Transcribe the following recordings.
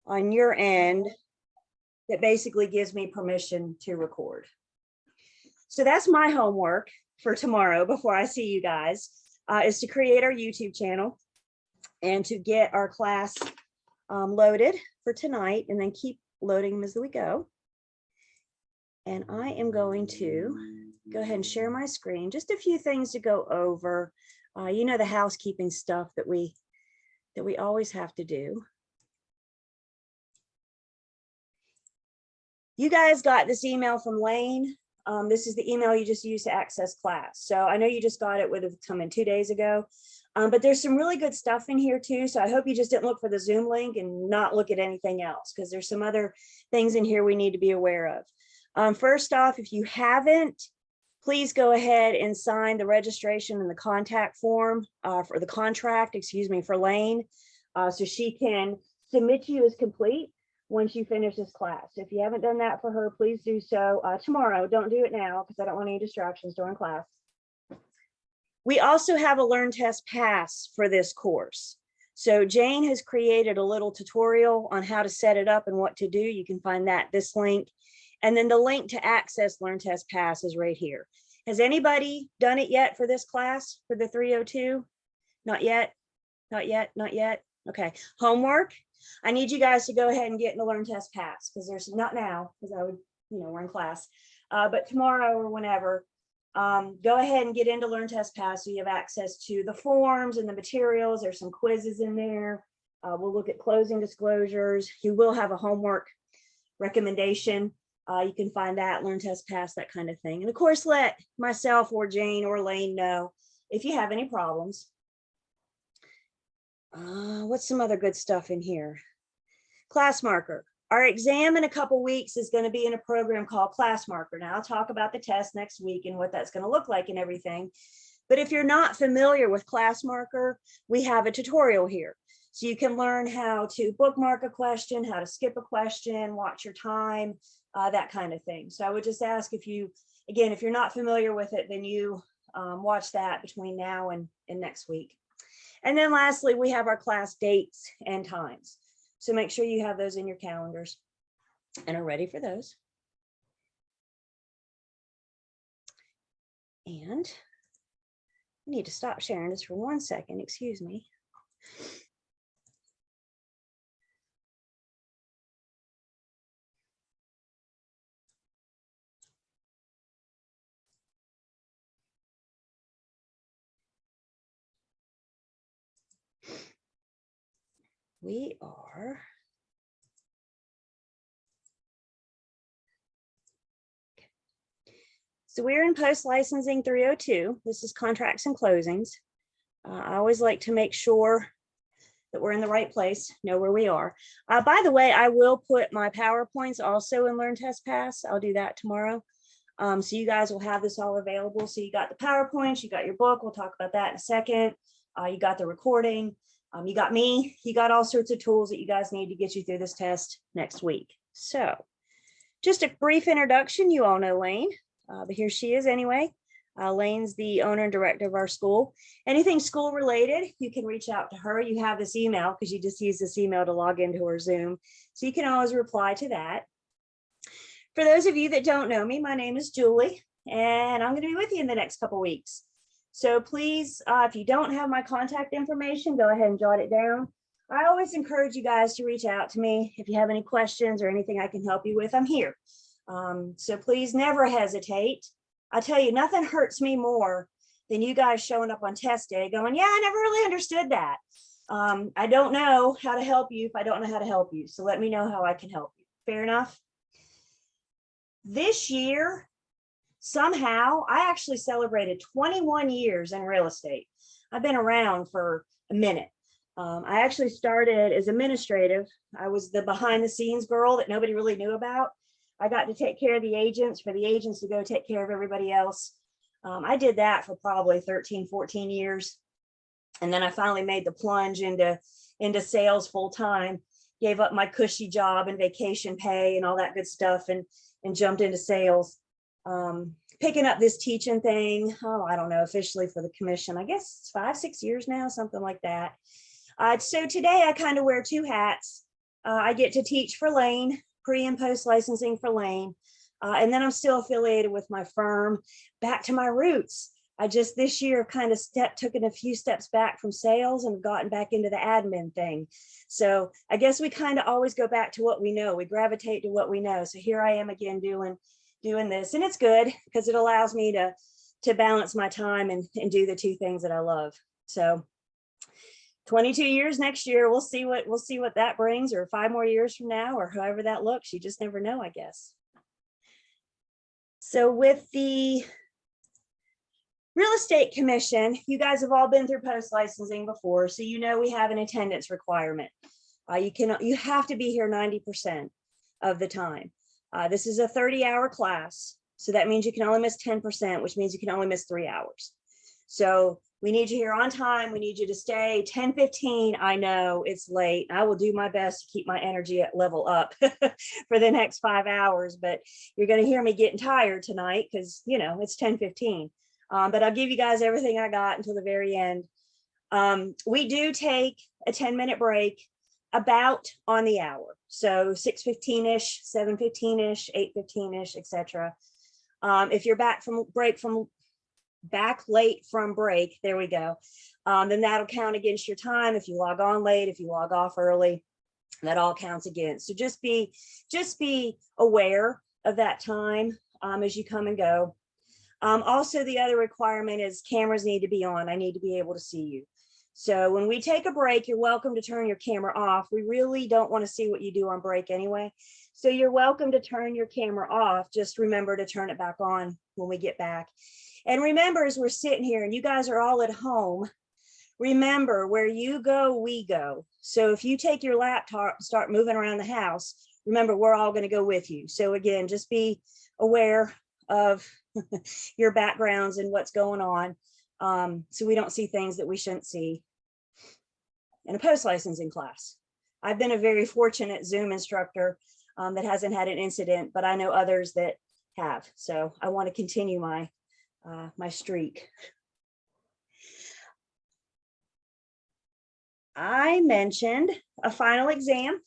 on your end that basically gives me permission to record. So that's my homework for tomorrow before I see you guys, is to create our YouTube channel and to get our class loaded for tonight, and then keep loading them as we go. And I am going to go ahead and share my screen. Just a few things to go over. You know, the housekeeping stuff that we always have to do. You guys got this email from Lane. This is the email you just used to access class. So I know you just got it, would have come in 2 days ago. But there's some really good stuff in here too. So I hope you just didn't look for the Zoom link and not look at anything else, because there's some other things in here we need to be aware of. First off, if you haven't, please go ahead and sign the registration and the contact form for the contract, excuse me, for Lane, so she can submit you as complete once you finish this class. If you haven't done that for her, please do so tomorrow. Don't do it now, because I don't want any distractions during class. We also have a Learn Test Pass for this course. So Jane has created a little tutorial on how to set it up and what to do. You can find that, this link. And then the link to access Learn Test Pass is right here. Has anybody done it yet for this class, for the 302? Not yet, not yet, not yet. Okay, homework. I need you guys to go ahead and get in the Learn Test Pass, because there's not now, because I would, you know, we're in class, but tomorrow or whenever. Go ahead and get into Learn Test Pass so you have access to the forms and the materials. There's some quizzes in there. We'll look at closing disclosures. You will have a homework recommendation. You can find that, Learn Test Pass, that kind of thing. And of course, let myself or Jane or Lane know if you have any problems. What's some other good stuff in here? Class marker. Our exam in a couple weeks is going to be in a program called Class Marker. Now I'll talk about the test next week and what that's going to look like and everything. But if you're not familiar with Class Marker, we have a tutorial here. So you can learn how to bookmark a question, how to skip a question, watch your time, that kind of thing. So I would just ask, if you, again, if you're not familiar with it, then you watch that between now and next week. And then lastly, we have our class dates and times. So make sure you have those in your calendars and are ready for those. And I need to stop sharing this for 1 second, excuse me. We are so we're in post-licensing 302. This is contracts and closings. I always like to make sure that we're in the right place, know where we are. By the way, I will put my PowerPoints also in Learn Test Pass. I'll do that tomorrow. So you guys will have this all available. So you got the PowerPoints, you got your book. We'll talk about that in a second. You got the recording. You got me, you got all sorts of tools that you guys need to get you through this test next week. So just a brief introduction. You all know Lane, but here she is anyway. Lane's the owner and director of our school. Anything school related, you can reach out to her. You have this email because you just use this email to log into her Zoom. So you can always reply to that. For those of you that don't know me, my name is Julie, and I'm going to be with you in the next couple weeks. So please, if you don't have my contact information, go ahead and jot it down. I always encourage you guys to reach out to me if you have any questions or anything I can help you with. I'm here. So please never hesitate. I tell you, nothing hurts me more than you guys showing up on test day going, yeah, I never really understood that. I don't know how to help you if I don't know how to help you. So let me know how I can help you. Fair enough? This year, somehow, I actually celebrated 21 years in real estate. I've been around for a minute. I actually started as administrative. I was the behind the scenes girl that nobody really knew about. I got to take care of the agents, for the agents to go take care of everybody else. I did that for probably 13, 14 years. And then I finally made the plunge into sales full time, gave up my cushy job and vacation pay and all that good stuff and jumped into sales. Picking up this teaching thing, I don't know, officially for the commission, I guess it's 5, 6 years now, something like that. So today I kind of wear 2 hats. I get to teach for Lane, pre and post licensing for Lane. And then I'm still affiliated with my firm. Back to my roots. I just this year kind of took a few steps back from sales and gotten back into the admin thing. So I guess we kind of always go back to what we know. We gravitate to what we know. So here I am again doing this, and it's good because it allows me to balance my time and do the two things that I love. So 22 years next year, we'll see what that brings, or 5 more years from now, or however that looks. You just never know, I guess. So with the Real Estate Commission, you guys have all been through post licensing before, so you know we have an attendance requirement. You have to be here 90% of the time. This is a 30-hour class, so that means you can only miss 10%, which means you can only miss 3 hours. So we need you here on time. We need you to stay 10:15. I know it's late. I will do my best to keep my energy at level up for the next 5 hours, but you're going to hear me getting tired tonight because, you know, it's 10:15. But I'll give you guys everything I got until the very end. We do take a 10-minute break about on the hour. So 6:15-ish, 7:15-ish, 8:15-ish, etc. If you're back late from break, there we go. Then that'll count against your time. If you log on late, if you log off early, that all counts against. So just be aware of that time as you come and go. Also, the other requirement is cameras need to be on. I need to be able to see you. So when we take a break, you're welcome to turn your camera off. We really don't want to see what you do on break anyway. So you're welcome to turn your camera off. Just remember to turn it back on when we get back. And remember, as we're sitting here and you guys are all at home, remember, where you go, we go. So if you take your laptop, start moving around the house, remember, we're all going to go with you. So again, just be aware of your backgrounds and what's going on, so we don't see things that we shouldn't see in a post-licensing class. I've been a very fortunate Zoom instructor that hasn't had an incident, but I know others that have. So I want to continue my streak. I mentioned a final exam.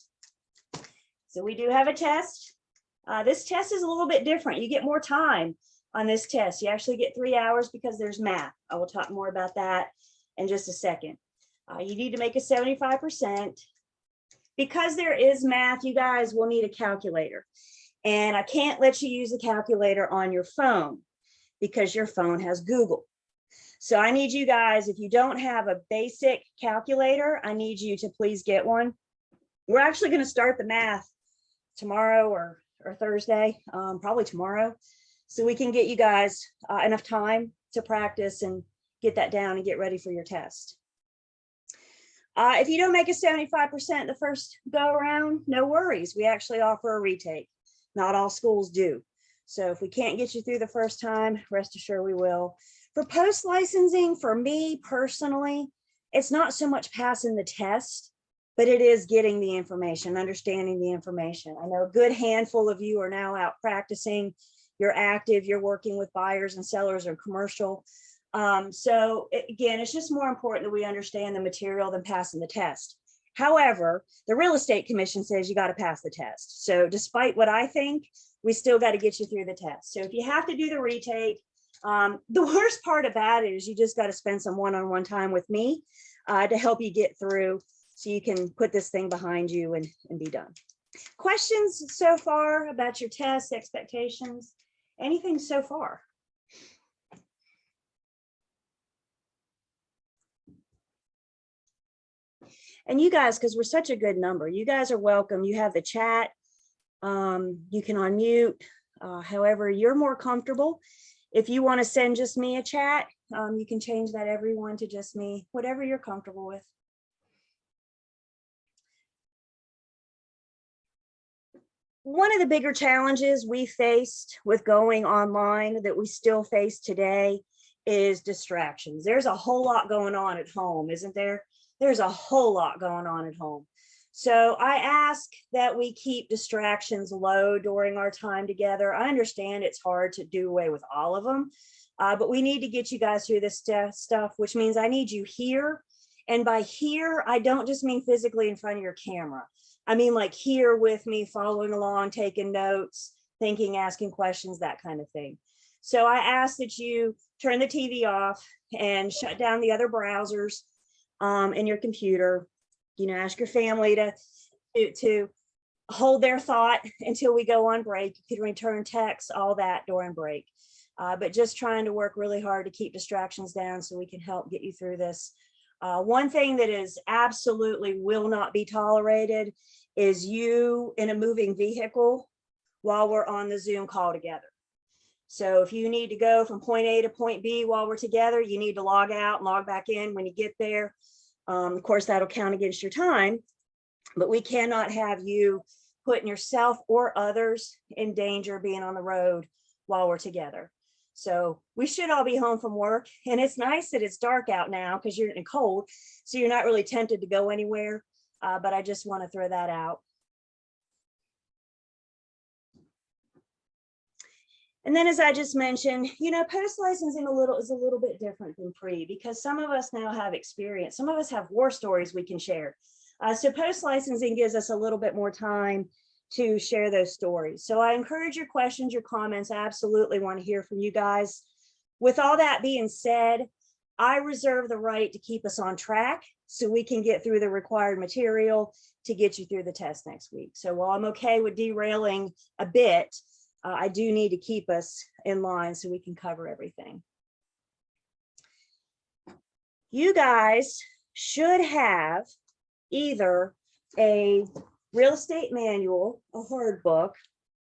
So we do have a test. This test is a little bit different. You get more time on this test. You actually get 3 hours because there's math. I will talk more about that in just a second. You need to make a 75%. Because there is math, you guys will need a calculator. And I can't let you use the calculator on your phone because your phone has Google. So I need you guys, if you don't have a basic calculator, I need you to please get one. We're actually going to start the math tomorrow or Thursday, probably tomorrow, so we can get you guys enough time to practice and get that down and get ready for your test. If you don't make a 75% the first go around, no worries. We actually offer a retake. Not all schools do. So if we can't get you through the first time, rest assured we will. For post licensing, for me personally, it's not so much passing the test, but it is getting the information, understanding the information. I know a good handful of you are now out practicing. You're active, you're working with buyers and sellers or commercial. So again, it's just more important that we understand the material than passing the test. However, the Real Estate Commission says you got to pass the test. So despite what I think, we still got to get you through the test. So if you have to do the retake, the worst part about it is you just got to spend some one-on-one time with me to help you get through so you can put this thing behind you and be done. Questions so far about your test, expectations, anything so far? And you guys, because we're such a good number, you guys are welcome. You have the chat. You can unmute however you're more comfortable. If you want to send just me a chat, you can change that everyone to just me, whatever you're comfortable with. One of the bigger challenges we faced with going online that we still face today is distractions. There's a whole lot going on at home, isn't there? There's a whole lot going on at home. So I ask that we keep distractions low during our time together. I understand it's hard to do away with all of them, but we need to get you guys through this stuff, which means I need you here. And by here, I don't just mean physically in front of your camera. I mean, like here with me, following along, taking notes, thinking, asking questions, that kind of thing. So I ask that you turn the TV off and shut down the other browsers in your computer. You know, ask your family to hold their thought until we go on break. You can return texts, all that during break. But just trying to work really hard to keep distractions down so we can help get you through this. One thing that is absolutely will not be tolerated is you in a moving vehicle while we're on the Zoom call together. So if you need to go from point A to point B while we're together, you need to log out and log back in when you get there. Of course, that'll count against your time, but we cannot have you putting yourself or others in danger being on the road while we're together. So we should all be home from work, and it's nice that it's dark out now because you're in cold, so you're not really tempted to go anywhere, but I just want to throw that out. And then, as I just mentioned, you know, post-licensing is a little bit different than pre, because some of us now have experience. Some of us have war stories we can share. So post-licensing gives us a little bit more time to share those stories. So I encourage your questions, your comments. I absolutely want to hear from you guys. With all that being said, I reserve the right to keep us on track so we can get through the required material to get you through the test next week. So while I'm okay with derailing a bit, I do need to keep us in line so we can cover everything. You guys should have either a real estate manual, a hard book,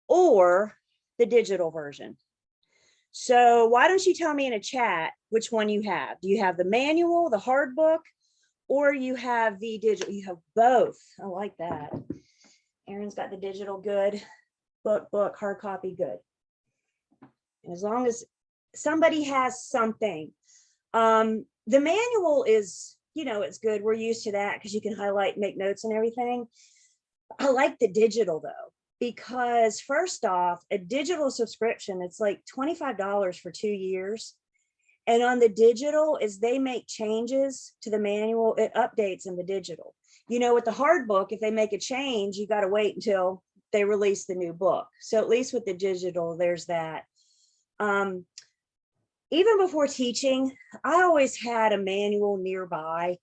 or the digital version. So why don't you tell me in a chat which one you have? Do you have the manual, the hard book, or you have the digital? You have both. I like that. Erin's got the digital, good. Book, hard copy, good. And as long as somebody has something. The manual is, you know, it's good. We're used to that because you can highlight, make notes and everything. I like the digital though, because first off, a digital subscription, it's like $25 for 2 years. And on the digital, as they make changes to the manual, it updates in the digital. You know, with the hard book, if they make a change, you got to wait until they release the new book. So at least with the digital, there's that. Even before teaching, I always had a manual nearby,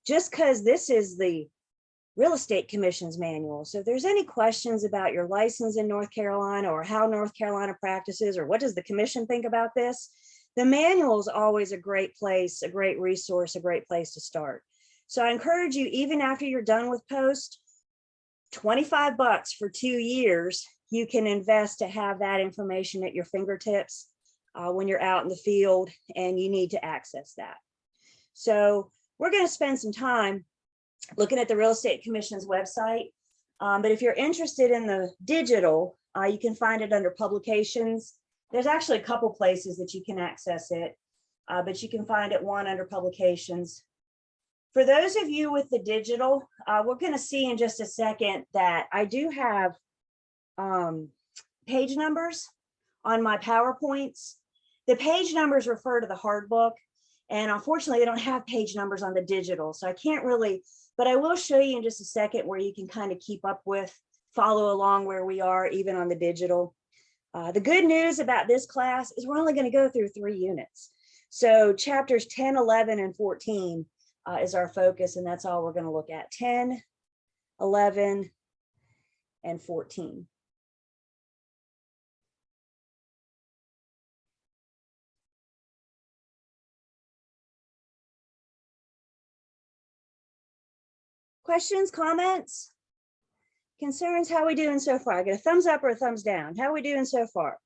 just because this is the Real Estate Commission's manual. So if there's any questions about your license in North Carolina or how North Carolina practices, or what does the commission think about this, the manual is always a great place, a great resource, a great place to start. So I encourage you, even after you're done with post, $25 for 2 years, you can invest to have that information at your fingertips when you're out in the field and you need to access that. So we're going to spend some time looking at the Real Estate Commission's website. But if you're interested in the digital, you can find it under publications. There's actually a couple places that you can access it, but you can find it one under publications. For those of you with the digital, we're going to see in just a second that I do have page numbers on my PowerPoints. The page numbers refer to the hard book, and unfortunately, they don't have page numbers on the digital, so I can't really, but I will show you in just a second where you can kind of keep up with, follow along where we are, even on the digital. The good news about this class is we're only going to go through 3 units. So chapters 10, 11, and 14 is our focus, and that's all we're going to look at: 10, 11, and 14. Questions, comments, concerns? How are we doing so far? I get a thumbs up or a thumbs down. How are we doing so far?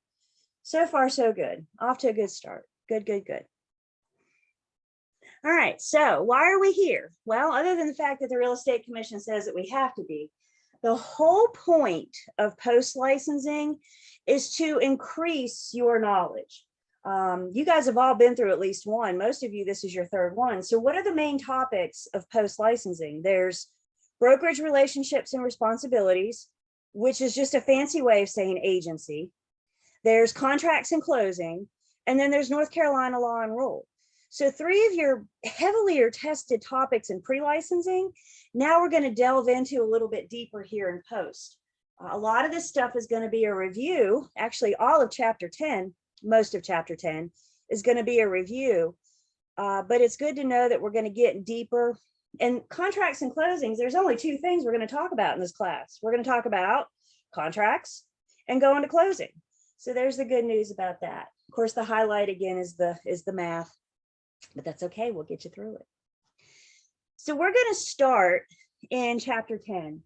So far, so good. Off to a good start. Good, good, good. All right, so why are we here? Well, other than the fact that the Real Estate Commission says that we have to be, the whole point of post-licensing is to increase your knowledge. You guys have all been through at least one. Most of you, this is your third one. So what are the main topics of post-licensing? There's brokerage relationships and responsibilities, which is just a fancy way of saying agency. There's contracts and closing, and then there's North Carolina law and rule. So 3 of your heavily tested topics in pre-licensing, now we're going to delve into a little bit deeper here in post. A lot of this stuff is going to be a review. Actually, all of chapter 10, most of chapter 10 is going to be a review. But it's good to know that we're going to get deeper. And contracts and closings, there's only 2 things we're going to talk about in this class. We're going to talk about contracts and go into closing. So there's the good news about that. Of course, the highlight again is the math, but that's okay. We'll get you through it. So we're going to start in chapter 10.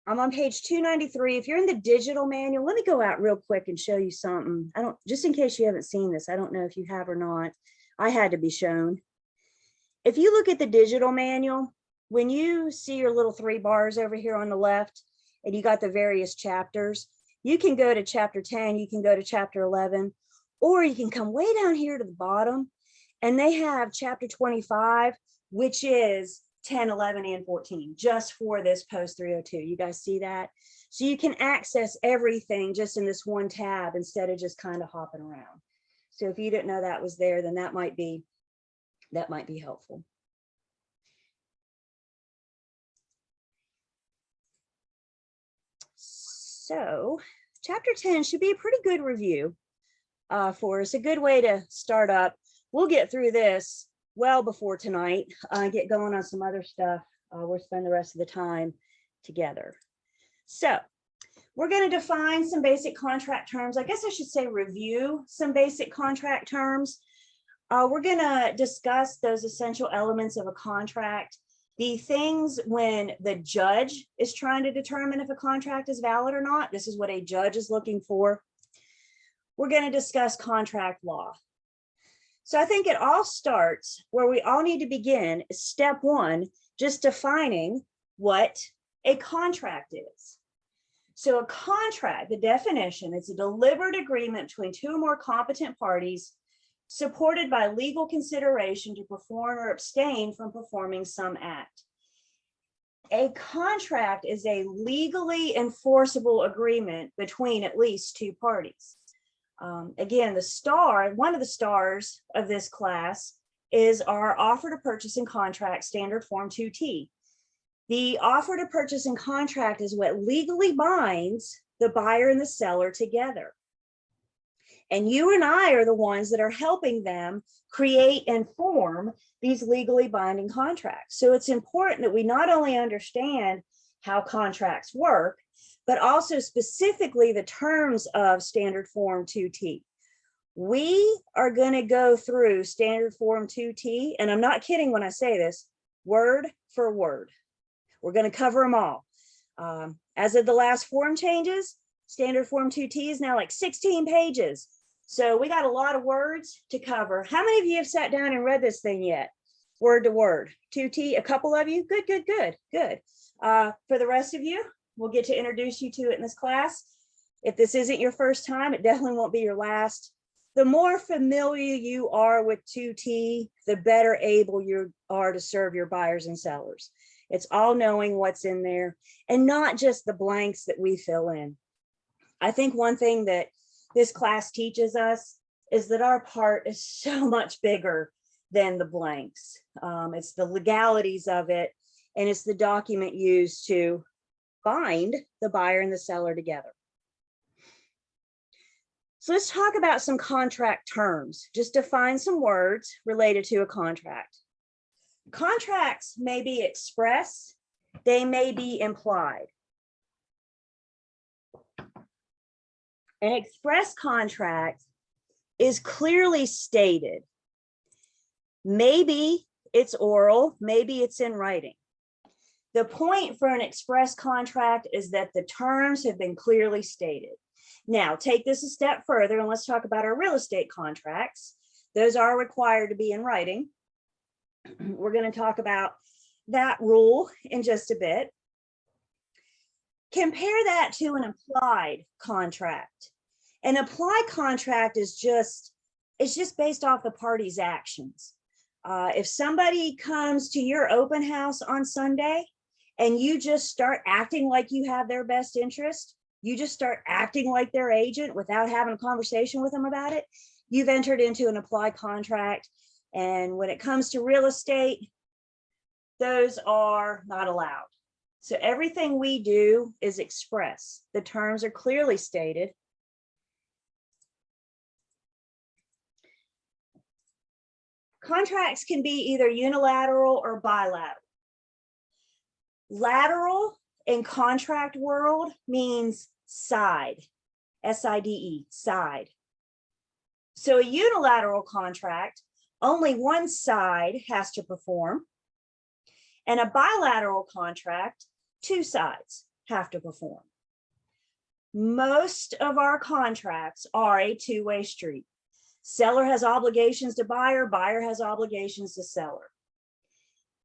I'm on page 293. If you're in the digital manual, let me go out real quick and show you something. Just in case you haven't seen this, I don't know if you have or not. I had to be shown. If you look at the digital manual, when you see your little 3 bars over here on the left, and you got the various chapters, you can go to chapter 10, you can go to chapter 11, or you can come way down here to the bottom, and they have chapter 25, which is 10, 11, and 14, just for this post 302. You guys see that? So you can access everything just in this one tab instead of just kind of hopping around. So if you didn't know that was there, then that might be helpful. So chapter 10 should be a pretty good review for us, a good way to start up. We'll get through this well before tonight, get going on some other stuff. We'll spend the rest of the time together. So we're going to define some basic contract terms. I guess I should say review some basic contract terms. We're going to discuss those essential elements of a contract, the things when the judge is trying to determine if a contract is valid or not. This is what a judge is looking for. We're going to discuss contract law. So I think it all starts where we all need to begin is step 1, just defining what a contract is. So a contract, the definition, it's a deliberate agreement between 2 or more competent parties supported by legal consideration to perform or abstain from performing some act. A contract is a legally enforceable agreement between at least 2 parties. Again, one of the stars of this class is our offer to purchase and contract standard form 2T. The offer to purchase and contract is what legally binds the buyer and the seller together. And you and I are the ones that are helping them create and form these legally binding contracts. So it's important that we not only understand how contracts work, but also specifically the terms of standard form 2T. We are going to go through standard form 2T, and I'm not kidding when I say this, word for word. We're going to cover them all. As of the last form changes, standard form 2T is now like 16 pages. So we got a lot of words to cover. How many of you have sat down and read this thing yet? Word to word, 2T, a couple of you? Good, good, good, good. For the rest of you, we'll get to introduce you to it in this class. If this isn't your first time, it definitely won't be your last. The more familiar you are with 2T, the better able you are to serve your buyers and sellers. It's all knowing what's in there and not just the blanks that we fill in. I think one thing that this class teaches us is that our part is so much bigger than the blanks. It's the legalities of it, and it's the document used to bind the buyer and the seller together. So let's talk about some contract terms. Just define some words related to a contract. Contracts may be express, they may be implied. An express contract is clearly stated. Maybe it's oral, maybe it's in writing. The point for an express contract is that the terms have been clearly stated. Now, take this a step further and let's talk about our real estate contracts. Those are required to be in writing. We're going to talk about that rule in just a bit. Compare that to an implied contract. An implied contract is just based off the party's actions. If somebody comes to your open house on Sunday and you just start acting like you have their best interest, you just start acting like their agent without having a conversation with them about it, you've entered into an applied contract. And when it comes to real estate, those are not allowed. So everything we do is express. The terms are clearly stated. Contracts can be either unilateral or bilateral. Lateral in contract world means side, S-I-D-E, side. So a unilateral contract, only one side has to perform. And a bilateral contract, two sides have to perform. Most of our contracts are a two-way street. Seller has obligations to buyer, buyer has obligations to seller.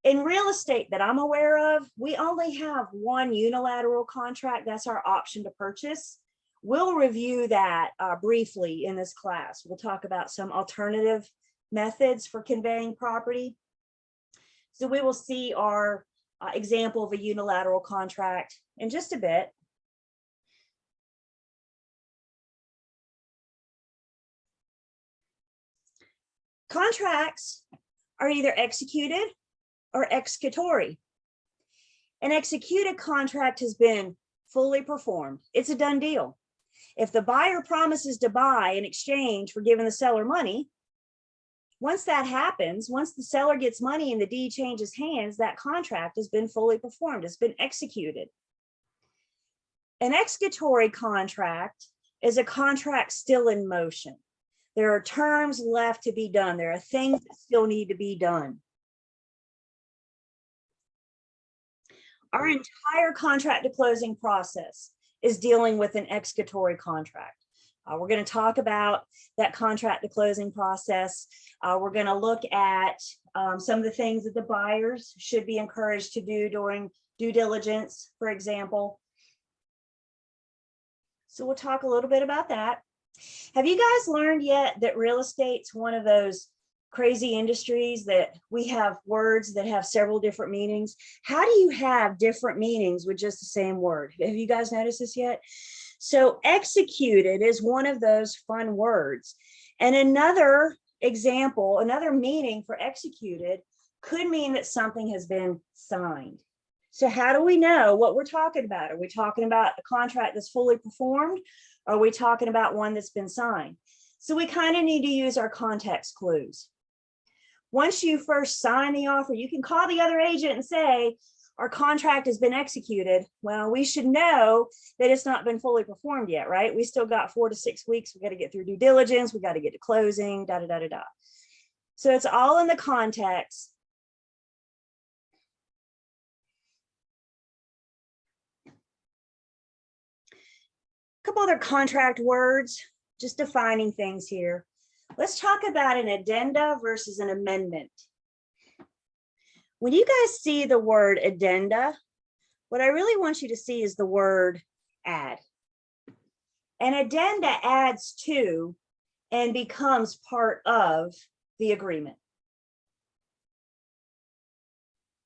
In real estate that I'm aware of, we only have one unilateral contract. That's our option to purchase. We'll review that briefly in this class. We'll talk about some alternative methods for conveying property. So we will see our example of a unilateral contract in just a bit. Contracts are either executed or executory. An executed contract has been fully performed. It's a done deal. If the buyer promises to buy in exchange for giving the seller money, once that happens, once the seller gets money and the deed changes hands, that contract has been fully performed. It's been executed. An executory contract is a contract still in motion. There are terms left to be done. There are things that still need to be done. Our entire contract to closing process is dealing with an executory contract. We're going to talk about that contract to closing process. We're going to look at some of the things that the buyers should be encouraged to do during due diligence, for example. So we'll talk a little bit about that. Have you guys learned yet that real estate's one of those crazy industries that we have words that have several different meanings? How do you have different meanings with just the same word? Have you guys noticed this yet? So executed is one of those fun words. And another example, another meaning for executed could mean that something has been signed. So how do we know what we're talking about? Are we talking about a contract that's fully performed? Or are we talking about one that's been signed? So we kind of need to use our context clues. Once you first sign the offer, you can call the other agent and say, our contract has been executed. Well, we should know that it's not been fully performed yet, right? We still got 4 to 6 weeks. We got to get through due diligence. We got to get to closing, da, da, da, da, da. So it's all in the context. A couple other contract words, just defining things here. Let's talk about an addenda versus an amendment. When you guys see the word addenda, what I really want you to see is the word add. An addenda adds to and becomes part of the agreement.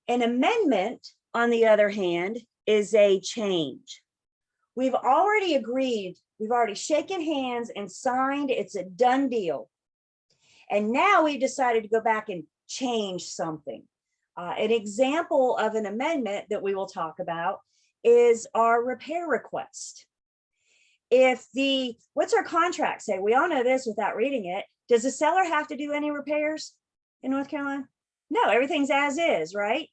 An amendment, on the other hand, is a change. We've already agreed, we've already shaken hands and signed, it's a done deal. And now we decided to go back and change something. An example of an amendment that we will talk about is our repair request. What's our contract say? We all know this without reading it. Does the seller have to do any repairs in North Carolina? No, everything's as is, right?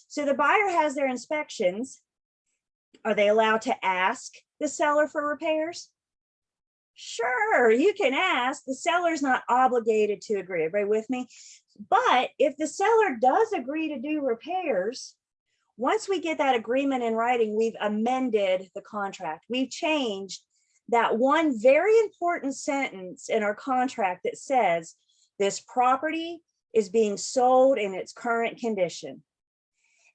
So the buyer has their inspections. Are they allowed to ask the seller for repairs? Sure, you can ask. The seller's not obligated to agree. Everybody with me? But if the seller does agree to do repairs, once we get that agreement in writing, we've amended the contract. We've changed that one very important sentence in our contract that says this property is being sold in its current condition.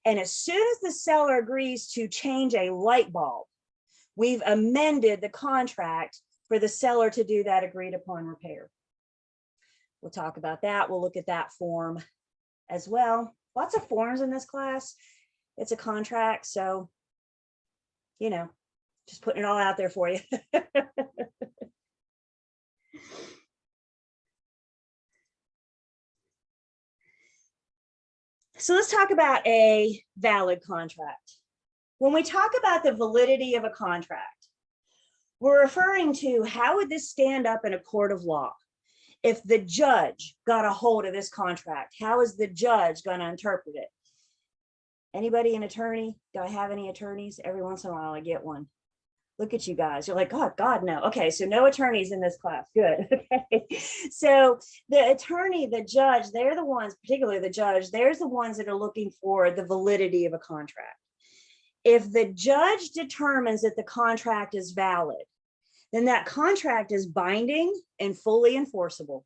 And as soon as the seller agrees to change a light bulb, we've amended the contract for the seller to do that agreed upon repair. We'll talk about that. We'll look at that form as well. Lots of forms in this class. It's a contract, so, you know, just putting it all out there for you. So let's talk about a valid contract. When we talk about the validity of a contract, we're referring to how would this stand up in a court of law? If the judge got a hold of this contract, how is the judge going to interpret it? Anybody an attorney? Do I have any attorneys? Every once in a while I get one. Look at you guys. You're like, God, no. Okay, so no attorneys in this class. Good. Okay. So the attorney, the judge, they're the ones, particularly the judge, they're the ones that are looking for the validity of a contract. If the judge determines that the contract is valid, then that contract is binding and fully enforceable.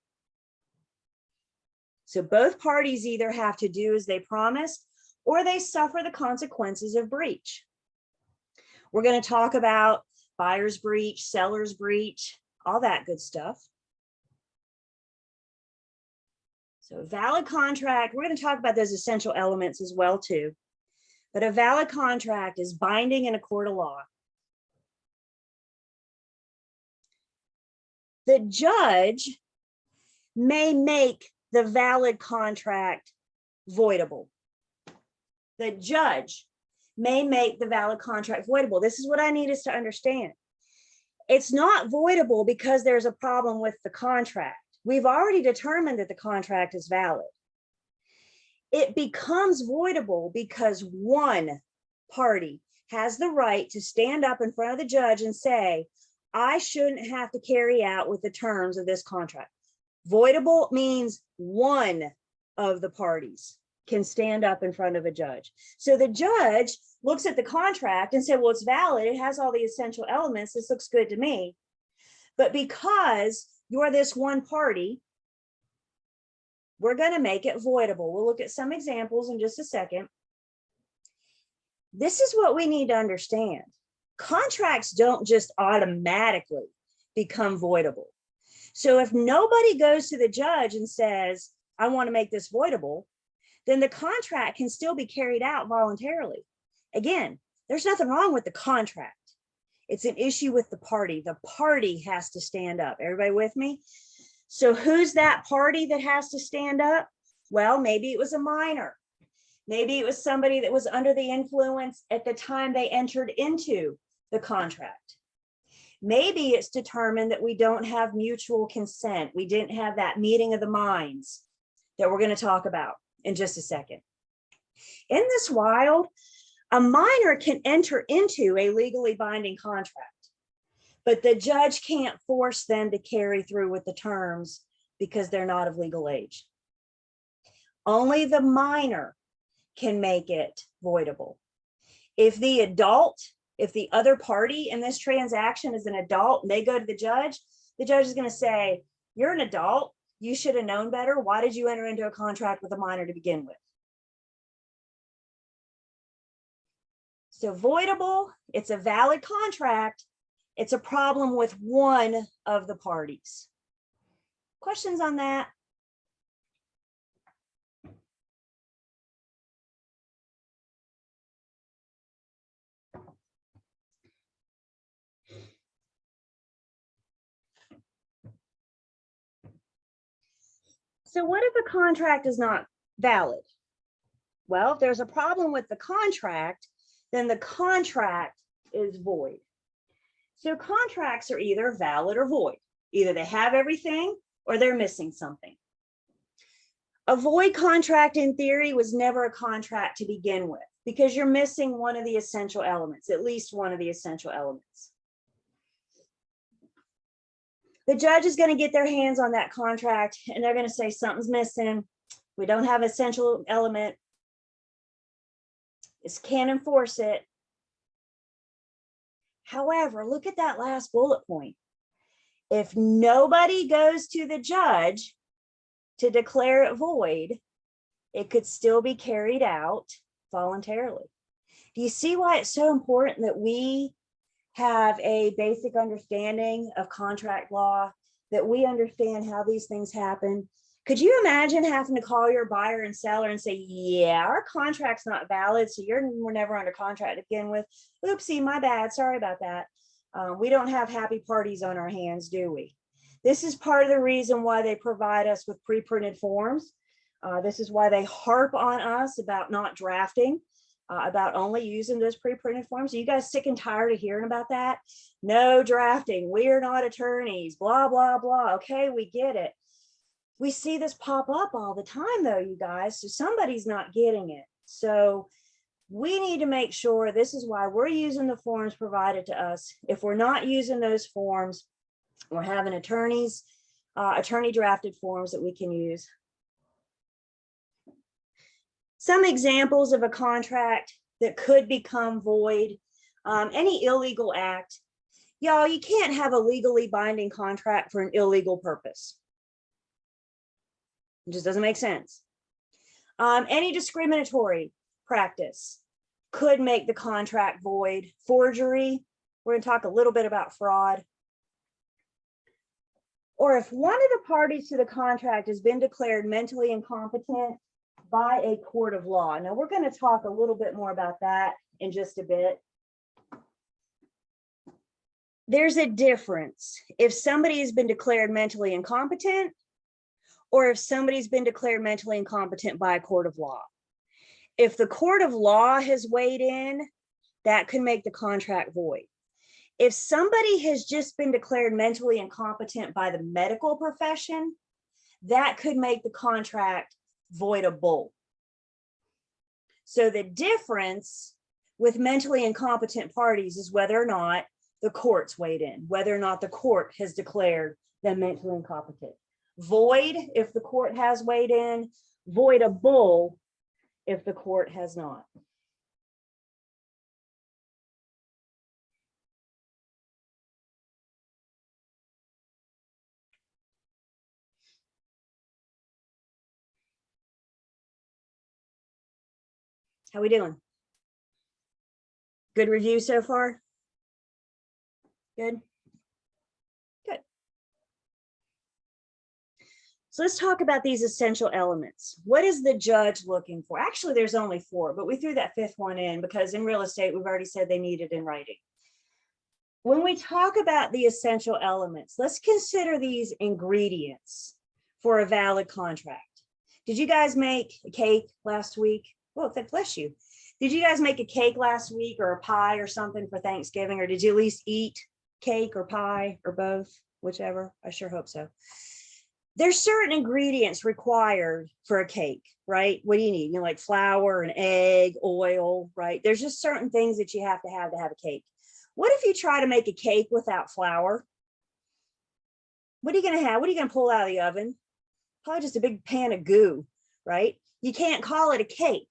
So both parties either have to do as they promised or they suffer the consequences of breach. We're going to talk about buyer's breach, seller's breach, all that good stuff. So a valid contract, we're going to talk about those essential elements as well too. But a valid contract is binding in a court of law. The judge may make the valid contract voidable. The judge may make the valid contract voidable. This is what I need us to understand. It's not voidable because there's a problem with the contract. We've already determined that the contract is valid. It becomes voidable because one party has the right to stand up in front of the judge and say, I shouldn't have to carry out with the terms of this contract. Voidable means one of the parties can stand up in front of a judge. So the judge looks at the contract and said, well, it's valid. It has all the essential elements. This looks good to me. But because you're this one party, we're going to make it voidable. We'll look at some examples in just a second. This is what we need to understand. Contracts don't just automatically become voidable. So if nobody goes to the judge and says, I want to make this voidable, then the contract can still be carried out voluntarily. Again, there's nothing wrong with the contract. It's an issue with the party. The party has to stand up. Everybody with me? So who's that party that has to stand up? Well, maybe it was a minor. Maybe it was somebody that was under the influence at the time they entered into the contract. Maybe it's determined that we don't have mutual consent. We didn't have that meeting of the minds that we're going to talk about in just a second. In this wild, a minor can enter into a legally binding contract, but the judge can't force them to carry through with the terms because they're not of legal age. Only the minor can make it voidable. If the adult, if the other party in this transaction is an adult and they go to the judge is going to say, you're an adult. You should have known better. Why did you enter into a contract with a minor to begin with? So voidable, it's a valid contract. It's a problem with one of the parties. Questions on that? So what if a contract is not valid? Well, if there's a problem with the contract, then the contract is void. So contracts are either valid or void. Either they have everything or they're missing something. A void contract in theory was never a contract to begin with because you're missing one of the essential elements, at least one of the essential elements. The judge is going to get their hands on that contract and they're going to say something's missing. We don't have an essential element. It can't enforce it. However, look at that last bullet point. If nobody goes to the judge to declare it void, it could still be carried out voluntarily. Do you see why it's so important that we have a basic understanding of contract law, that we understand how these things happen? Could you imagine having to call your buyer and seller and say, yeah, our contract's not valid, so we're never under contract to begin with. Oopsie, my bad, sorry about that. We don't have happy parties on our hands, do we? This is part of the reason why they provide us with pre-printed forms. This is why they harp on us about not drafting, about only using those pre-printed forms. Are you guys sick and tired of hearing about that? No drafting. We are not attorneys, blah, blah, blah. Okay, we get it. We see this pop up all the time though, you guys. So somebody's not getting it. So we need to make sure, this is why we're using the forms provided to us. If we're not using those forms, we're having attorneys, attorney drafted forms that we can use. Some examples of a contract that could become void, any illegal act. Y'all, you can't have a legally binding contract for an illegal purpose. It just doesn't make sense. Any discriminatory practice could make the contract void. Forgery, we're going to talk a little bit about fraud. Or if one of the parties to the contract has been declared mentally incompetent by a court of law. Now we're going to talk a little bit more about that in just a bit. There's a difference if somebody has been declared mentally incompetent or if somebody's been declared mentally incompetent by a court of law. If the court of law has weighed in, that could make the contract void. If somebody has just been declared mentally incompetent by the medical profession, that could make the contract voidable. So the difference with mentally incompetent parties is whether or not the court's weighed in, whether or not the court has declared them mentally incompetent. Void if the court has weighed in, voidable if the court has not. How we doing? Good review so far? Good. Good. So let's talk about these essential elements. What is the judge looking for? Actually, there's only 4, but we threw that 5th one in because in real estate, we've already said they need it in writing. When we talk about the essential elements, let's consider these ingredients for a valid contract. Did you guys make a cake last week? Well, bless you. Did you guys make a cake last week or a pie or something for Thanksgiving? Or did you at least eat cake or pie or both, whichever? I sure hope so. There's certain ingredients required for a cake, right? What do you need? You know, like flour, an egg, oil, right? There's just certain things that you have to have a cake. What if you try to make a cake without flour? What are you going to have? What are you going to pull out of the oven? Probably just a big pan of goo, right? You can't call it a cake.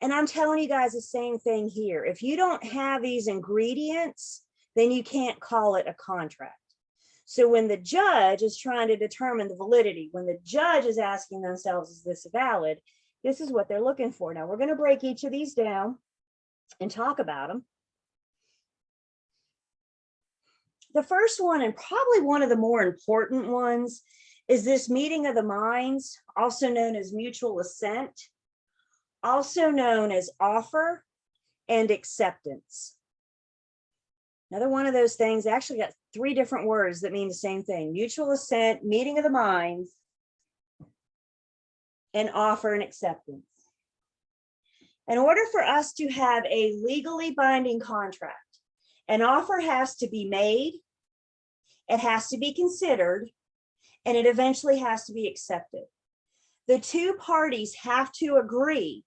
And I'm telling you guys the same thing here. If you don't have these ingredients, then you can't call it a contract. So when the judge is trying to determine the validity, when the judge is asking themselves, is this valid? This is what they're looking for. Now we're going to break each of these down and talk about them. The first one, and probably one of the more important ones, is this meeting of the minds, also known as mutual assent, also known as offer and acceptance. Another one of those things, actually got 3 different words that mean the same thing: mutual assent, meeting of the minds, and offer and acceptance. In order for us to have a legally binding contract, an offer has to be made, it has to be considered, and it eventually has to be accepted. The 2 parties have to agree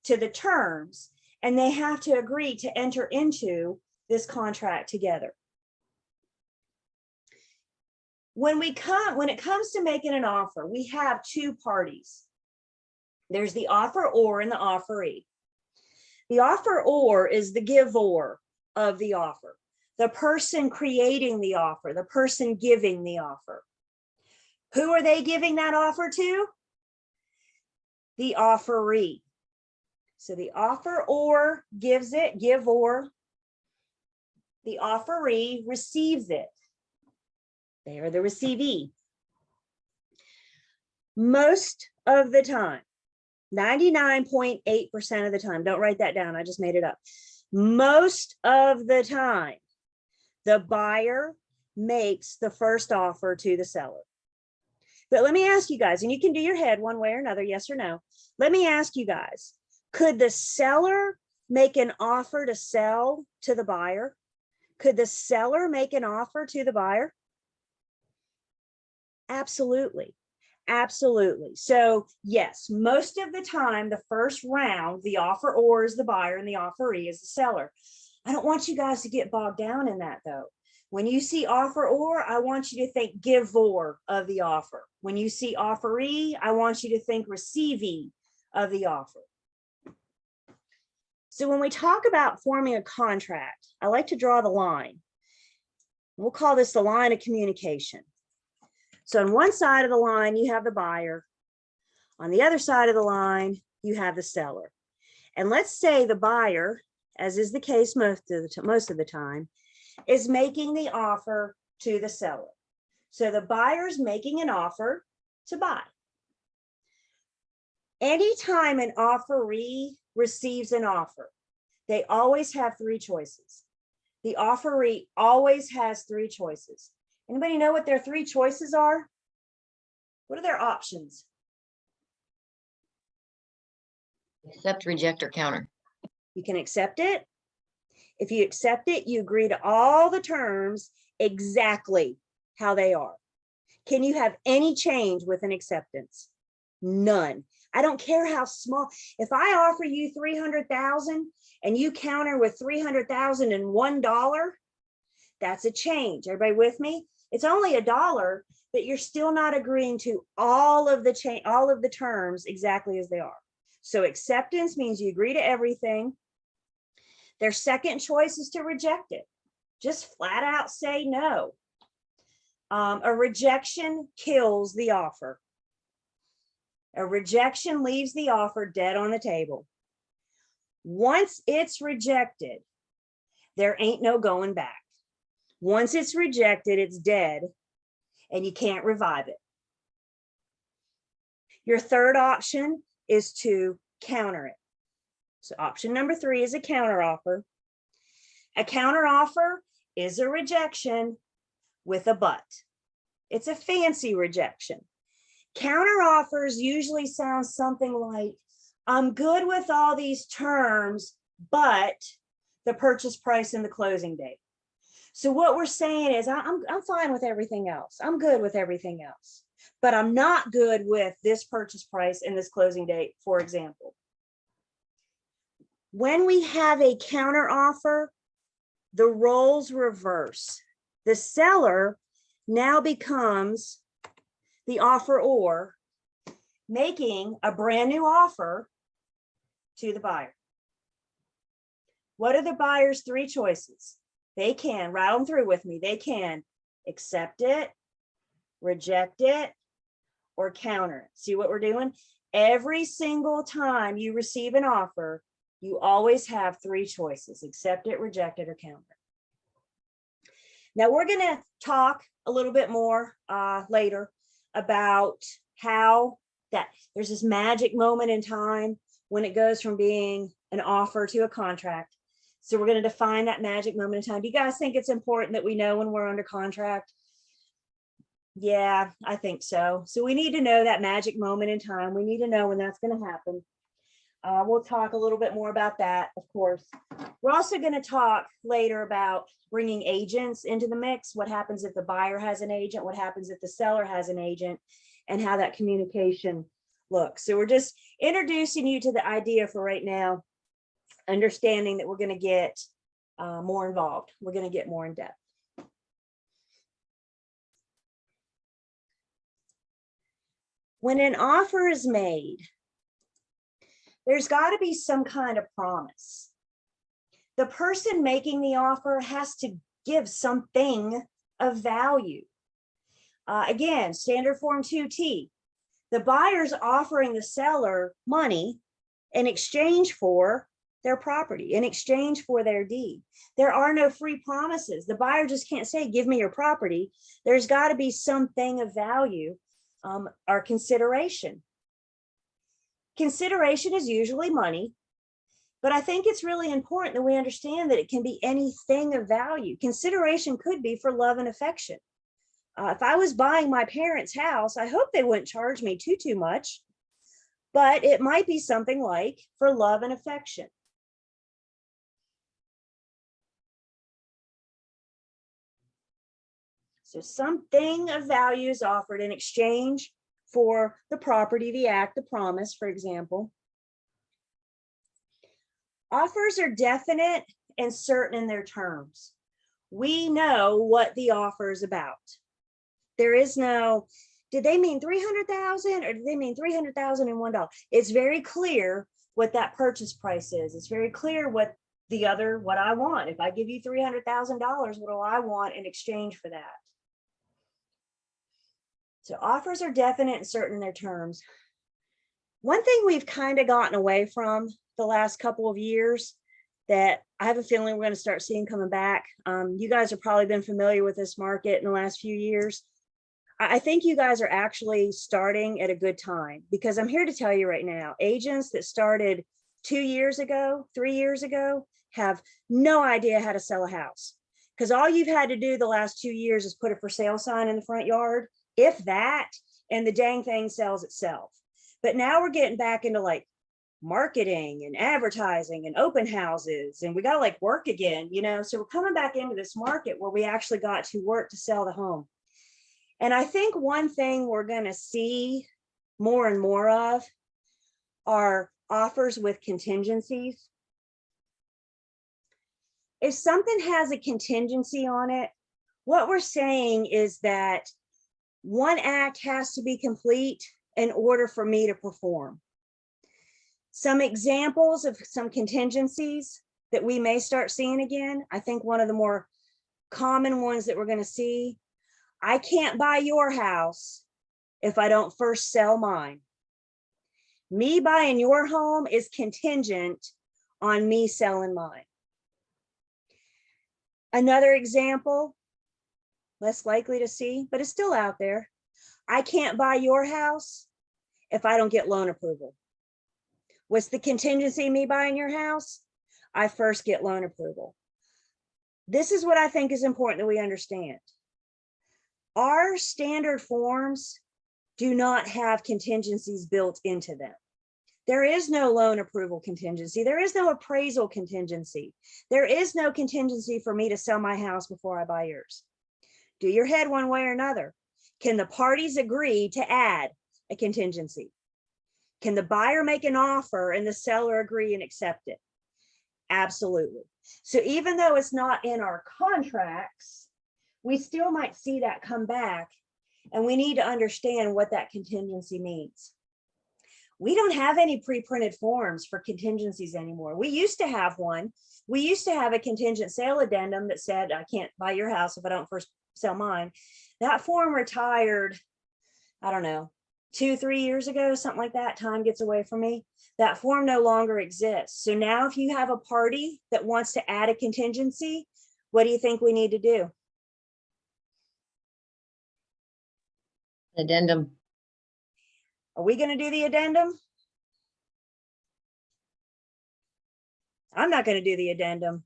to the terms, and they have to agree to enter into this contract together. When it comes to making an offer, we have 2 parties. There's the offeror and the offeree. The offeror is the giver of the offer, the person creating the offer, the person giving the offer. Who are they giving that offer to? The offeree. So the offeror gives it, giver. The offeree receives it. They are the receivee. Most of the time, 99.8% of the time, don't write that down, I just made it up. Most of the time, the buyer makes the first offer to the seller. But let me ask you guys, and you can do your head one way or another, yes or no. Let me ask you guys, could the seller make an offer to sell to the buyer? Could the seller make an offer to the buyer? Absolutely. Absolutely. So yes, most of the time, the first round, the offeror is the buyer and the offeree is the seller. I don't want you guys to get bogged down in that though. When you see offeror, I want you to think giver of the offer. When you see offeree, I want you to think receivee of the offer. So when we talk about forming a contract, I like to draw the line. We'll call this the line of communication. So on one side of the line, you have the buyer. On the other side of the line, you have the seller. And let's say the buyer, as is the case most of the time, is making the offer to the seller. So the buyer's making an offer to buy. Anytime an offeree receives an offer, they always have three choices. The offeree always has three choices. Anybody know what their three choices are? What are their options? Accept, reject, or counter. You can accept it. If you accept it, you agree to all the terms exactly how they are. Can you have any change with an acceptance? None. I don't care how small. If I offer you 300,000 and you counter with $300,001, that's a change. Everybody with me? It's only $1, but you're still not agreeing to all of the terms exactly as they are. So acceptance means you agree to everything. Their second choice is to reject it. Just flat out say no. A rejection kills the offer. A rejection leaves the offer dead on the table. Once it's rejected, there ain't no going back. Once it's rejected, it's dead and you can't revive it. Your third option is to counter it. So option number 3 is a counter offer. A counter offer is a rejection with a but. It's a fancy rejection. Counter offers usually sound something like, I'm good with all these terms, but the purchase price and the closing date. So what we're saying is I'm fine with everything else. I'm good with everything else, but I'm not good with this purchase price and this closing date, for example. When we have a counter offer, the roles reverse. The seller now becomes the offeror, making a brand new offer to the buyer. What are the buyer's three choices? They can, rattle them through with me, they can accept it, reject it, or counter it. See what we're doing? Every single time you receive an offer, you always have three choices: accept it, reject it, or counter it. Now we're going to talk a little bit more later about how that there's this magic moment in time when it goes from being an offer to a contract. So we're going to define that magic moment in time. Do you guys think it's important that we know when we're under contract? Yeah, I think so. So we need to know that magic moment in time. We need to know when that's going to happen. We'll talk a little bit more about that, of course. We're also going to talk later about bringing agents into the mix. What happens if the buyer has an agent? What happens if the seller has an agent? And how that communication looks. So we're just introducing you to the idea for right now, understanding that we're going to get more involved. We're going to get more in depth. When an offer is made, there's got to be some kind of promise. The person making the offer has to give something of value. Again, standard form 2T. The buyer's offering the seller money in exchange for their property, in exchange for their deed. There are no free promises. The buyer just can't say, give me your property. There's got to be something of value or consideration. Consideration is usually money, but I think it's really important that we understand that it can be anything of value. Consideration could be for love and affection. If I was buying my parents' house, I hope they wouldn't charge me too much, but it might be something like for love and affection. So something of value is offered in exchange for the property, the act, the promise, for example. Offers are definite and certain in their terms. We know what the offer is about. There is no, did they mean 300,000 or did they mean $300,001? It's very clear what that purchase price is. It's very clear what I want. If I give you $300,000, what do I want in exchange for that? So offers are definite and certain in their terms. One thing we've kind of gotten away from the last couple of years that I have a feeling we're going to start seeing coming back. You guys have probably been familiar with this market in the last few years. I think you guys are actually starting at a good time, because I'm here to tell you right now, agents that started 2 years ago, 3 years ago, have no idea how to sell a house, because all you've had to do the last 2 years is put a for sale sign in the front yard, if that, and the dang thing sells itself. But now we're getting back into like marketing and advertising and open houses, and we got to like work again, so we're coming back into this market where we actually got to work to sell the home. And I think one thing we're going to see more and more of are offers with contingencies. If something has a contingency on it, what we're saying is that one act has to be complete in order for me to perform. Some examples of some contingencies that we may start seeing again. I think one of the more common ones that we're going to see, I can't buy your house if I don't first sell mine. Me buying your home is contingent on me selling mine. Another example, less likely to see, but it's still out there. I can't buy your house if I don't get loan approval. What's the contingency me buying your house? I first get loan approval. This is what I think is important that we understand. Our standard forms do not have contingencies built into them. There is no loan approval contingency. There is no appraisal contingency. There is no contingency for me to sell my house before I buy yours. Do your head one way or another. Can the parties agree to add a contingency? Can the buyer make an offer and the seller agree and accept it? Absolutely. So even though it's not in our contracts, we still might see that come back, and we need to understand what that contingency means. We don't have any pre-printed forms for contingencies anymore. We used to have one. We used to have a contingent sale addendum that said, I can't buy your house if I don't first sell mine. That form retired, I don't know, 2-3 years ago, something like that. Time gets away from me. That form no longer exists. So now if you have a party that wants to add a contingency, what do you think we need to do? Addendum. Are we going to do the addendum? I'm not going to do the addendum.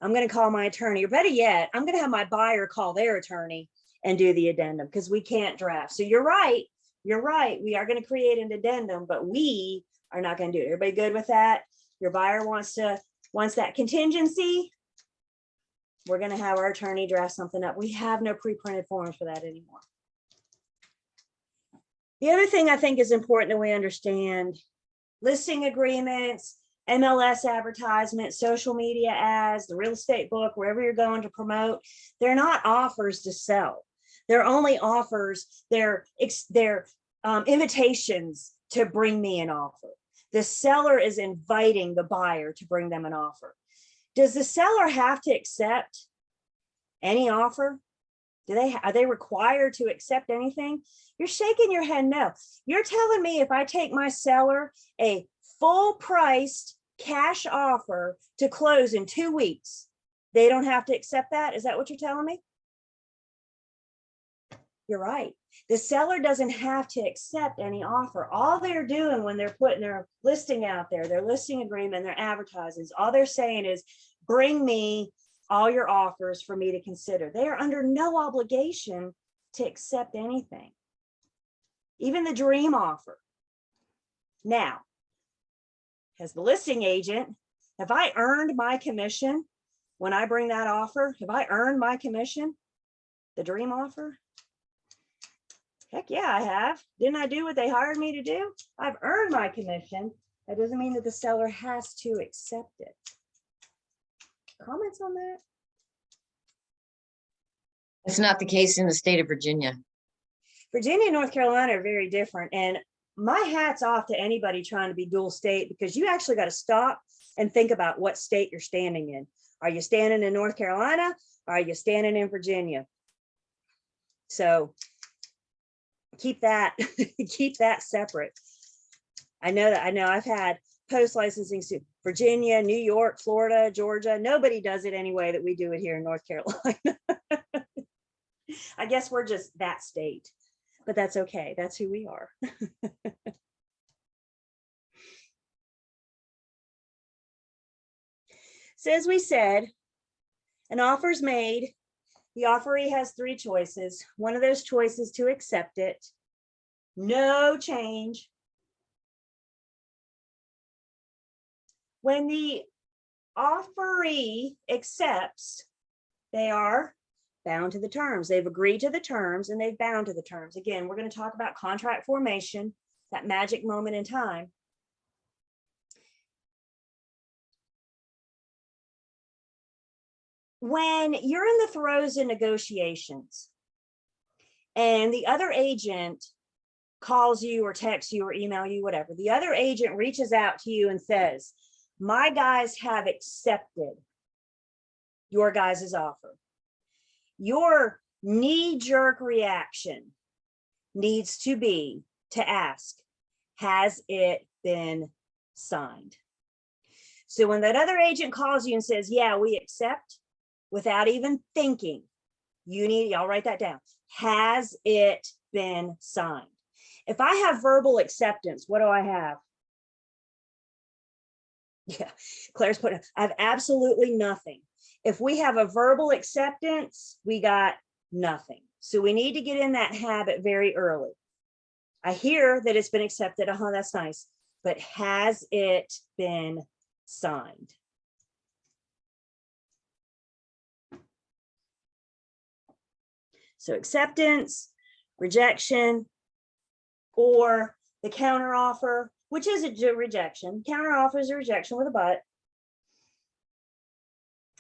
I'm going to call my attorney, or better yet, I'm going to have my buyer call their attorney and do the addendum, because we can't draft. So you're right. You're right. We are going to create an addendum, but we are not going to do it. Everybody good with that? Your buyer wants that contingency. We're going to have our attorney draft something up. We have no pre-printed forms for that anymore. The other thing I think is important that we understand, listing agreements, MLS advertisements, social media ads, the real estate book, wherever you're going to promote, they're not offers to sell. They're only offers, they're invitations to bring me an offer. The seller is inviting the buyer to bring them an offer. Does the seller have to accept any offer? Are they required to accept anything? You're shaking your head no. You're telling me if I take my seller a full priced cash offer to close in 2 weeks, they don't have to accept that? Is that what you're telling me? You're right. The seller doesn't have to accept any offer. All they're doing when they're putting their listing out there, their listing agreement, their advertisements, all they're saying is, bring me all your offers for me to consider. They are under no obligation to accept anything, even the dream offer. Now, as the listing agent, have I earned my commission when I bring that offer? Have I earned my commission? The dream offer? Heck yeah, I have. Didn't I do what they hired me to do? I've earned my commission. That doesn't mean that the seller has to accept it. Comments on that? It's not the case in the state of Virginia. Virginia and North Carolina are very different. And my hat's off to anybody trying to be dual state, because you actually got to stop and think about what state you're standing in. Are you standing in North Carolina? Or are you standing in Virginia? So keep that, keep that separate. I know I've had post licensing suit, Virginia, New York, Florida, Georgia. Nobody does it anyway that we do it here in North Carolina. I guess we're just that state, but that's okay. That's who we are. So as we said, an offer is made. The offeree has three choices. One of those choices to accept it. No change. When the offeree accepts, they are bound to the terms. They've agreed to the terms and they've bound to the terms. Again, we're going to talk about contract formation, that magic moment in time. When you're in the throes of negotiations and the other agent calls you or texts you or email you, whatever, the other agent reaches out to you and says, my guys have accepted your guys' offer. Your knee-jerk reaction needs to be to ask, has it been signed? So when that other agent calls you and says, yeah, we accept, without even thinking, y'all write that down. Has it been signed? If I have verbal acceptance, what do I have? Yeah, Claire's putting, I have absolutely nothing. If we have a verbal acceptance, we got nothing. So we need to get in that habit very early. I hear that it's been accepted. Oh, that's nice. But has it been signed? So acceptance, rejection, or the counter offer, which is a rejection. Counter offer is a rejection with a but.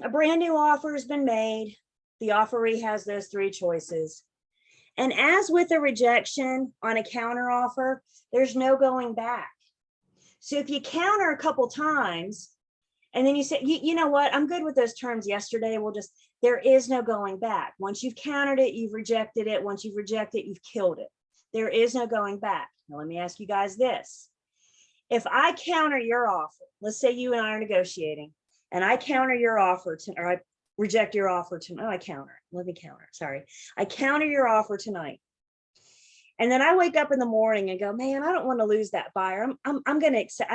A brand new offer has been made. The offeree has those three choices. And as with a rejection on a counter offer, there's no going back. So if you counter a couple times and then you say, you know what, I'm good with those terms yesterday, there is no going back. Once you've countered it, you've rejected it. Once you've rejected it, you've killed it. There is no going back. Now, let me ask you guys this. If I counter your offer, let's say you and I are negotiating, and I counter your offer or I reject your offer I counter your offer tonight. And then I wake up in the morning and go, man, I don't want to lose that buyer. I'm going to accept.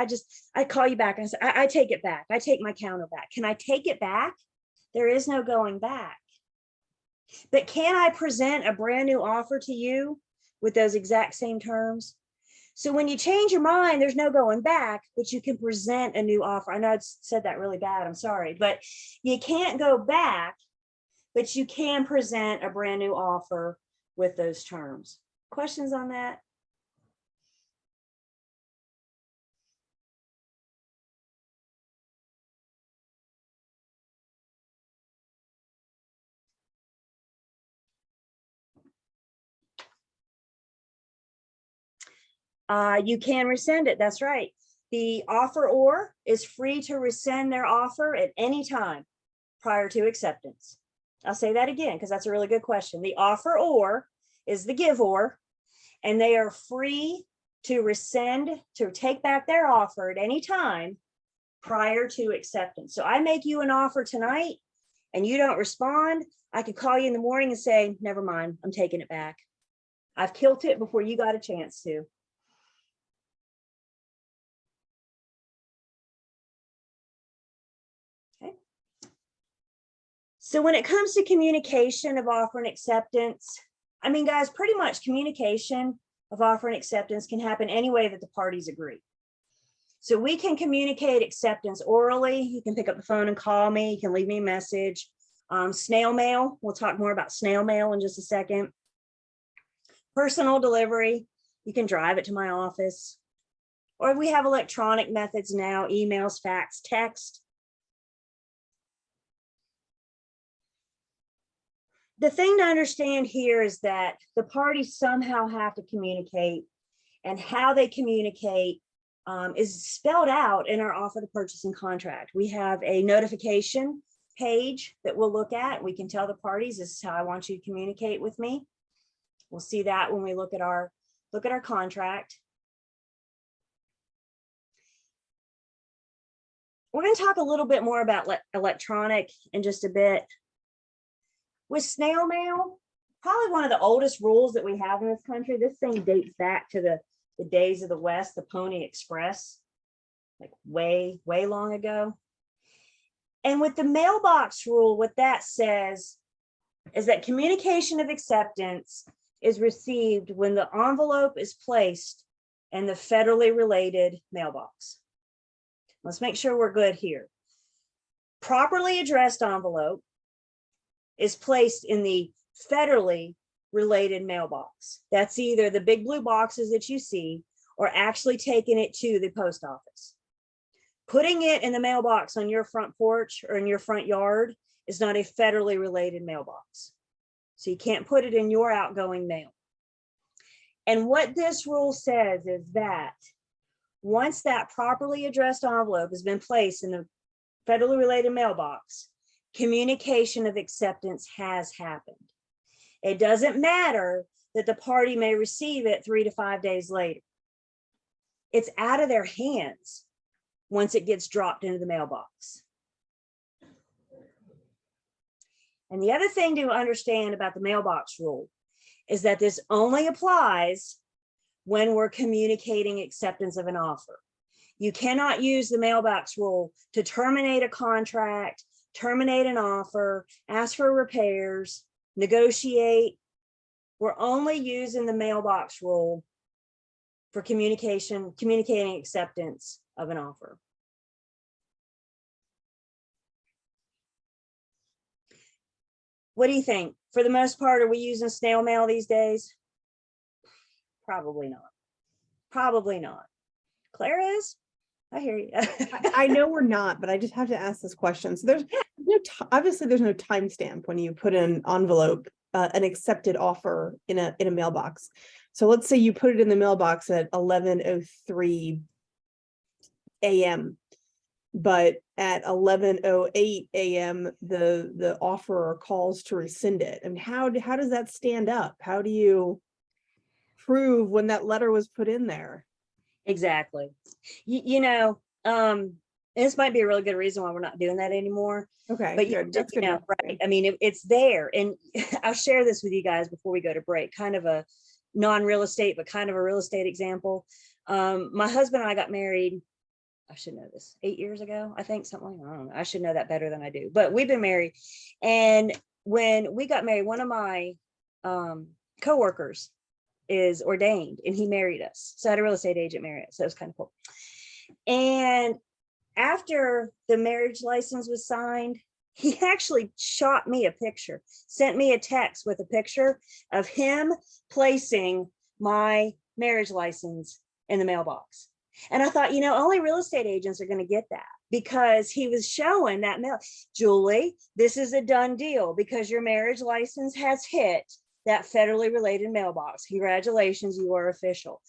I call you back and I say, I take it back. I take my counter back. Can I take it back? There is no going back. But can I present a brand new offer to you with those exact same terms? So when you change your mind, there's no going back, but you can present a new offer. I know I said that really bad. I'm sorry, but you can't go back, but you can present a brand new offer with those terms. Questions on that? You can rescind it. That's right. The offeror is free to rescind their offer at any time prior to acceptance. I'll say that again because that's a really good question. The offeror is the giver, and they are free to rescind, to take back their offer at any time prior to acceptance. So I make you an offer tonight and you don't respond, I could call you in the morning and say, never mind, I'm taking it back. I've killed it before you got a chance to. Okay. So when it comes to communication of offer and acceptance, I mean, guys, pretty much communication of offer and acceptance can happen any way that the parties agree. So we can communicate acceptance orally. You can pick up the phone and call me. You can leave me a message. Snail mail, we'll talk more about snail mail in just a second. Personal delivery, you can drive it to my office. Or we have electronic methods now, emails, fax, text. The thing to understand here is that the parties somehow have to communicate, and how they communicate is spelled out in our offer to purchase and contract. We have a notification page that we'll look at. We can tell the parties, this is how I want you to communicate with me. We'll see that when we look at our contract. We're going to talk a little bit more about electronic in just a bit. With snail mail, probably one of the oldest rules that we have in this country. This thing dates back to the days of the West, the Pony Express, like way long ago. And with the mailbox rule, what that says is that communication of acceptance is received when the envelope is placed in the federally related mailbox. Let's make sure we're good here. Properly addressed envelope is placed in the federally related mailbox. That's either the big blue boxes that you see, or actually taking it to the post office. Putting it in the mailbox on your front porch or in your front yard is not a federally related mailbox. So you can't put it in your outgoing mail. And what this rule says is that once that properly addressed envelope has been placed in the federally related mailbox, communication of acceptance has happened. It doesn't matter that the party may receive it 3 to 5 days later. It's out of their hands once it gets dropped into the mailbox. And the other thing to understand about the mailbox rule is that this only applies when we're communicating acceptance of an offer. You cannot use the mailbox rule to terminate a contract, terminate an offer, ask for repairs, negotiate. We're only using the mailbox rule for communicating acceptance of an offer. What do you think? For the most part, are we using snail mail these days? Probably not. Probably not. Claire is? I hear you. I know we're not, but I just have to ask this question. So there's no obviously there's no timestamp when you put in an envelope, an accepted offer in a mailbox. So let's say you put it in the mailbox at 11:03 a.m. but at 11:08 a.m. the offerer calls to rescind it. I mean, how does that stand up? How do you prove when that letter was put in there? Exactly. This might be a really good reason why we're not doing that anymore. Okay, but good. That's good. Right. I mean, it's there, and I'll share this with you guys before we go to break. Kind of a non-real estate, but kind of a real estate example. My husband and I got married. I should know this 8 years ago, I think, something like that. I don't know. I should know that better than I do, but we've been married. And when we got married, one of my coworkers is ordained, and he married us. So I had a real estate agent marry us. So it was kind of cool. And after the marriage license was signed, he actually shot me a picture, sent me a text with a picture of him placing my marriage license in the mailbox. And I thought, only real estate agents are going to get that, because he was showing that mail. Julie, this is a done deal because your marriage license has hit that federally related mailbox. Congratulations, you are official.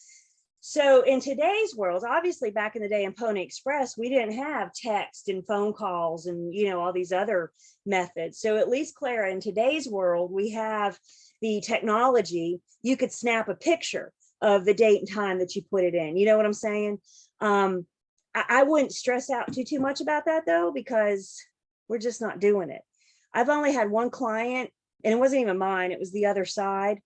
So in today's world, obviously back in the day in Pony Express, we didn't have text and phone calls and, all these other methods. So at least, Clara, in today's world, we have the technology. You could snap a picture of the date and time that you put it in. You know what I'm saying? I wouldn't stress out too much about that, though, because we're just not doing it. I've only had one client, and it wasn't even mine, it was the other side,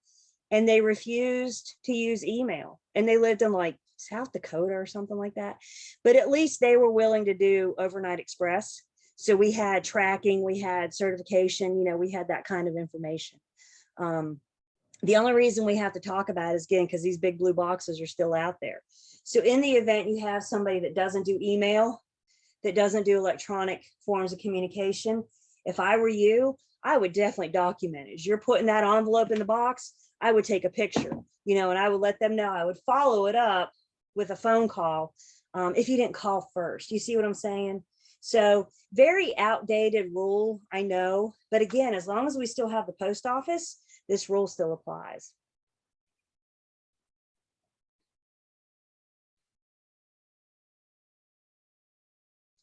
and they refused to use email, and they lived in like South Dakota or something like that. But at least they were willing to do overnight express. So we had tracking, we had certification, we had that kind of information. The only reason we have to talk about it is again, because these big blue boxes are still out there. So in the event you have somebody that doesn't do email, that doesn't do electronic forms of communication, if I were you, I would definitely document it. As you're putting that envelope in the box, I would take a picture, and I would let them know. I would follow it up with a phone call if you didn't call first. You see what I'm saying? So very outdated rule, I know. But again, as long as we still have the post office, this rule still applies.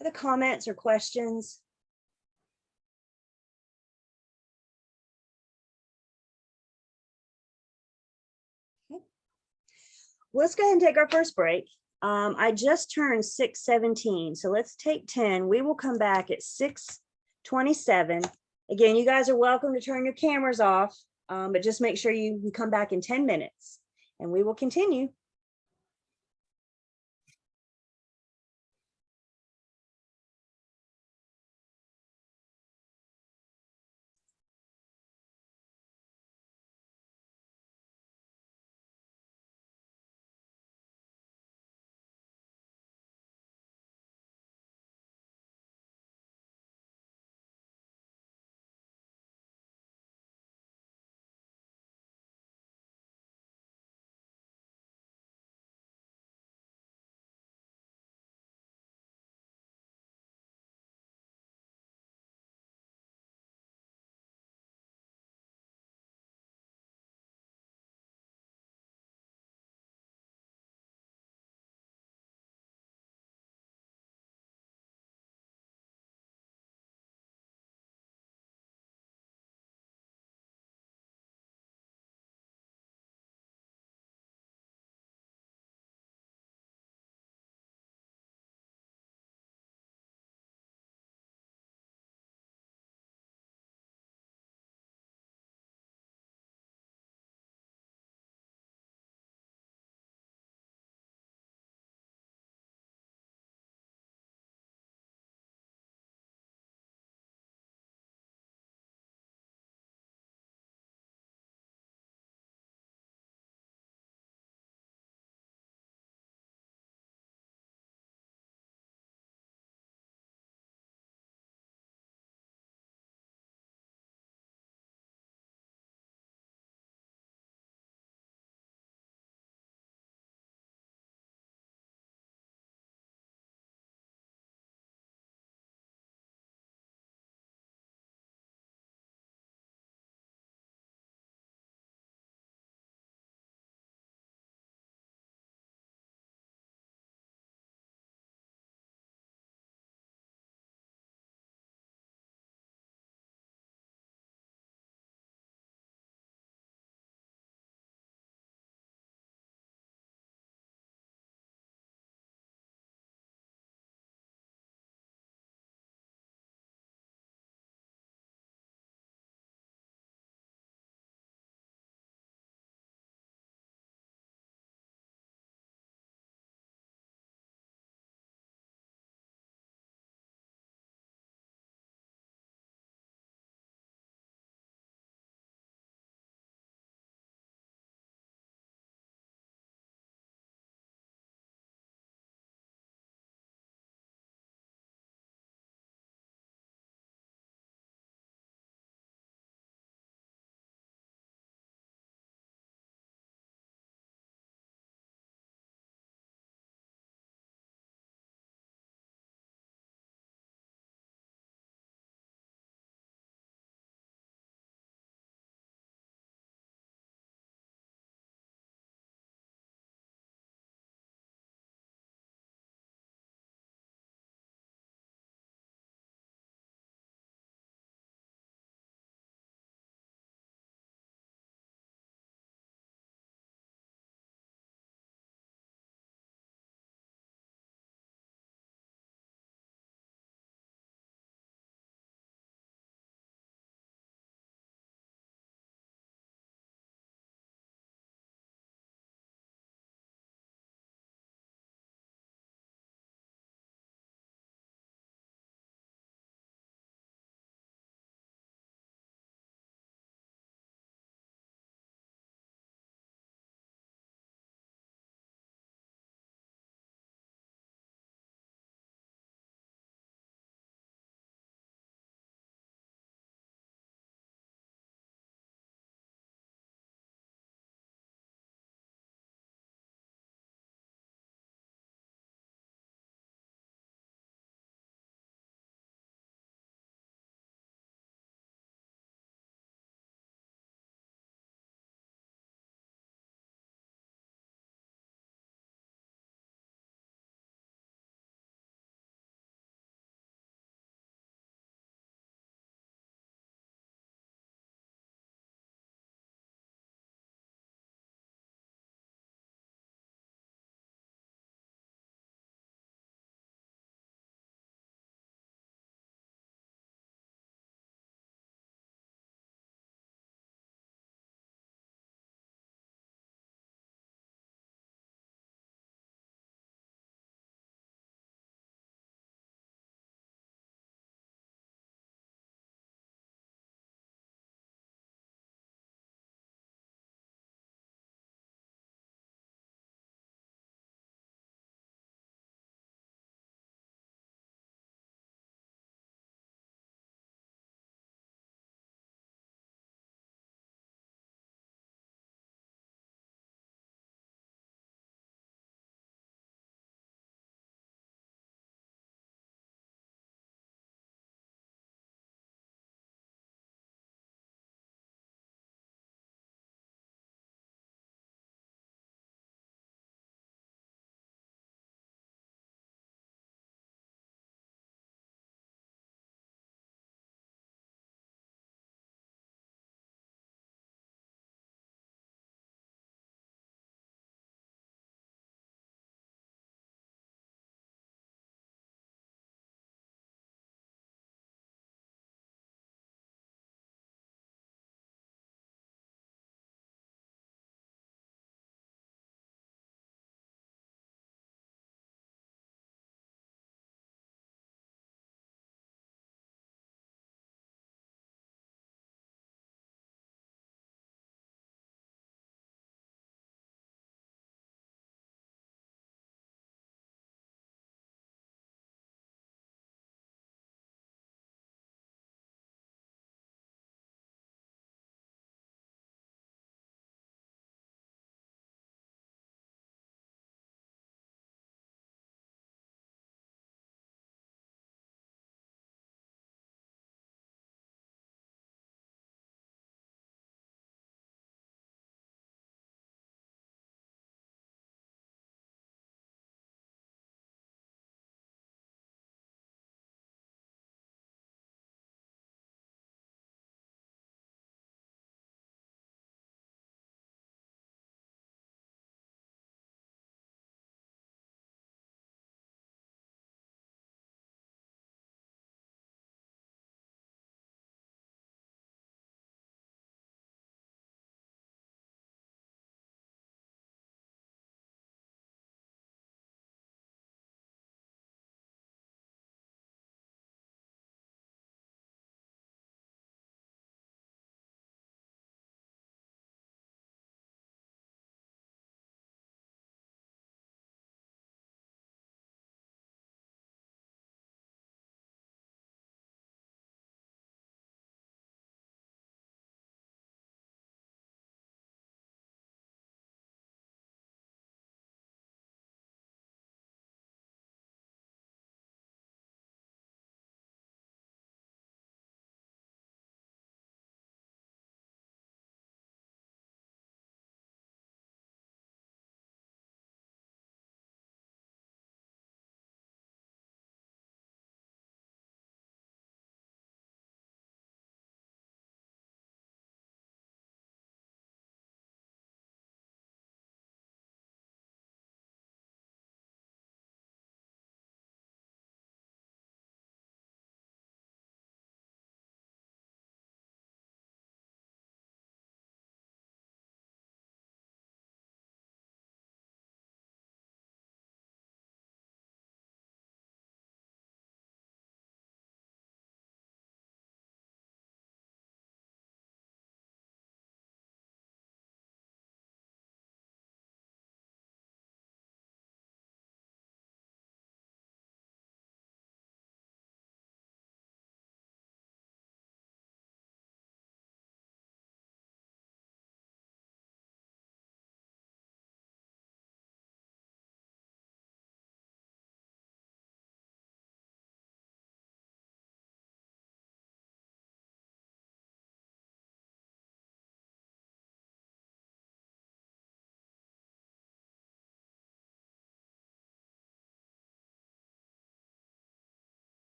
Other comments or questions? Okay. Let's go ahead and take our first break. I just turned 6:17, so let's take 10. We will come back at 6:27. Again, you guys are welcome to turn your cameras off, but just make sure you come back in 10 minutes and we will continue.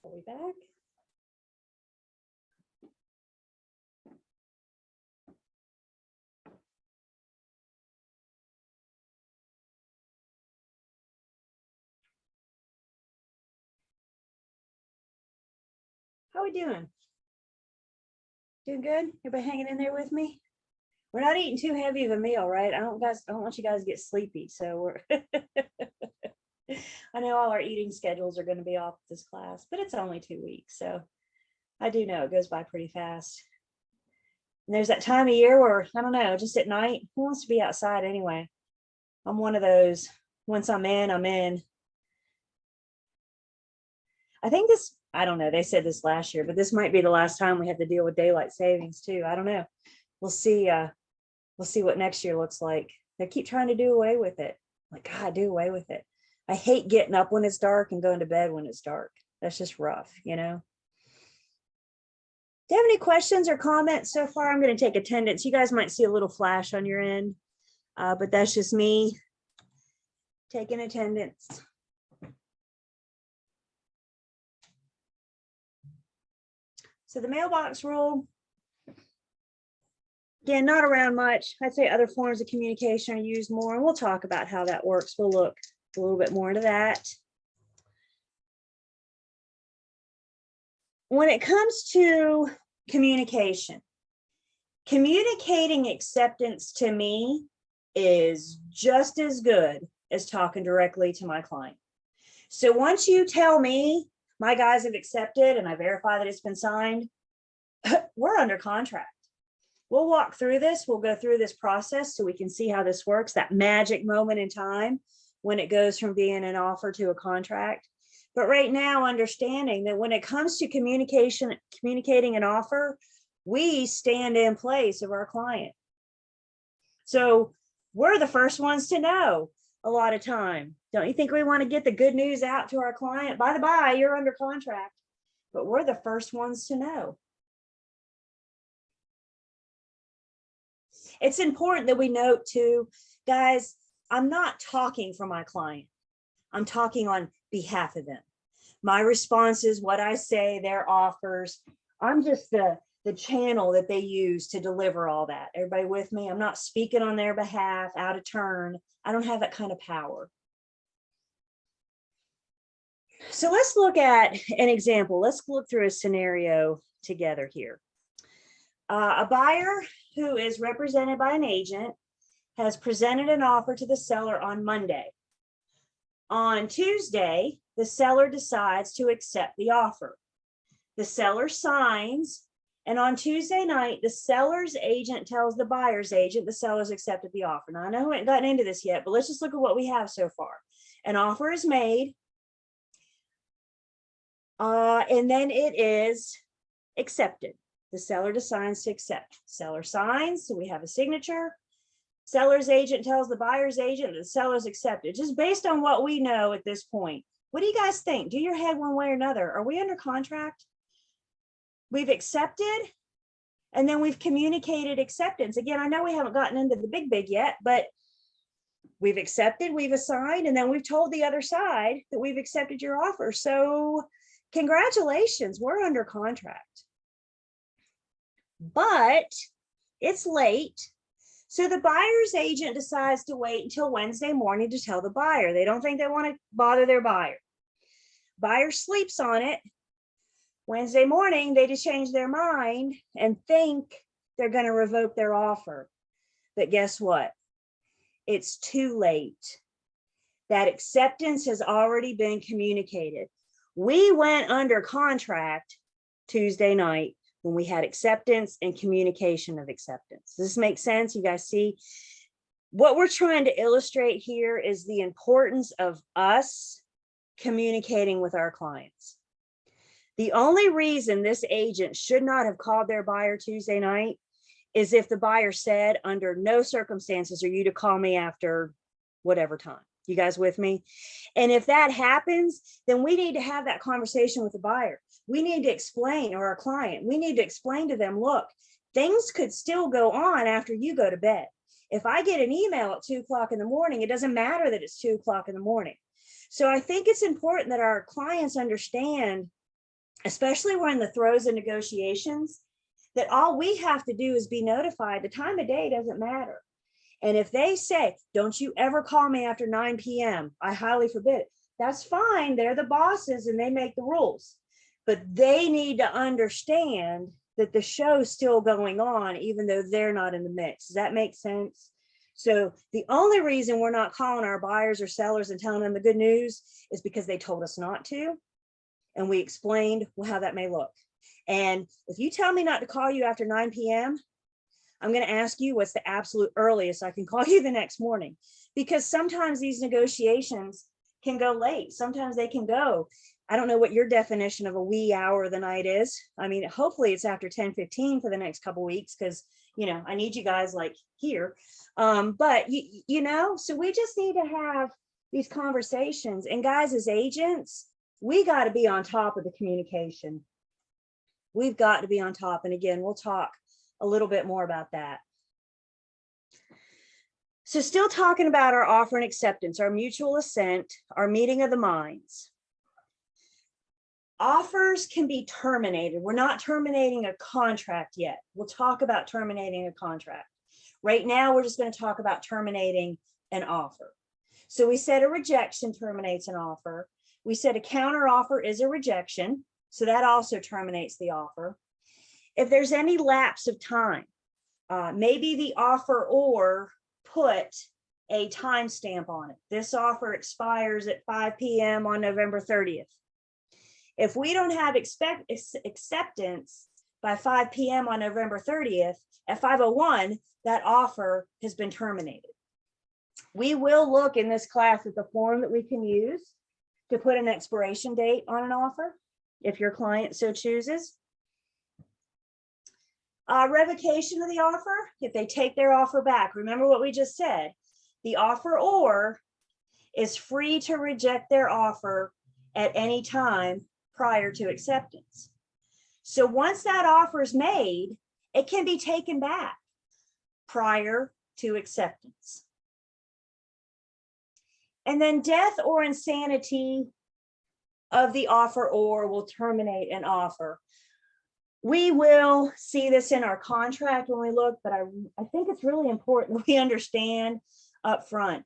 Are we back? How we doing? Doing good? Everybody hanging in there with me? We're not eating too heavy of a meal, right? I don't want you guys to get sleepy. So we're I know all our eating schedules are going to be off this class, but it's only 2 weeks. So I do know it goes by pretty fast. And there's that time of year where, I don't know, just at night, who wants to be outside anyway? I'm one of those. Once I'm in, I'm in. I think this, I don't know, they said this last year, but this might be the last time we have to deal with daylight savings too. I don't know. We'll see. We'll see what next year looks like. They keep trying to do away with it. Like, God, do away with it. I hate getting up when it's dark and going to bed when it's dark. That's just rough, you know? Do you have any questions or comments so far? I'm going to take attendance. You guys might see a little flash on your end, but that's just me taking attendance. So the mailbox rule, again, not around much. I'd say other forms of communication are used more, and we'll talk about how that works. We'll look a little bit more into that. When it comes to communication, communicating acceptance to me is just as good as talking directly to my client. So once you tell me my guys have accepted and I verify that it's been signed, we're under contract. We'll walk through this. We'll go through this process so we can see how this works, that magic moment in time when it goes from being an offer to a contract. But right now, understanding that when it comes to communicating an offer, we stand in place of our client. So we're the first ones to know a lot of time. Don't you think we want to get the good news out to our client? By the by, you're under contract, but we're the first ones to know. It's important that we note too, guys, I'm not talking for my client. I'm talking on behalf of them. My responses, what I say, their offers, I'm just the channel that they use to deliver all that. Everybody with me? I'm not speaking on their behalf, out of turn. I don't have that kind of power. So let's look at an example. Let's look through a scenario together here. A buyer who is represented by an agent has presented an offer to the seller on Monday. On Tuesday, the seller decides to accept the offer. The seller signs, and on Tuesday night, the seller's agent tells the buyer's agent the seller's accepted the offer. Now, I know we haven't gotten into this yet, but let's just look at what we have so far. An offer is made, and then it is accepted. The seller decides to accept. Seller signs, so we have a signature. Seller's agent tells the buyer's agent that the seller's accepted. Just based on what we know at this point, what do you guys think? Do your head one way or another. Are we under contract? We've accepted, and then we've communicated acceptance. Again, I know we haven't gotten into the big yet, but we've accepted, we've assigned, and then we've told the other side that we've accepted your offer. So congratulations, we're under contract. But it's late. So the buyer's agent decides to wait until Wednesday morning to tell the buyer. They don't think they want to bother their buyer. Buyer sleeps on it. Wednesday morning, they just change their mind and think they're going to revoke their offer. But guess what? It's too late. That acceptance has already been communicated. We went under contract Tuesday night when we had acceptance and communication of acceptance. Does this make sense? You guys see? What we're trying to illustrate here is the importance of us communicating with our clients. The only reason this agent should not have called their buyer Tuesday night is if the buyer said, under no circumstances are you to call me after whatever time. You guys with me? And if that happens, then we need to have that conversation with the buyer. We need to explain, or our client, we need to explain to them, look, things could still go on after you go to bed. If I get an email at 2 o'clock in the morning, it doesn't matter that it's 2 o'clock in the morning. So I think it's important that our clients understand especially we're in the throes of negotiations, that all we have to do is be notified. The time of day doesn't matter. And if they say, don't you ever call me after 9 p.m., I highly forbid it. That's fine. They're the bosses and they make the rules. But they need to understand that the show's still going on, even though they're not in the mix. Does that make sense? So the only reason we're not calling our buyers or sellers and telling them the good news is because they told us not to. And we explained how that may look. And if you tell me not to call you after 9 p.m., I'm going to ask you what's the absolute earliest I can call you the next morning, because sometimes these negotiations can go late. Sometimes they can go, I don't know what your definition of a wee hour of the night is. I mean, hopefully it's after 10:15 for the next couple of weeks, because, you know, I need you guys like here. But, you know, so we just need to have these conversations. And guys, as agents, we got to be on top of the communication. We've got to be on top. And again, we'll talk a little bit more about that. So still talking about our offer and acceptance, our mutual assent, our meeting of the minds. Offers can be terminated. We're not terminating a contract yet. We'll talk about terminating a contract. Right now, we're just going to talk about terminating an offer. So we said a rejection terminates an offer. We said a counter offer is a rejection. So that also terminates the offer. If there's any lapse of time, maybe the offeror put a timestamp on it. This offer expires at 5 p.m. on November 30th. If we don't have acceptance by 5 p.m. on November 30th, at 5:01, that offer has been terminated. We will look in this class at the form that we can use to put an expiration date on an offer, if your client so chooses. Revocation of the offer, if they take their offer back. Remember what we just said. The offeror is free to reject their offer at any time prior to acceptance. So once that offer is made, it can be taken back prior to acceptance. And then death or insanity of the offeror will terminate an offer. We will see this in our contract when we look, but I think it's really important that we understand up front.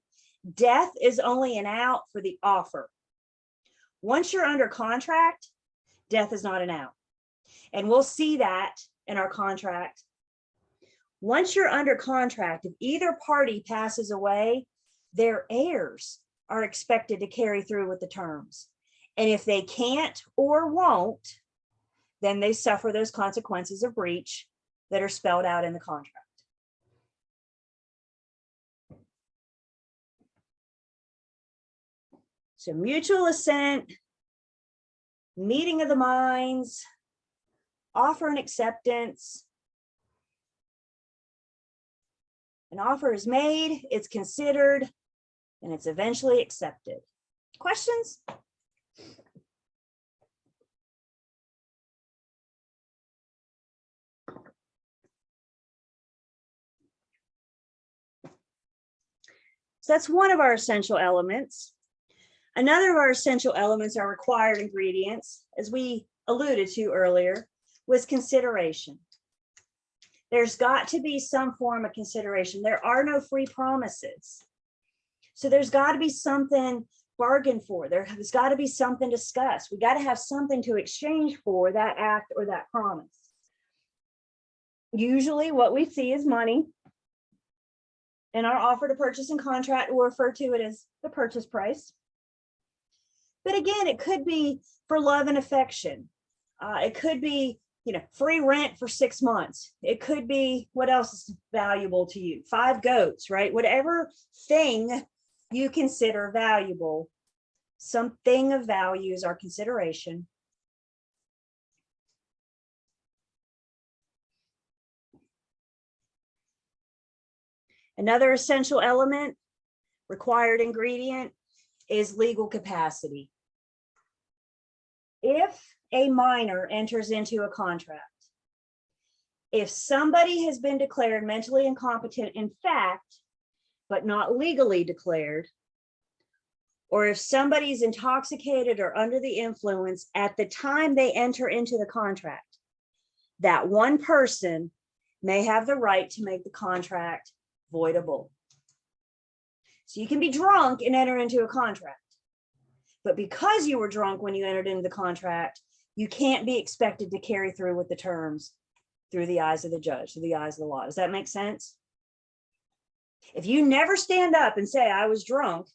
Death is only an out for the offer. Once you're under contract, death is not an out. And we'll see that in our contract. Once you're under contract, if either party passes away, their heirs are expected to carry through with the terms. And if they can't or won't, then they suffer those consequences of breach that are spelled out in the contract. So mutual assent, meeting of the minds, offer and acceptance. An offer is made, it's considered, and it's eventually accepted. Questions? So that's one of our essential elements. Another of our essential elements, our required ingredients, as we alluded to earlier, was consideration. There's got to be some form of consideration. There are no free promises. So there's got to be something bargained for. There's got to be something discussed. We got to have something to exchange for that act or that promise. Usually what we see is money. In our offer to purchase and contract, we'll refer to it as the purchase price. But again, it could be for love and affection. It could be, you know, free rent for 6 months. It could be, what else is valuable to you? 5 goats, right? Whatever thing you consider valuable, something of value is our consideration. Another essential element, required ingredient, is legal capacity. If a minor enters into a contract, if somebody has been declared mentally incompetent in fact, but not legally declared, or if somebody's intoxicated or under the influence at the time they enter into the contract, that one person may have the right to make the contract voidable. So you can be drunk and enter into a contract, but because you were drunk when you entered into the contract, you can't be expected to carry through with the terms through the eyes of the judge, through the eyes of the law. Does that make sense? If you never stand up and say, I was drunk,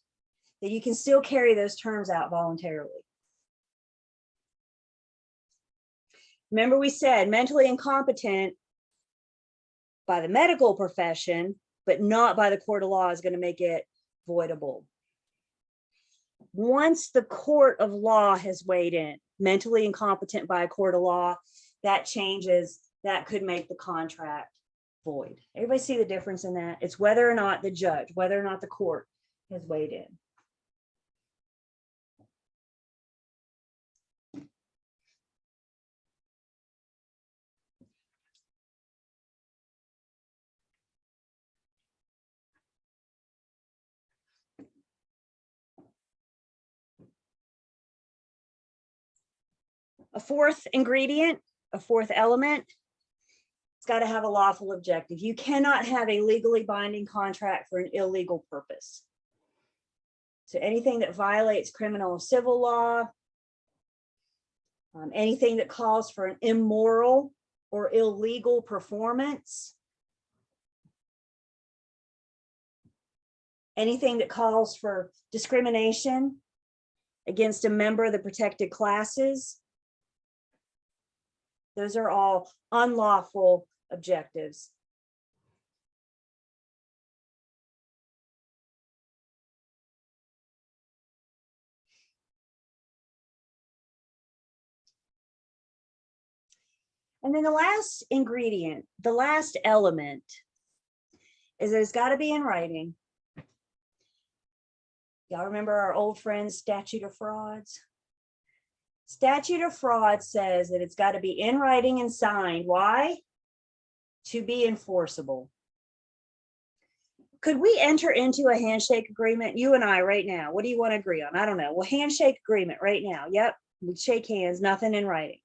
then you can still carry those terms out voluntarily. Remember, we said mentally incompetent by the medical profession, but not by the court of law, is going to make it voidable. Once the court of law has weighed in, mentally incompetent by a court of law, that changes, that could make the contract void. Everybody see the difference in that? It's whether or not the judge, whether or not the court has weighed in. A fourth ingredient, a fourth element, it's got to have a lawful objective. You cannot have a legally binding contract for an illegal purpose. So anything that violates criminal or civil law, anything that calls for an immoral or illegal performance, anything that calls for discrimination against a member of the protected classes, those are all unlawful objectives. And then the last ingredient, the last element, is that it's got to be in writing. Y'all remember our old friend statute of frauds? Statute of frauds says that it's got to be in writing and signed. Why? To be enforceable. Could we enter into a handshake agreement, you and I right now? What do you want to agree on? I don't know. Well, handshake agreement right now. Yep, we shake hands, nothing in writing.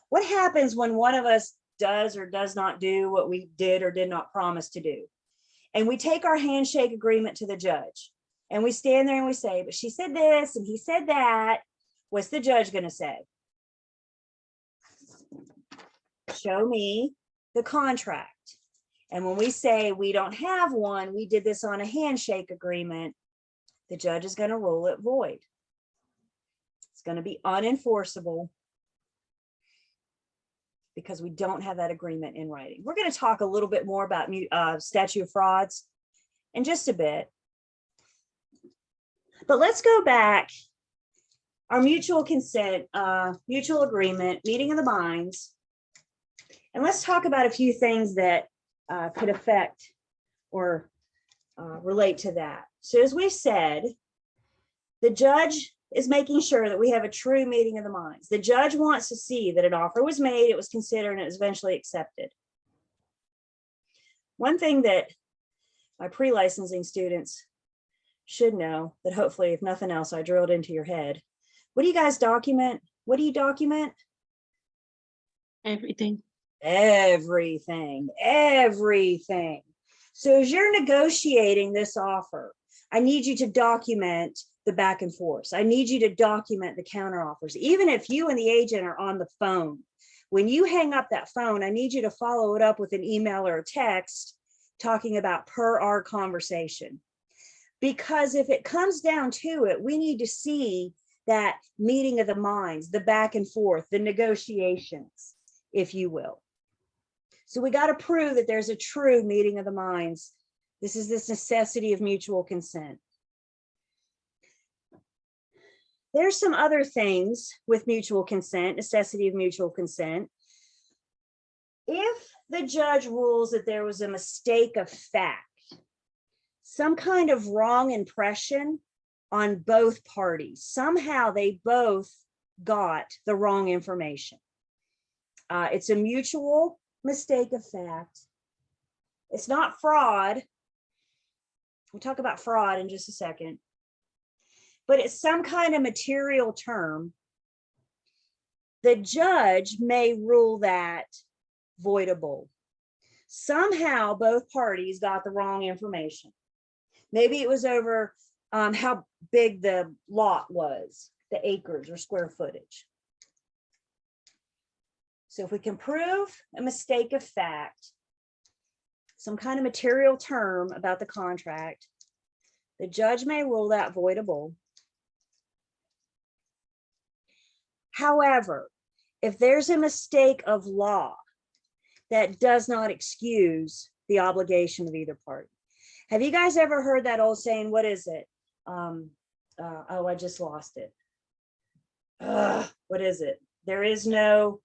What happens when one of us does or does not do what we did or did not promise to do? And we take our handshake agreement to the judge and we stand there and we say, but she said this and he said that. What's the judge going to say? Show me the contract. And when we say we don't have one, we did this on a handshake agreement, the judge is going to rule it void. It's going to be unenforceable because we don't have that agreement in writing. We're going to talk a little bit more about statute of frauds in just a bit. But let's go back. Our mutual consent, mutual agreement, meeting of the minds. And let's talk about a few things that could affect or relate to that. So as we said, the judge is making sure that we have a true meeting of the minds. The judge wants to see that an offer was made, it was considered, and it was eventually accepted. One thing that my pre-licensing students should know, that hopefully, if nothing else, I drilled into your head. What do you guys document? What do you document? Everything. Everything, everything. So as you're negotiating this offer, I need you to document the back and forth. I need you to document the counter offers. Even if you and the agent are on the phone, when you hang up that phone, I need you to follow it up with an email or a text talking about per our conversation. Because if it comes down to it, we need to see that meeting of the minds, the back and forth, the negotiations, if you will. So we got to prove that there's a true meeting of the minds. This is this necessity of mutual consent. There's some other things with mutual consent, necessity of mutual consent. If the judge rules that there was a mistake of fact, some kind of wrong impression on both parties, somehow they both got the wrong information. It's a mutual mistake of fact. It's not fraud. We'll talk about fraud in just a second. but it's some kind of material term, the judge may rule that voidable. Somehow both parties got the wrong information. Maybe it was over how big the lot was, the acres or square footage. So if we can prove a mistake of fact, some kind of material term about the contract, the judge may rule that voidable. However, if there's a mistake of law, that does not excuse the obligation of either party. Have you guys ever heard that old saying? What is it? Oh, I just lost it. What is it? There is no.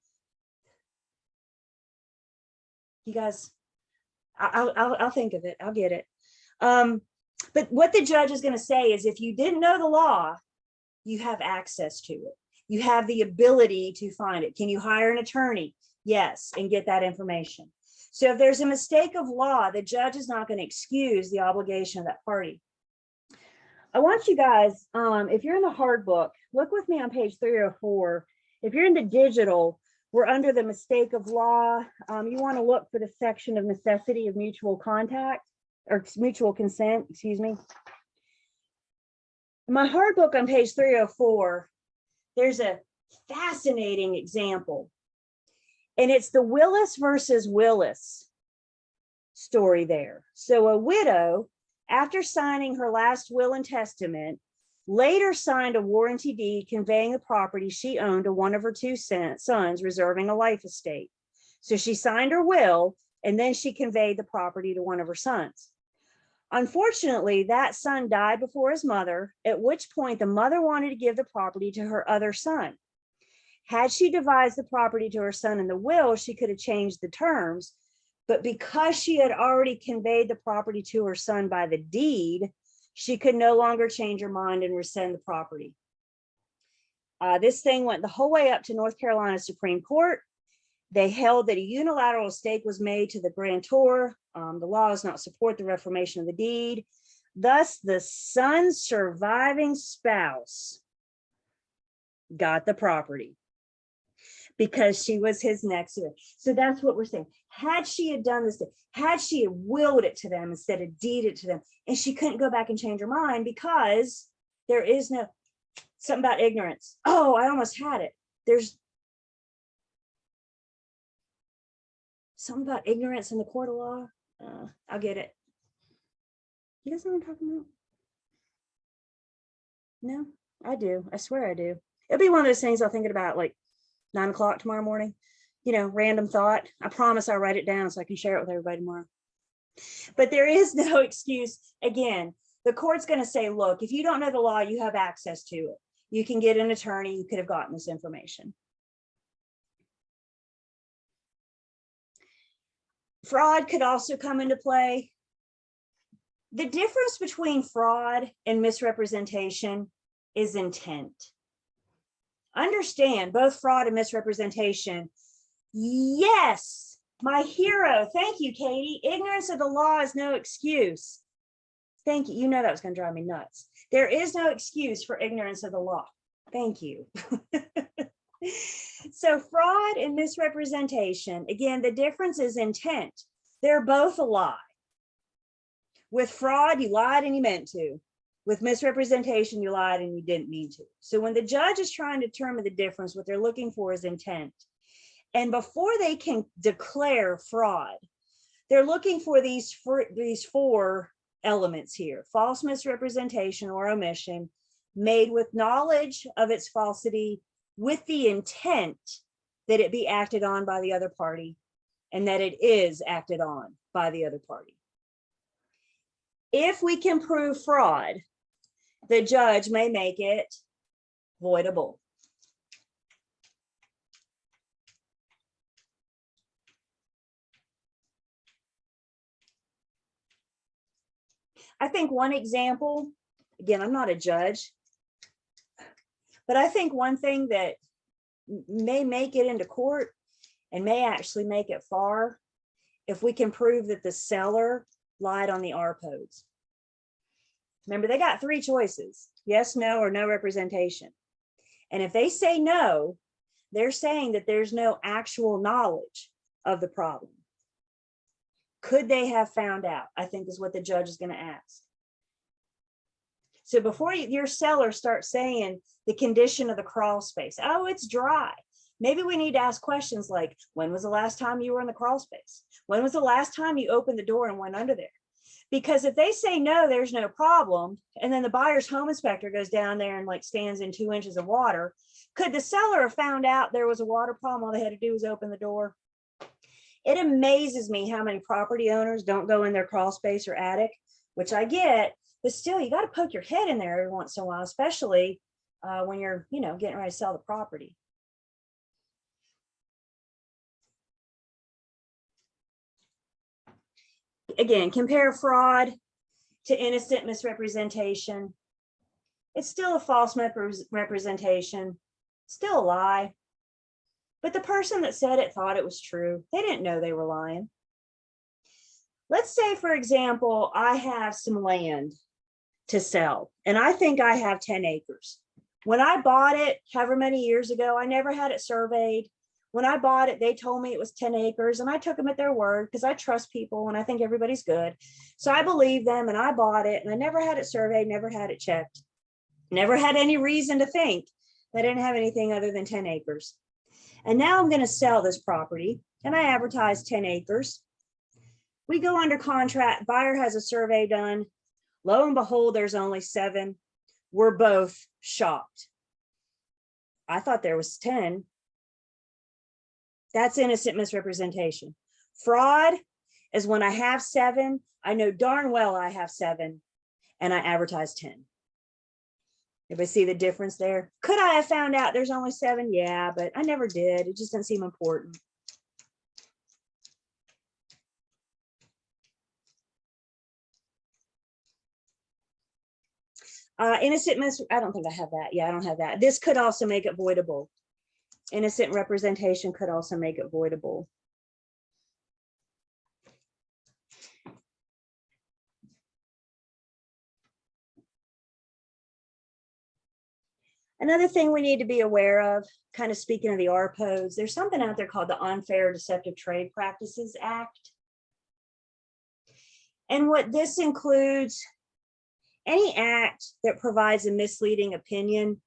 You guys, I'll think of it. I'll get it. But what the judge is going to say is, if you didn't know the law, you have access to it. You have the ability to find it. Can you hire an attorney? Yes, and get that information. So if there's a mistake of law, the judge is not going to excuse the obligation of that party. I want you guys, if you're in the hard book, look with me on page 304. If you're in the digital, we're under the mistake of law. You want to look for the section of necessity of mutual contact or mutual consent, excuse me. In my hard book on page 304, there's a fascinating example. And it's the Willis versus Willis story there. So a widow, after signing her last will and testament, later signed a warranty deed conveying the property she owned to one of her two sons, reserving a life estate. So she signed her will, and then she conveyed the property to one of her sons. Unfortunately, that son died before his mother, at which point the mother wanted to give the property to her other son. Had she devised the property to her son in the will, she could have changed the terms, but because she had already conveyed the property to her son by the deed, she could no longer change her mind and rescind the property. This thing went the whole way up to North Carolina Supreme Court. They held that a unilateral mistake was made to the grantor. The law does not support the reformation of the deed. Thus, the son's surviving spouse got the property because she was his next heir. So that's what we're saying. Had she had done this, had she had willed it to them instead of deeded it to them, and she couldn't go back and change her mind because there is no, something about ignorance. Oh, I almost had it. There's something about ignorance in the court of law. I'll get it. You guys know what I'm talking about? No, I do. I swear I do. It'll be one of those things I'll think about like 9 o'clock tomorrow morning, you know, random thought. I promise I'll write it down so I can share it with everybody tomorrow. But there is no excuse. Again, the court's going to say, look, if you don't know the law, you have access to it. You can get an attorney. You could have gotten this information. Fraud could also come into play. The difference between fraud and misrepresentation is intent. Understand both fraud and misrepresentation. Yes, my hero. Thank you, Katie. Ignorance of the law is no excuse. Thank you. You know that was going to drive me nuts. There is no excuse for ignorance of the law. Thank you. So fraud and misrepresentation, again, the difference is intent. They're both a lie. With fraud, you lied and you meant to. With misrepresentation, you lied and you didn't mean to. So when the judge is trying to determine the difference, what they're looking for is intent. And before they can declare fraud, they're looking for these four elements here: false misrepresentation or omission made with knowledge of its falsity, with the intent that it be acted on by the other party, and that it is acted on by the other party. If we can prove fraud, the judge may make it voidable. I think one example, again, I'm not a judge, but I think one thing that may make it into court and may actually make it far, if we can prove that the seller lied on the ARPOs. Remember, they got three choices: yes, no, or no representation. And if they say no, they're saying that there's no actual knowledge of the problem. Could they have found out? I think is what the judge is going to ask. So before your seller starts saying the condition of the crawl space, oh, it's dry. Maybe we need to ask questions like, when was the last time you were in the crawl space? When was the last time you opened the door and went under there? Because if they say no, there's no problem, and then the buyer's home inspector goes down there and like stands in 2 inches of water, could the seller have found out there was a water problem? All they had to do was open the door. It amazes me how many property owners don't go in their crawl space or attic, which I get, but still you got to poke your head in there every once in a while, especially when you're, getting ready to sell the property. Again, compare fraud to innocent misrepresentation. It's still a false representation, still a lie. But the person that said it thought it was true. They didn't know they were lying. Let's say, for example, I have some land to sell, and I think I have 10 acres. When I bought it, however many years ago, I never had it surveyed. When I bought it, they told me it was 10 acres, and I took them at their word because I trust people and I think everybody's good. So I believed them and I bought it, and I never had it surveyed, never had it checked, never had any reason to think that I didn't have anything other than 10 acres. And now I'm going to sell this property, and I advertise 10 acres. We go under contract, buyer has a survey done. Lo and behold, there's only 7. We're both shocked. I thought there was 10. That's innocent misrepresentation. Fraud is when I have 7, I know darn well I have 7, and I advertise 10. Everybody see the difference there? Could I have found out there's only 7? Yeah, but I never did. It just didn't seem important. I don't think I have that. Yeah, I don't have that. This could also make it voidable. Innocent representation could also make it voidable. Another thing we need to be aware of, kind of speaking of the RPOs, there's something out there called the Unfair Deceptive Trade Practices Act. And what this includes, any act that provides a misleading opinion,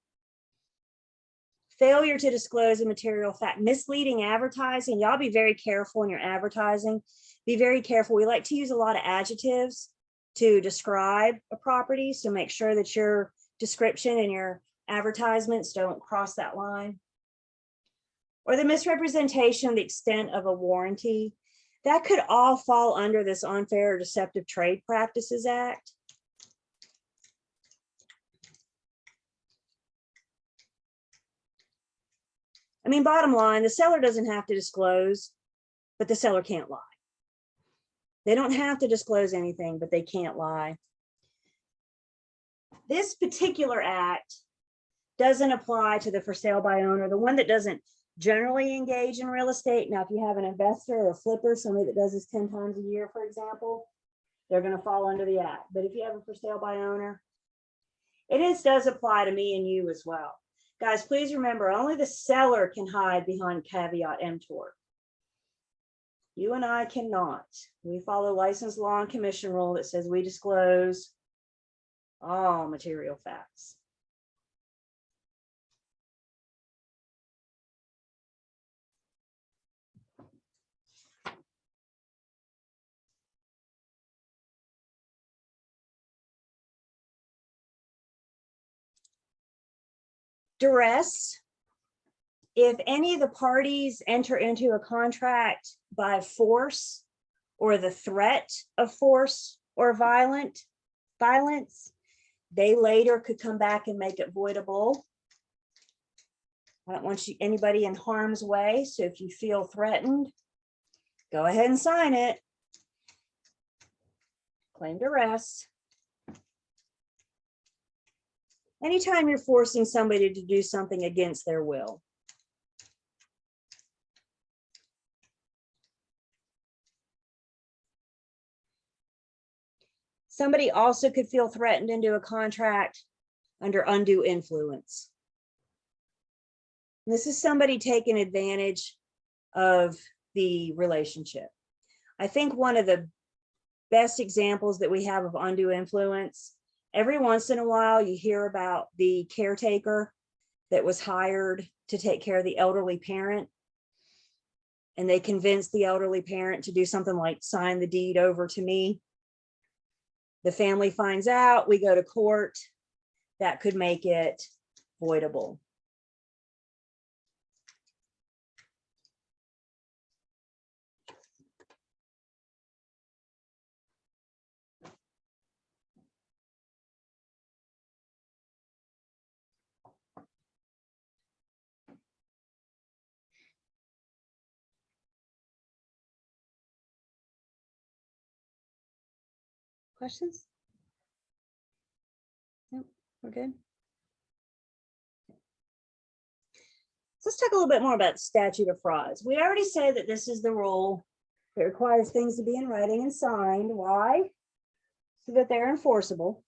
failure to disclose a material fact, misleading advertising. Y'all be very careful in your advertising. Be very careful. We like to use a lot of adjectives to describe a property. So make sure that your description and your advertisements don't cross that line. Or the misrepresentation of the extent of a warranty. That could all fall under this Unfair or Deceptive Trade Practices Act. I mean, bottom line, the seller doesn't have to disclose, but the seller can't lie. They don't have to disclose anything, but they can't lie. This particular act doesn't apply to the for sale by owner, the one that doesn't generally engage in real estate. Now, if you have an investor or a flipper, somebody that does this 10 times a year, for example, they're going to fall under the act. But if you have a for sale by owner, does apply to me and you as well. Guys, please remember, only the seller can hide behind caveat emptor. You and I cannot. We follow license law and commission rule that says we disclose all material facts. Duress. If any of the parties enter into a contract by force or the threat of force or violence, they later could come back and make it voidable. I don't want anybody in harm's way. So if you feel threatened, go ahead and sign it. Claim duress. Anytime you're forcing somebody to do something against their will. Somebody also could feel threatened into a contract under undue influence. This is somebody taking advantage of the relationship. I think one of the best examples that we have of undue influence, every once in a while you hear about the caretaker that was hired to take care of the elderly parent, and they convinced the elderly parent to do something like sign the deed over to me. The family finds out, we go to court, that could make it voidable. Questions? Nope, we're good. So let's talk a little bit more about the statute of frauds. We already said that this is the rule that requires things to be in writing and signed. Why? So that they're enforceable.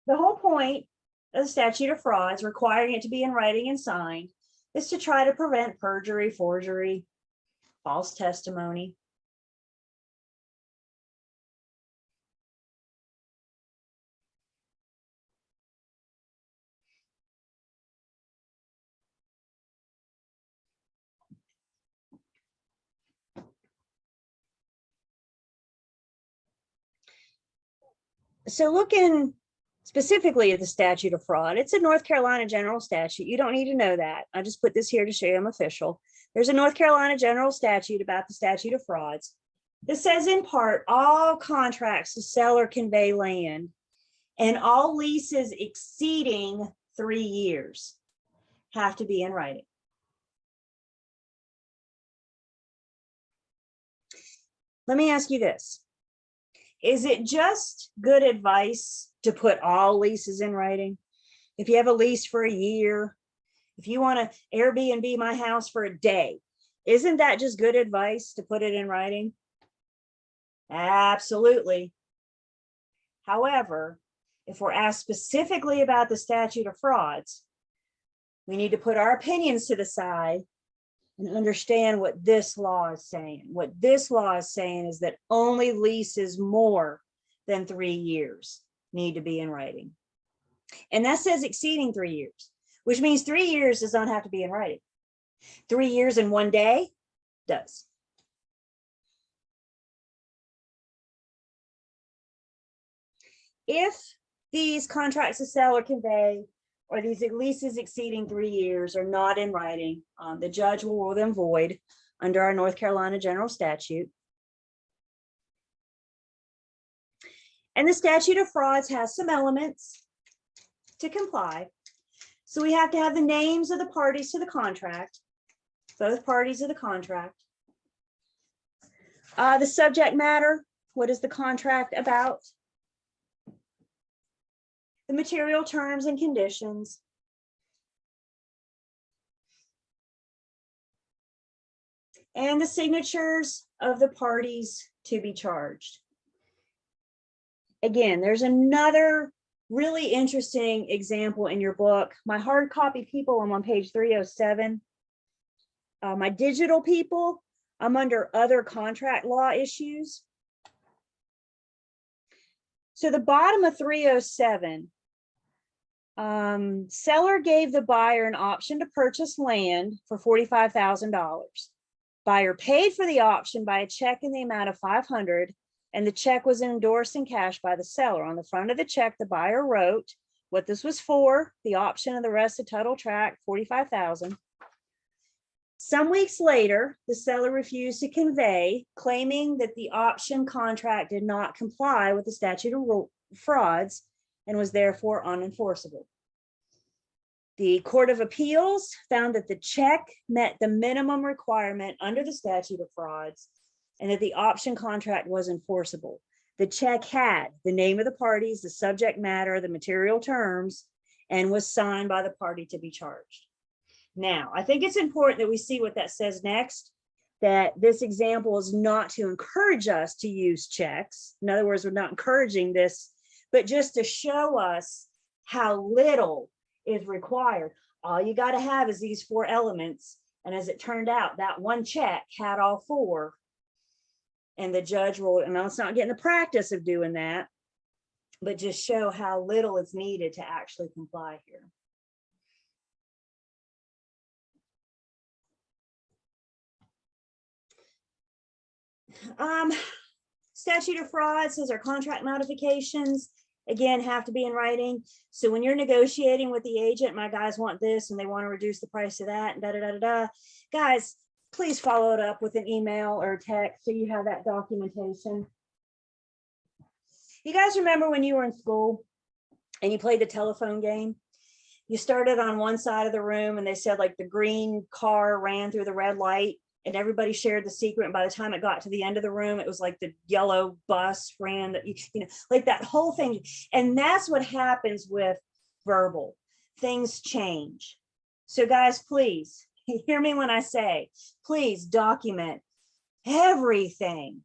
The whole point of the statute of frauds, requiring it to be in writing and signed, is to try to prevent perjury, forgery, false testimony. So looking specifically at the statute of fraud, it's a North Carolina general statute. You don't need to know that. I just put this here to show you I'm official. There's a North Carolina general statute about the statute of frauds. This says in part, all contracts to sell or convey land and all leases exceeding 3 years have to be in writing. Let me ask you this. Is it just good advice to put all leases in writing? If you have a lease for a year, if you want to Airbnb my house for a day, isn't that just good advice to put it in writing? Absolutely. However, if we're asked specifically about the statute of frauds, we need to put our opinions to the side and understand what this law is saying. What this law is saying is that only leases more than 3 years need to be in writing. And that says exceeding 3 years, which means 3 years does not have to be in writing. 3 years and 1 day does. If these contracts to sell or convey or these leases exceeding 3 years are not in writing, the judge will rule them void under our North Carolina general statute. And the statute of frauds has some elements to comply. So we have to have the names of the parties to the contract, both parties of the contract. The subject matter, what is the contract about? The material terms and conditions. And the signatures of the parties to be charged. Again, there's another really interesting example in your book. My hard copy people, I'm on page 307. My digital people, I'm under other contract law issues. So the bottom of 307, seller gave the buyer an option to purchase land for $45,000. Buyer paid for the option by a check in the amount of $500, and the check was endorsed in cash by the seller. On the front of the check, the buyer wrote what this was for, the option and the rest of title tract, $45,000. Some weeks later, the seller refused to convey, claiming that the option contract did not comply with the statute of frauds and was therefore unenforceable. The Court of Appeals found that the check met the minimum requirement under the statute of frauds and that the option contract was enforceable. The check had the name of the parties, the subject matter, the material terms, and was signed by the party to be charged. Now, I think it's important that we see what that says next, that this example is not to encourage us to use checks. In other words, we're not encouraging this, but just to show us how little is required. All you got to have is these 4 elements. And as it turned out, that one check had all 4. And the judge ruled, and let's not get in the practice of doing that, but just show how little is needed to actually comply here. Statute of frauds says our contract modifications, again, have to be in writing. So when you're negotiating with the agent, my guys want this and they want to reduce the price of that and da da da da da. Guys, please follow it up with an email or text so you have that documentation. You guys remember when you were in school and you played the telephone game? You started on one side of the room and they said like the green car ran through the red light and everybody shared the secret. And by the time it got to the end of the room, it was like the yellow bus ran, that you know, like that whole thing. And that's what happens with verbal. Things change. So guys, please hear me when I say, please document everything.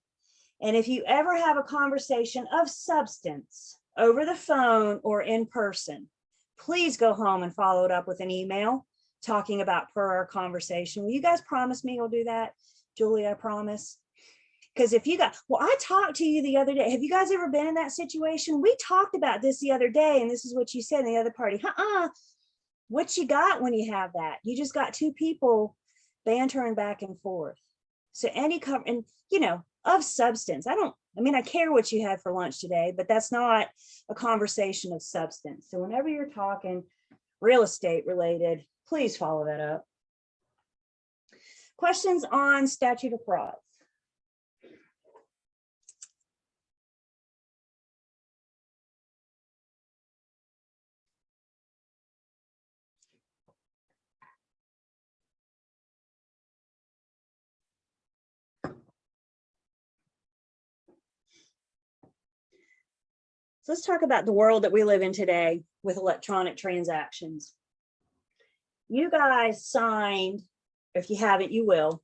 And if you ever have a conversation of substance over the phone or in person, please go home and follow it up with an email talking about per our conversation. Will you guys promise me you'll do that? Julie, I promise. Because if you got, well, I talked to you the other day. Have you guys ever been in that situation? We talked about this the other day, and this is what you said in the other party. What you got when you have that? You just got 2 people bantering back and forth. So any cover, and you know, of substance. I care what you had for lunch today, but that's not a conversation of substance. So whenever you're talking real estate related, please follow that up. Questions on statute of frauds? So let's talk about the world that we live in today with electronic transactions. You guys signed, if you haven't, you will,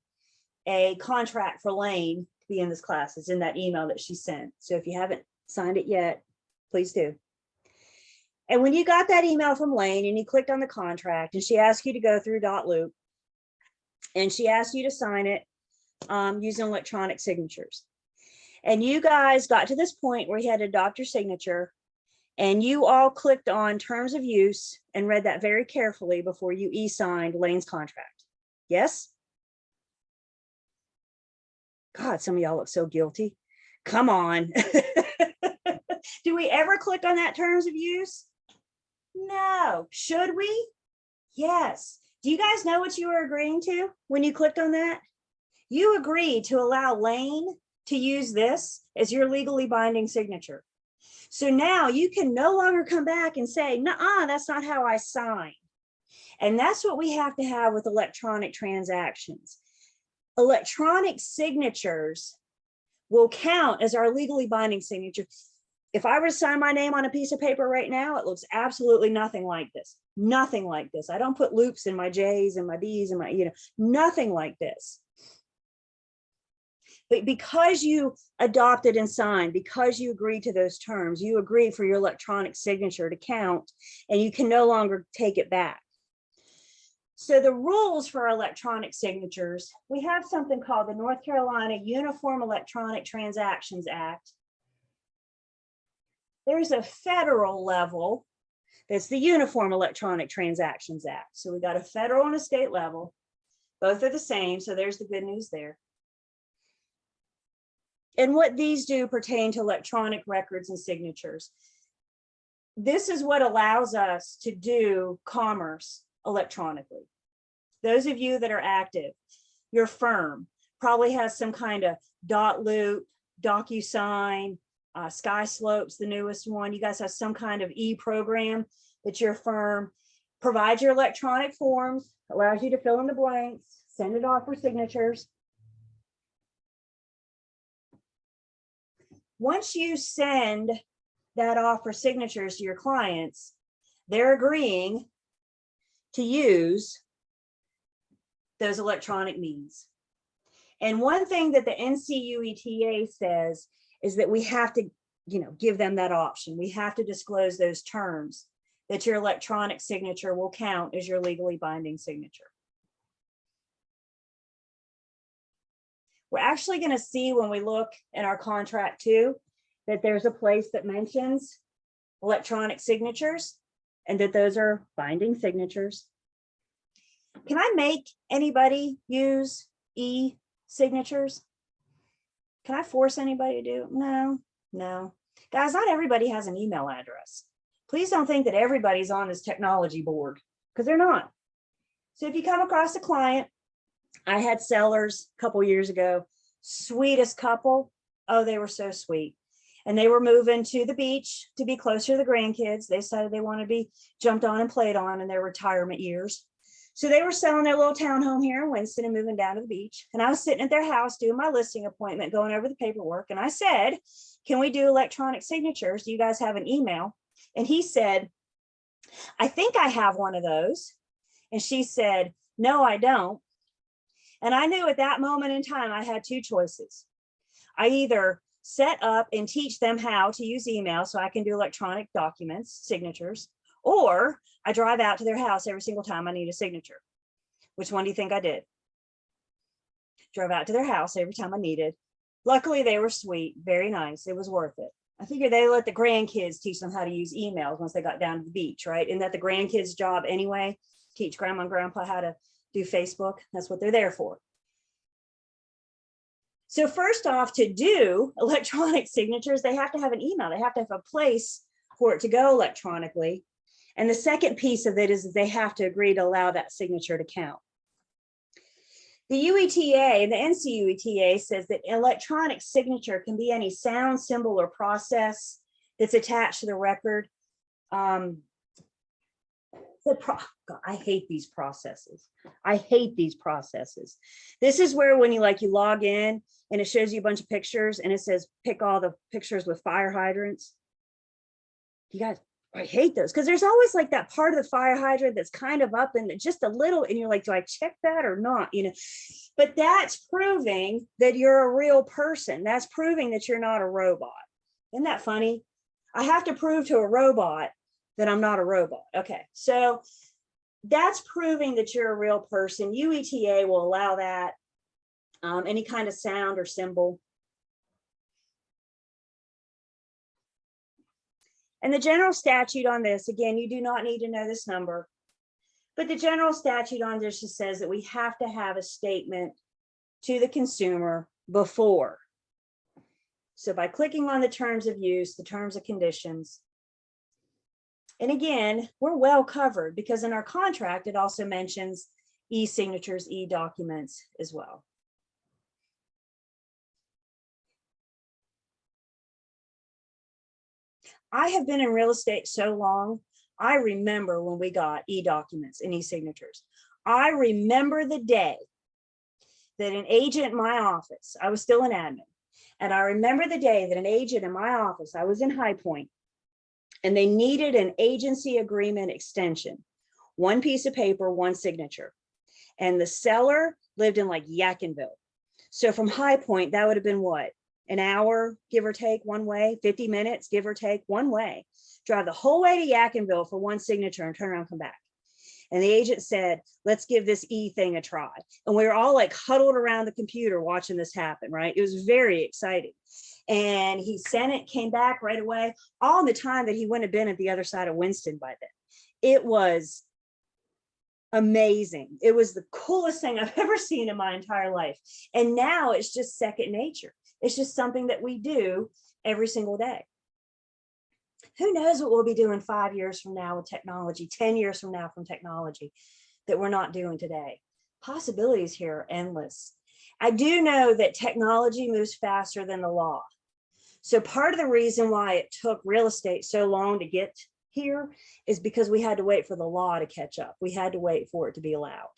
a contract for Lane to be in this class. It's in that email that she sent. So if you haven't signed it yet, please do. And when you got that email from Lane and you clicked on the contract and she asked you to go through dotloop and she asked you to sign it using electronic signatures. And you guys got to this point where you had to adopt your signature and you all clicked on terms of use and read that very carefully before you e-signed Lane's contract. Yes? God, some of y'all look so guilty. Come on. Do we ever click on that terms of use? No. Should we? Yes. Do you guys know what you were agreeing to when you clicked on that? You agreed to allow Lane to use this as your legally binding signature. So now you can no longer come back and say, "Nuh-uh, that's not how I signed." And that's what we have to have with electronic transactions. Electronic signatures will count as our legally binding signature. If I were to sign my name on a piece of paper right now, it looks absolutely nothing like this. Nothing like this. I don't put loops in my J's and my B's and my, nothing like this. But because you adopted and signed, because you agreed to those terms, you agreed for your electronic signature to count and you can no longer take it back. So the rules for electronic signatures, we have something called the North Carolina Uniform Electronic Transactions Act. There's a federal level, that's the Uniform Electronic Transactions Act. So we got a federal and a state level. Both are the same, so there's the good news there. And what these do pertain to electronic records and signatures. This is what allows us to do commerce electronically. Those of you that are active, your firm probably has some kind of dotloop, DocuSign, SkySlopes, the newest one. You guys have some kind of e-program that your firm provides your electronic forms, allows you to fill in the blanks, send it off for signatures. Once you send that off for signatures to your clients, they're agreeing to use those electronic means. And one thing that the NCUETA says is that we have to, give them that option. We have to disclose those terms that your electronic signature will count as your legally binding signature. We're actually going to see when we look in our contract too, that there's a place that mentions electronic signatures and that those are binding signatures. Can I make anybody use e-signatures? Can I force anybody to do? No. Guys, not everybody has an email address. Please don't think that everybody's on this technology board, because they're not. So if you come across a client, I had sellers a couple years ago, sweetest couple. Oh, they were so sweet. And they were moving to the beach to be closer to the grandkids. They decided they wanted to be jumped on and played on in their retirement years. So they were selling their little townhome here in Winston and moving down to the beach. And I was sitting at their house doing my listing appointment, going over the paperwork. And I said, can we do electronic signatures? Do you guys have an email? And he said, I think I have one of those. And she said, no, I don't. And I knew at that moment in time, I had two choices. I either set up and teach them how to use email so I can do electronic documents, signatures, or I drive out to their house every single time I need a signature. Which one do you think I did? Drove out to their house every time I needed. Luckily, they were sweet, very nice. It was worth it. I figured they let the grandkids teach them how to use emails once they got down to the beach, right? Isn't that the grandkids' job anyway? Teach grandma and grandpa how to do Facebook. That's what they're there for. So first off, to do electronic signatures, they have to have an email. They have to have a place for it to go electronically. And the second piece of it is that they have to agree to allow that signature to count. The UETA and the NCUETA says that electronic signature can be any sound, symbol, or process that's attached to the record. I hate these processes. I hate these processes. This is where when you log in and it shows you a bunch of pictures and it says pick all the pictures with fire hydrants. You guys, I hate those because there's always that part of the fire hydrant that's kind of up and just a little, and you're like, do I check that or not? But that's proving that you're a real person. That's proving that you're not a robot. Isn't that funny? I have to prove to a robot that I'm not a robot. Okay, so that's proving that you're a real person. UETA will allow that, any kind of sound or symbol. And the general statute on this, again, you do not need to know this number, but the general statute on this just says that we have to have a statement to the consumer before. So by clicking on the terms of use, the terms and conditions, and again, we're well covered because in our contract, it also mentions e-signatures, e-documents as well. I have been in real estate so long, I remember when we got e-documents and e-signatures. I remember the day that an agent in my office, I was still an admin, and I remember the day that an agent in my office, I was in High Point, and they needed an agency agreement extension. One piece of paper, one signature. And the seller lived in Yadkinville. So from High Point, that would have been what? An hour, give or take, one way, 50 minutes, give or take, one way. Drive the whole way to Yadkinville for one signature and turn around and come back. And the agent said, let's give this E thing a try. And we were all huddled around the computer watching this happen, right? It was very exciting. And he sent it, came back right away, all in the time that he wouldn't have been at the other side of Winston by then. It was amazing. It was the coolest thing I've ever seen in my entire life. And now it's just second nature. It's just something that we do every single day. Who knows what we'll be doing 5 years from now with technology, 10 years from now from technology that we're not doing today. Possibilities here are endless. I do know that technology moves faster than the law. So part of the reason why it took real estate so long to get here is because we had to wait for the law to catch up. We had to wait for it to be allowed.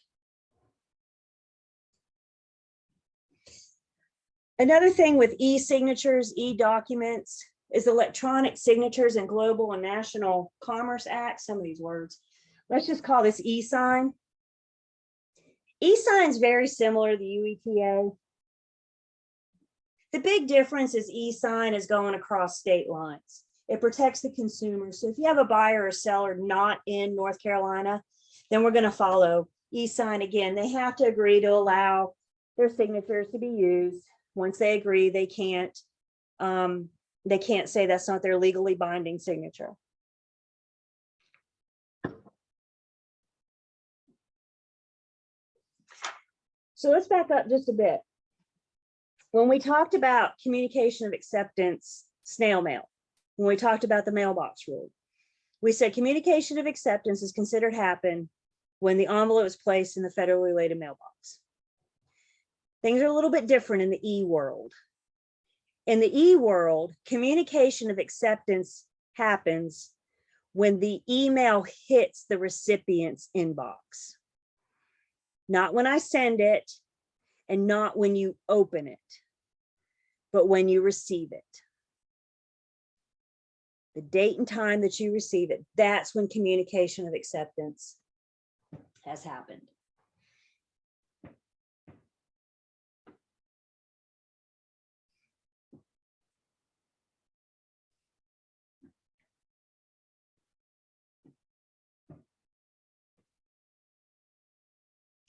Another thing with e-signatures, e-documents is electronic signatures and Global and National Commerce Act, some of these words. Let's just call this e-sign. E-sign is very similar to the UETA. The big difference is e-sign is going across state lines. It protects the consumer. So if you have a buyer or seller not in North Carolina, then we're going to follow e-sign again. They have to agree to allow their signatures to be used. Once they agree, they can't say that's not their legally binding signature. So let's back up just a bit. When we talked about communication of acceptance, snail mail, when we talked about the mailbox rule, we said communication of acceptance is considered happen when the envelope is placed in the federally related mailbox. Things are a little bit different in the e-world. In the e-world, communication of acceptance happens when the email hits the recipient's inbox. Not when I send it and not when you open it, but when you receive it. The date and time that you receive it, that's when communication of acceptance has happened.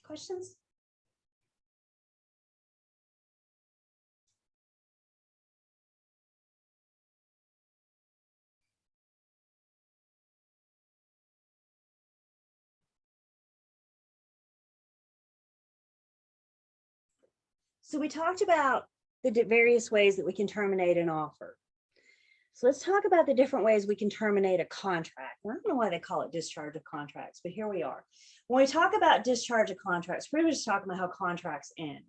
Questions? So we talked about the various ways that we can terminate an offer. So let's talk about the different ways we can terminate a contract. I don't know why they call it discharge of contracts, but here we are. When we talk about discharge of contracts, we're just talking about how contracts end.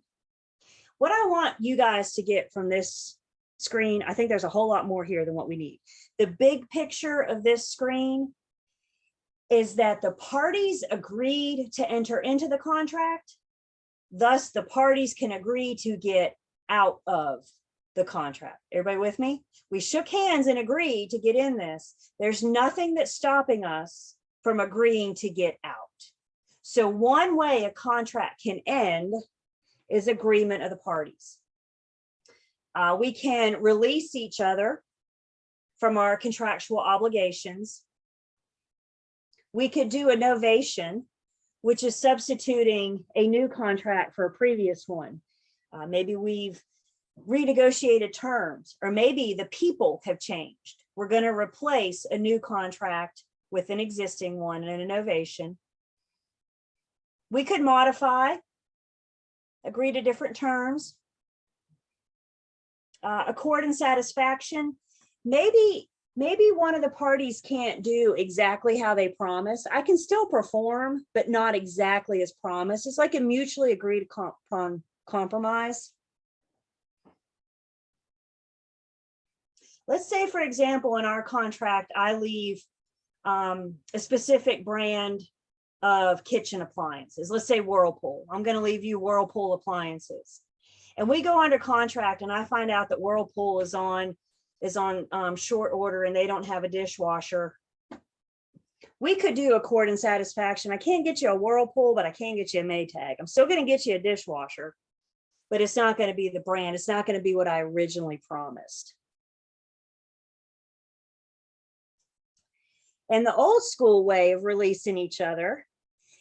What I want you guys to get from this screen, I think there's a whole lot more here than what we need. The big picture of this screen is that the parties agreed to enter into the contract. Thus, the parties can agree to get out of the contract. Everybody with me? We shook hands and agreed to get in this. There's nothing that's stopping us from agreeing to get out. So one way a contract can end is agreement of the parties. We can release each other from our contractual obligations. We could do a novation, which is substituting a new contract for a previous one. Maybe we've renegotiated terms, or maybe the people have changed. We're going to replace a new contract with an existing one and a novation. We could modify, agree to different terms, accord and satisfaction. Maybe one of the parties can't do exactly how they promise. I can still perform, but not exactly as promised. It's like a mutually agreed compromise. Let's say, for example, in our contract, I leave a specific brand of kitchen appliances. Let's say Whirlpool. I'm going to leave you Whirlpool appliances. And we go under contract and I find out that Whirlpool is on short order and they don't have a dishwasher. We could do accord and satisfaction. I can't get you a Whirlpool, but I can get you a Maytag. I'm still going to get you a dishwasher, but it's not going to be the brand. It's not going to be what I originally promised. And the old school way of releasing each other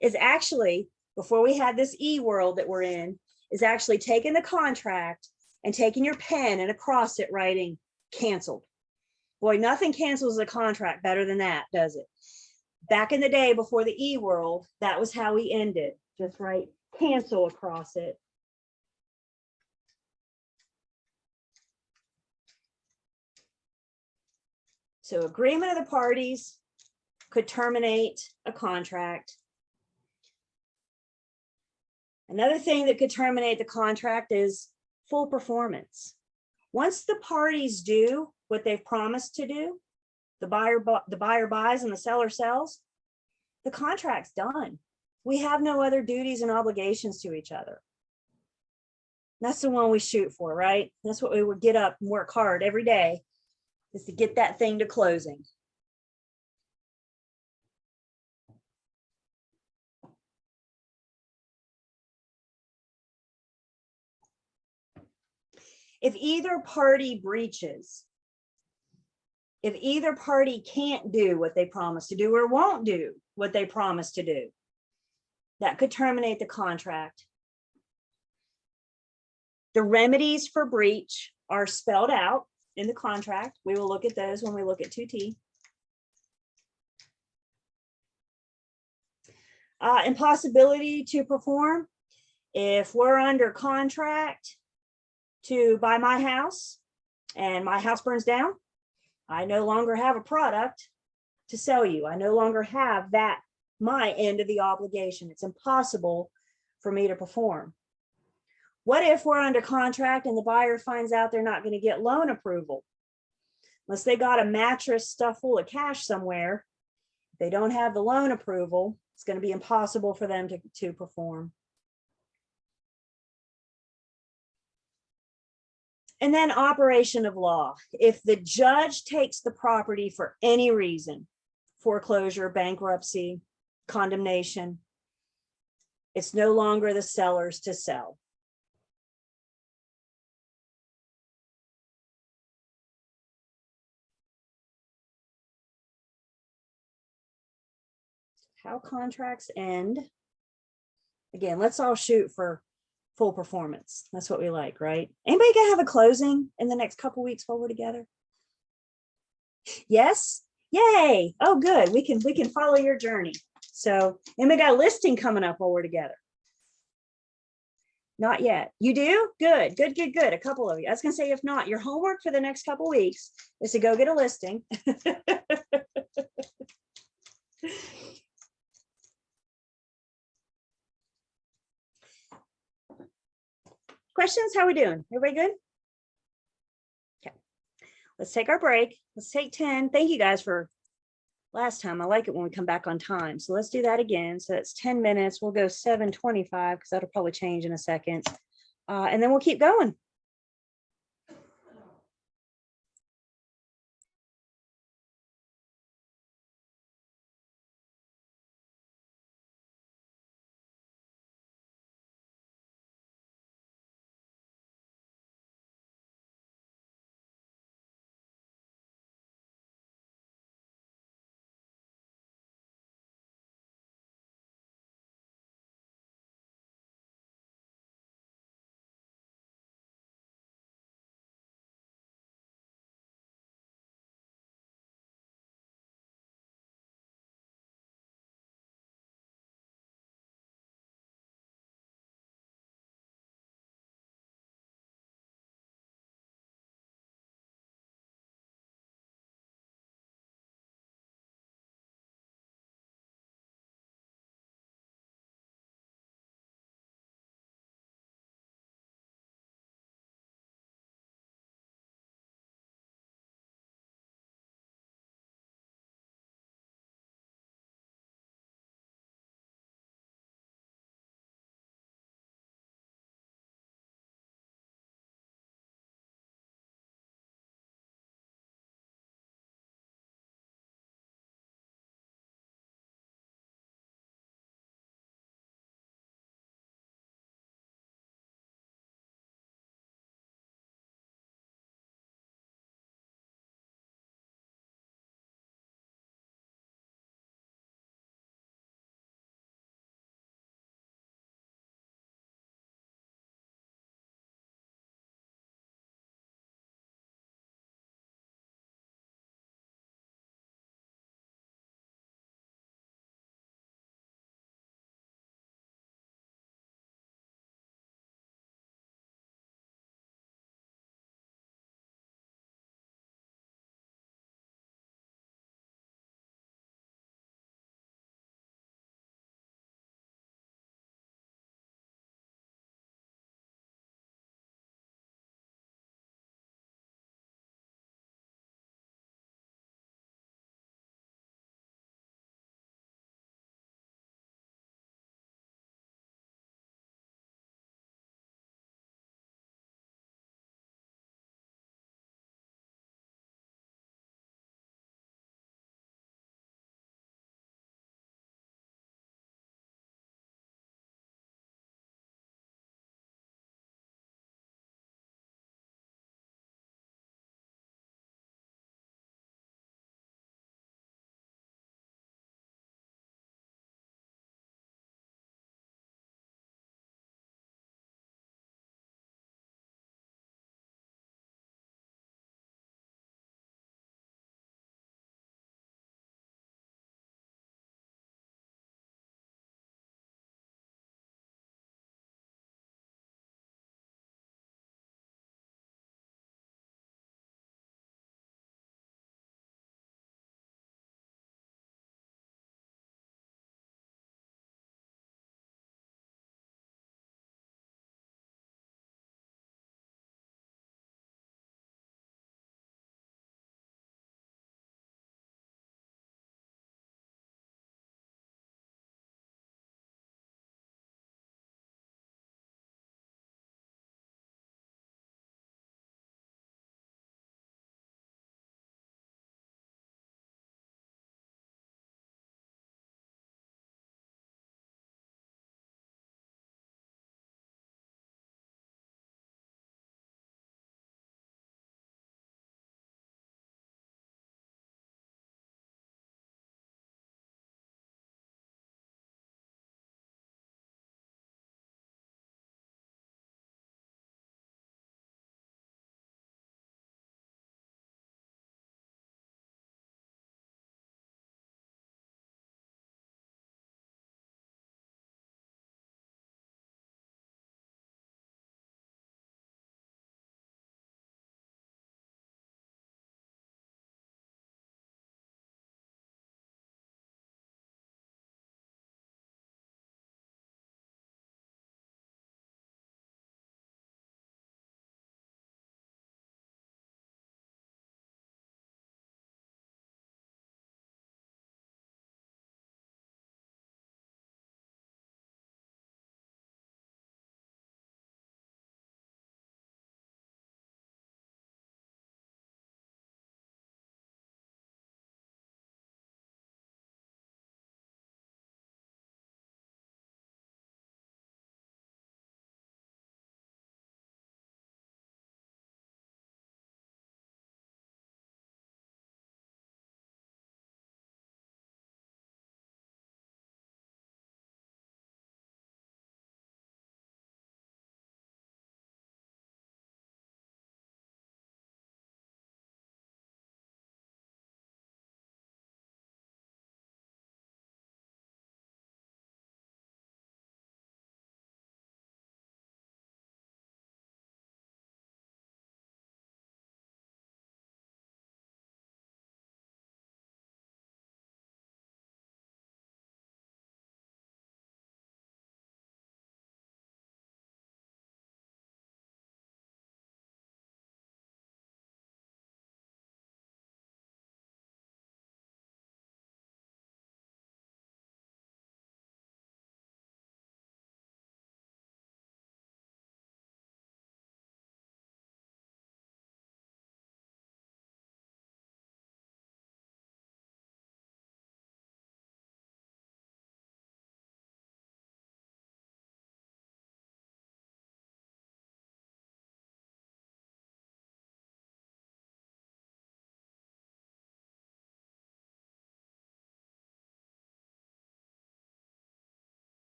is actually, before we had this e-world that we're in, is actually taking the contract and taking your pen and across it writing canceled. Boy, nothing cancels a contract better than that, does it? Back in the day before the e-world, that was how we ended. Just write cancel across it. So agreement of the parties could terminate a contract. Another thing that could terminate the contract is full performance. Once the parties do what they've promised to do, the buyer buys and the seller sells, the contract's done. We have no other duties and obligations to each other. That's the one we shoot for, right? That's what we would get up and work hard every day, is to get that thing to closing. If either party breaches, if either party can't do what they promised to do or won't do what they promised to do, that could terminate the contract. The remedies for breach are spelled out in the contract. We will look at those when we look at 2T. Impossibility to perform. If we're under contract to buy my house and my house burns down, I no longer have a product to sell you. I no longer have that, my end of the obligation. It's impossible for me to perform. What if we're under contract and the buyer finds out they're not going to get loan approval? Unless they got a mattress stuffed full of cash somewhere, if they don't have the loan approval, it's going to be impossible for them to perform. And then operation of law. If the judge takes the property for any reason, foreclosure, bankruptcy, condemnation, it's no longer the seller's to sell. How contracts end. Again, let's all shoot for full performance. That's what we like, right? Anybody gonna have a closing in the next couple weeks while we're together? Yes. Yay. Oh, good. We can follow your journey. So, and we got a listing coming up while we're together. Not yet. You do? Good, good, good, good. A couple of you. I was gonna say, if not, your homework for the next couple weeks is to go get a listing. Questions? How we doing? Everybody good? Okay. Let's take our break. Let's take 10. Thank you guys for last time. I like it when we come back on time. So let's do that again. So it's 10 minutes. We'll go 7:25 because that'll probably change in a second. And then we'll keep going.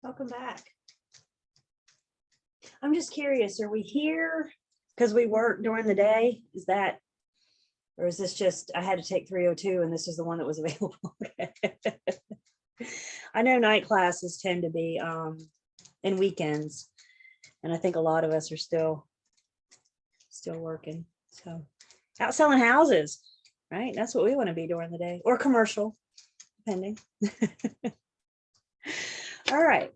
Welcome back. I'm just curious, are we here because we work during the day? Is that, or is this just, I had to take 302 and this is the one that was available? I know night classes tend to be in weekends, and I think a lot of us are still working. So out selling houses, right? That's what we want to be during the day, or commercial, depending. All right,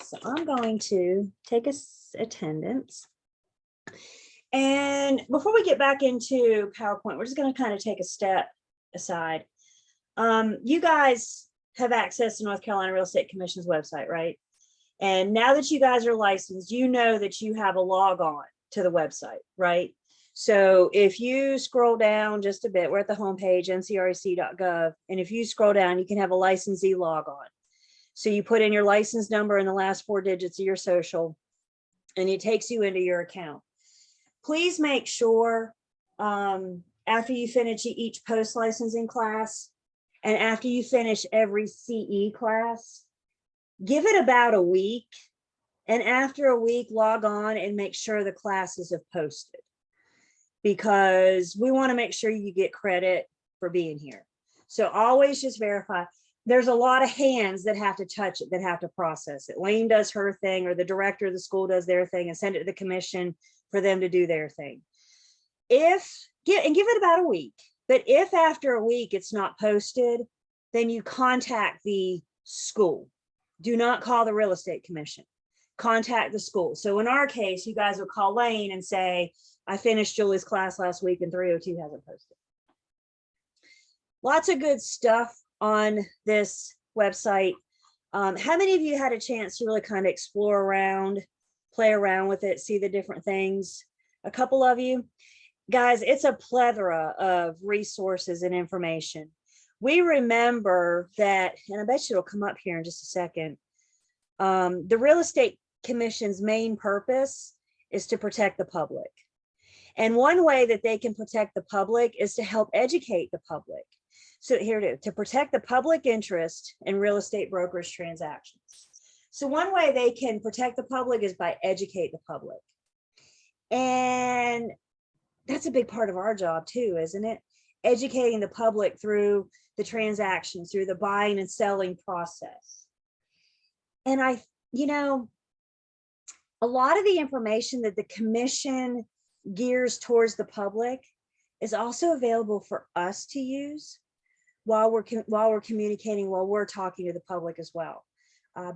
so I'm going to take attendance. And before we get back into PowerPoint, we're just going to kind of take a step aside. You guys have access to North Carolina Real Estate Commission's website, right? And now that you guys are licensed, you know that you have a log on to the website, right? So if you scroll down just a bit, we're at the homepage, ncrec.gov. And if you scroll down, you can have a licensee log on. So you put in your license number and the last 4 digits of your social, and it takes you into your account. Please make sure after you finish each post licensing class and after you finish every CE class, give it about a week. And after a week, log on and make sure the classes have posted, because we want to make sure you get credit for being here. So always just verify. There's a lot of hands that have to touch it, that have to process it. Lane does her thing, or the director of the school does their thing, and send it to the commission for them to do their thing. Give it about a week. But if after a week it's not posted, then you contact the school. Do not call the real estate commission. Contact the school. So in our case, you guys would call Lane and say, I finished Julie's class last week and 302 hasn't posted. Lots of good stuff on this website. How many of you had a chance to really kind of explore around, play around with it, see the different things? A couple of you guys, it's a plethora of resources and information. We remember that, and I bet you it'll come up here in just a second. The Real Estate Commission's main purpose is to protect the public. And one way that they can protect the public is to help educate the public. So here it is, to protect the public interest in real estate brokerage transactions. So one way they can protect the public is by educate the public. And that's a big part of our job too, isn't it? Educating the public through the transactions, through the buying and selling process. And a lot of the information that the commission gears towards the public is also available for us to use while we're communicating, while we're talking to the public as well.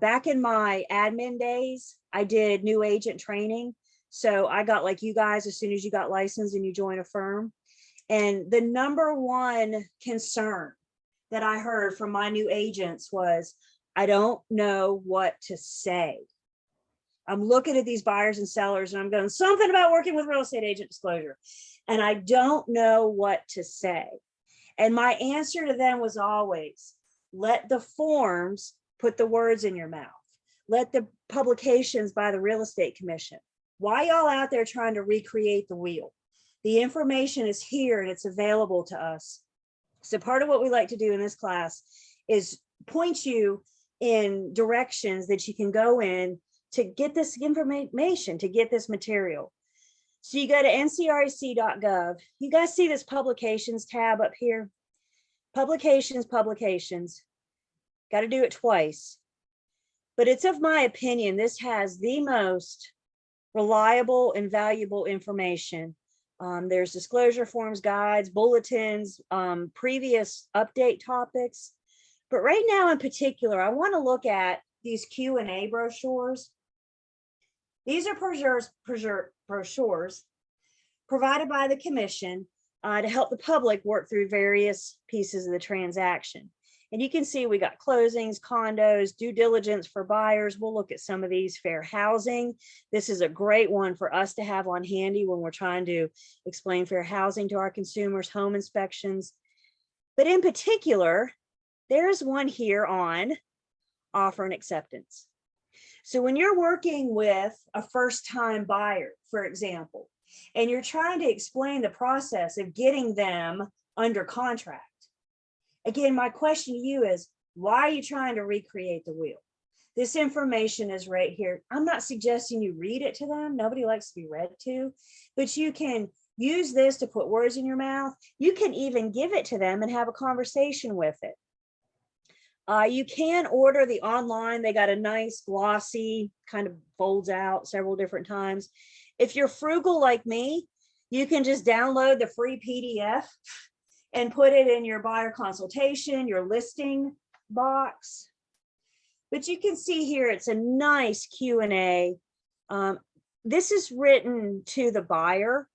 Back in my admin days, I did new agent training. So I got like you guys, as soon as you got licensed and you join a firm. And the number one concern that I heard from my new agents was, I don't know what to say. I'm looking at these buyers and sellers and I'm going, something about working with real estate agent disclosure. And I don't know what to say. And my answer to them was always, let the forms put the words in your mouth. Let the publications by the Real Estate Commission. Why y'all out there trying to recreate the wheel? The information is here and it's available to us. So part of what we like to do in this class is point you in directions that you can go in to get this information, to get this material. So you go to ncrec.gov. You guys see this publications tab up here? Publications. Got to do it twice. But it's of my opinion, this has the most reliable and valuable information. There's disclosure forms, guides, bulletins, previous update topics. But right now in particular, I want to look at these Q&A brochures. These are brochures provided by the commission to help the public work through various pieces of the transaction. And you can see we got closings, condos, due diligence for buyers. We'll look at some of these. Fair housing. This is a great one for us to have on handy when we're trying to explain fair housing to our consumers, home inspections. But in particular, there's one here on offer and acceptance. So when you're working with a first-time buyer, for example, and you're trying to explain the process of getting them under contract, again, my question to you is, why are you trying to recreate the wheel? This information is right here. I'm not suggesting you read it to them. Nobody likes to be read to, but you can use this to put words in your mouth. You can even give it to them and have a conversation with it. You can order the online. They got a nice glossy, kind of folds out several different times. If you're frugal like me, you can just download the free PDF and put it in your buyer consultation, your listing box. But you can see here, it's a nice Q&A. This is written to the buyer,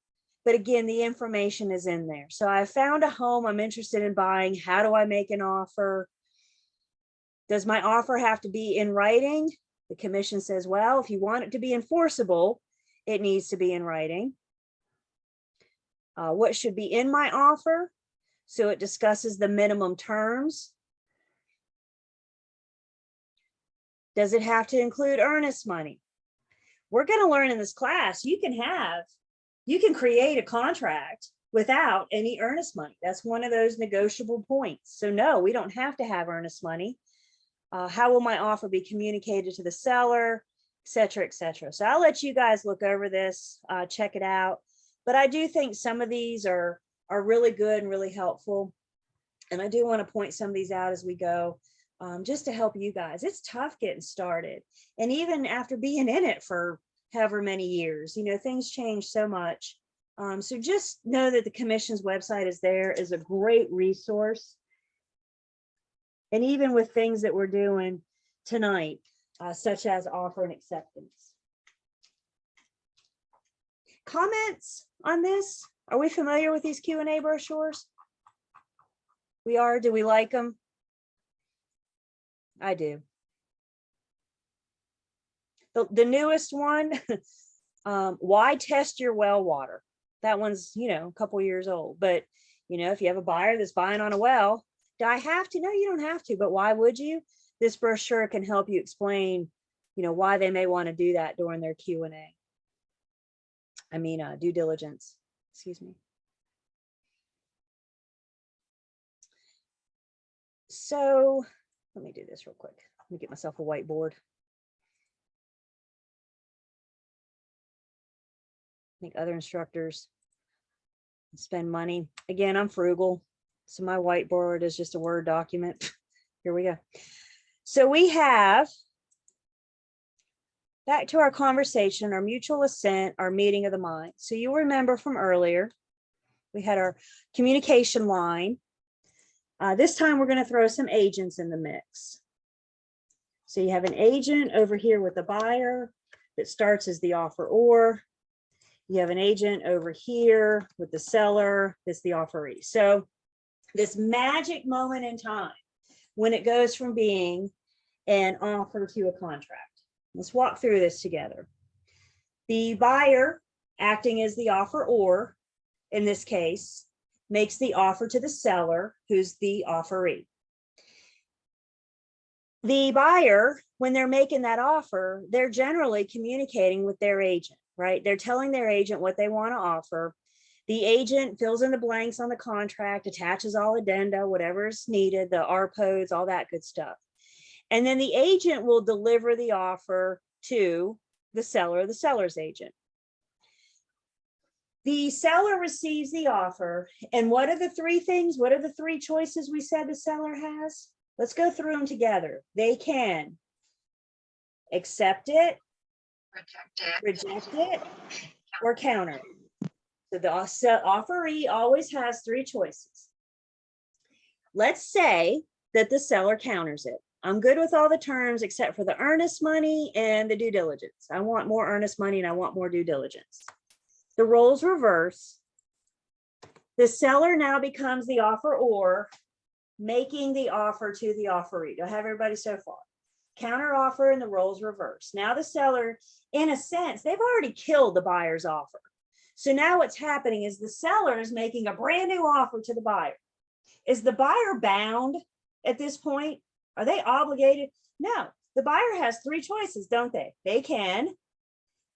but again, the information is in there. So I found a home I'm interested in buying. How do I make an offer? Does my offer have to be in writing? The commission says, well, if you want it to be enforceable, it needs to be in writing. What should be in my offer? So it discusses the minimum terms. Does it have to include earnest money? We're going to learn in this class, you can create a contract without any earnest money. That's one of those negotiable points. So no, we don't have to have earnest money. How will my offer be communicated to the seller, et cetera, et cetera. So I'll let you guys look over this, check it out. But I do think some of these are really good and really helpful. And I do want to point some of these out as we go, just to help you guys. It's tough getting started. And even after being in it for however many years, you know, things change so much. So just know that the commission's website is there, is a great resource. And even with things that we're doing tonight, such as offer and acceptance. Comments on this? Are we familiar with these Q&A brochures? We are. Do we like them? I do. The newest one, why test your well water? That one's, you know, a couple years old. But, you know, if you have a buyer that's buying on a well, do I have to? No, you don't have to. But why would you? This brochure can help you explain, you know, why they may want to do that during their Q&A. I mean, due diligence. Excuse me. So let me do this real quick. Let me get myself a whiteboard. I think other instructors spend money. Again, I'm frugal. So my whiteboard is just a Word document. Here we go. So we have, back to our conversation, our mutual assent, our meeting of the mind. So you remember from earlier, we had our communication line. This time we're going to throw some agents in the mix. So you have an agent over here with the buyer that starts as the offeror. You have an agent over here with the seller, that's the offeree. So this magic moment in time when it goes from being an offer to a contract. Let's walk through this together. The buyer, acting as the offeror, in this case, makes the offer to the seller, who's the offeree. The buyer, when they're making that offer, they're generally communicating with their agent, right? They're telling their agent what they want to offer. The agent fills in the blanks on the contract, attaches all addenda, whatever is needed, the RPOs, all that good stuff. And then the agent will deliver the offer to the seller's agent. The seller receives the offer. And what are the three things? What are the three choices we said the seller has? Let's go through them together. They can accept it, reject it, or counter it. So the offeree always has three choices. Let's say that the seller counters it. I'm good with all the terms except for the earnest money and the due diligence. I want more earnest money and I want more due diligence. The roles reverse. The seller now becomes the offeror, making the offer to the offeree. Do I have everybody so far? Counter offer and the roles reverse. Now the seller, in a sense, they've already killed the buyer's offer. So now what's happening is the seller is making a brand new offer to the buyer. Is the buyer bound at this point? Are they obligated? No, the buyer has three choices, don't they? They can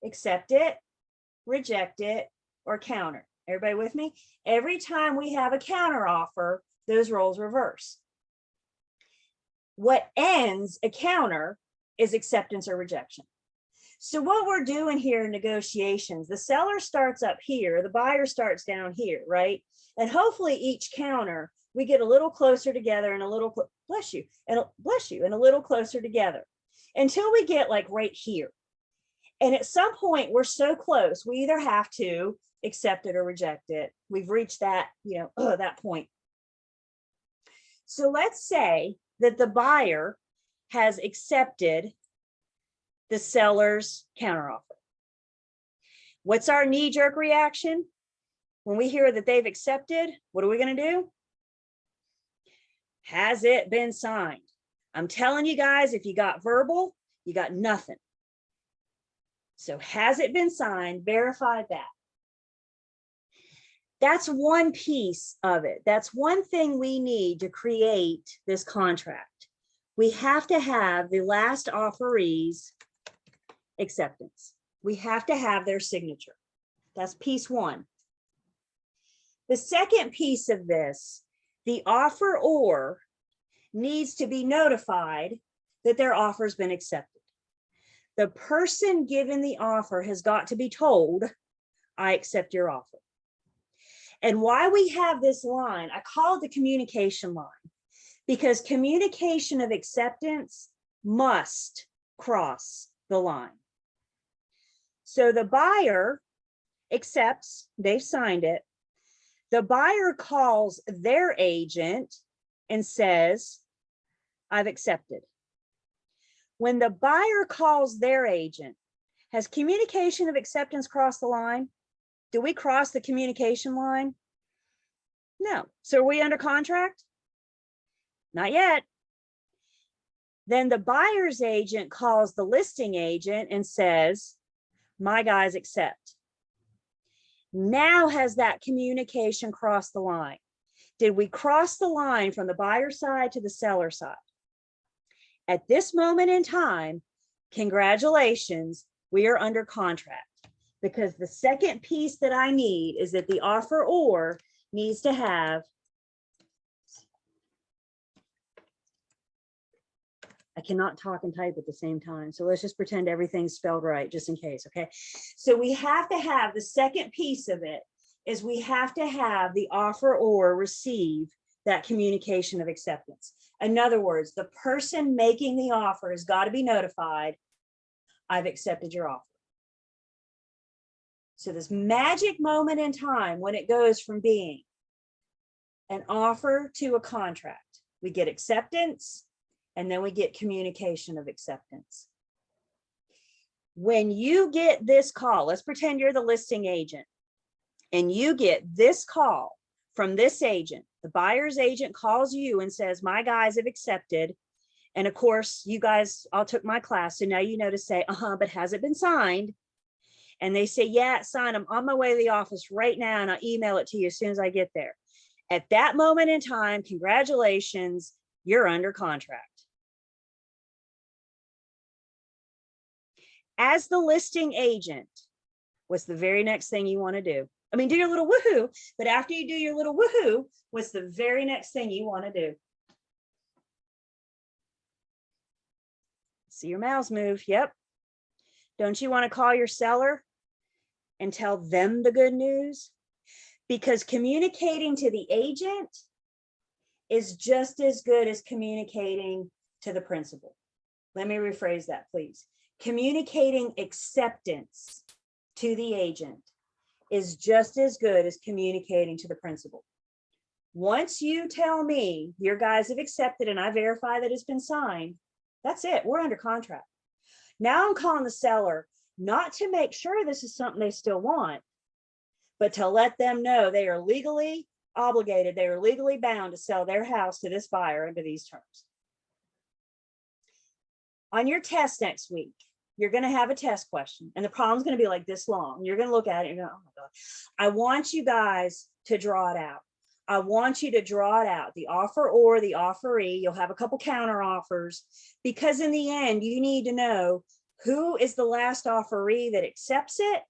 accept it, reject it, or counter. Everybody with me? Every time we have a counter offer, those roles reverse. What ends a counter is acceptance or rejection. So what we're doing here in negotiations, the seller starts up here, the buyer starts down here, right? And hopefully each counter, we get a little closer together and a little, bless you, and a little closer together until we get like right here. And at some point we're so close, we either have to accept it or reject it. We've reached that, that point. So let's say that the buyer has accepted the seller's counteroffer. What's our knee-jerk reaction? When we hear that they've accepted, what are we going to do? Has it been signed? I'm telling you guys, if you got verbal, you got nothing. So has it been signed? Verify that. That's one piece of it. That's one thing we need to create this contract. We have to have the last offeree's acceptance. We have to have their signature. That's piece one. The second piece of this, the offeror needs to be notified that their offer has been accepted. The person given the offer has got to be told, I accept your offer. And why we have this line, I call it the communication line, because communication of acceptance must cross the line. So the buyer accepts, they've signed it. The buyer calls their agent and says, I've accepted. When the buyer calls their agent, has communication of acceptance crossed the line? Do we cross the communication line? No. So are we under contract? Not yet. Then the buyer's agent calls the listing agent and says, my guys accept. Now has that communication crossed the line? Did we cross the line from the buyer side to the seller side? At this moment in time, congratulations, we are under contract, because the second piece that I need is that the offeror needs to have, I cannot talk and type at the same time. So let's just pretend everything's spelled right, just in case, okay? So we have to have, the second piece of it is we have to have the offeror receive that communication of acceptance. In other words, the person making the offer has got to be notified, I've accepted your offer. So this magic moment in time when it goes from being an offer to a contract, we get acceptance, and then we get communication of acceptance. When you get this call, let's pretend you're the listing agent, and you get this call from this agent, the buyer's agent calls you and says, my guys have accepted. And of course, you guys all took my class, so now you know to say, but has it been signed? And they say, yeah, sign. I'm on my way to the office right now, and I'll email it to you as soon as I get there. At that moment in time, congratulations, you're under contract. As the listing agent, what's the very next thing you want to do? I mean, do your little woohoo, but after you do your little woohoo, what's the very next thing you want to do? See your mouths move. Yep. Don't you want to call your seller and tell them the good news? Because communicating to the agent is just as good as communicating to the principal. Let me rephrase that, please. Communicating acceptance to the agent is just as good as communicating to the principal. Once you tell me your guys have accepted and I verify that it's been signed, that's it. We're under contract. Now I'm calling the seller, not to make sure this is something they still want, but to let them know they are legally obligated, they are legally bound to sell their house to this buyer under these terms. On your test next week, you're going to have a test question, and the problem's going to be like this long. You're going to look at it and go, oh my God. I want you guys to draw it out. I want you to draw it out, the offer or the offeree. You'll have a couple counter offers, because in the end, you need to know who is the last offeree that accepts it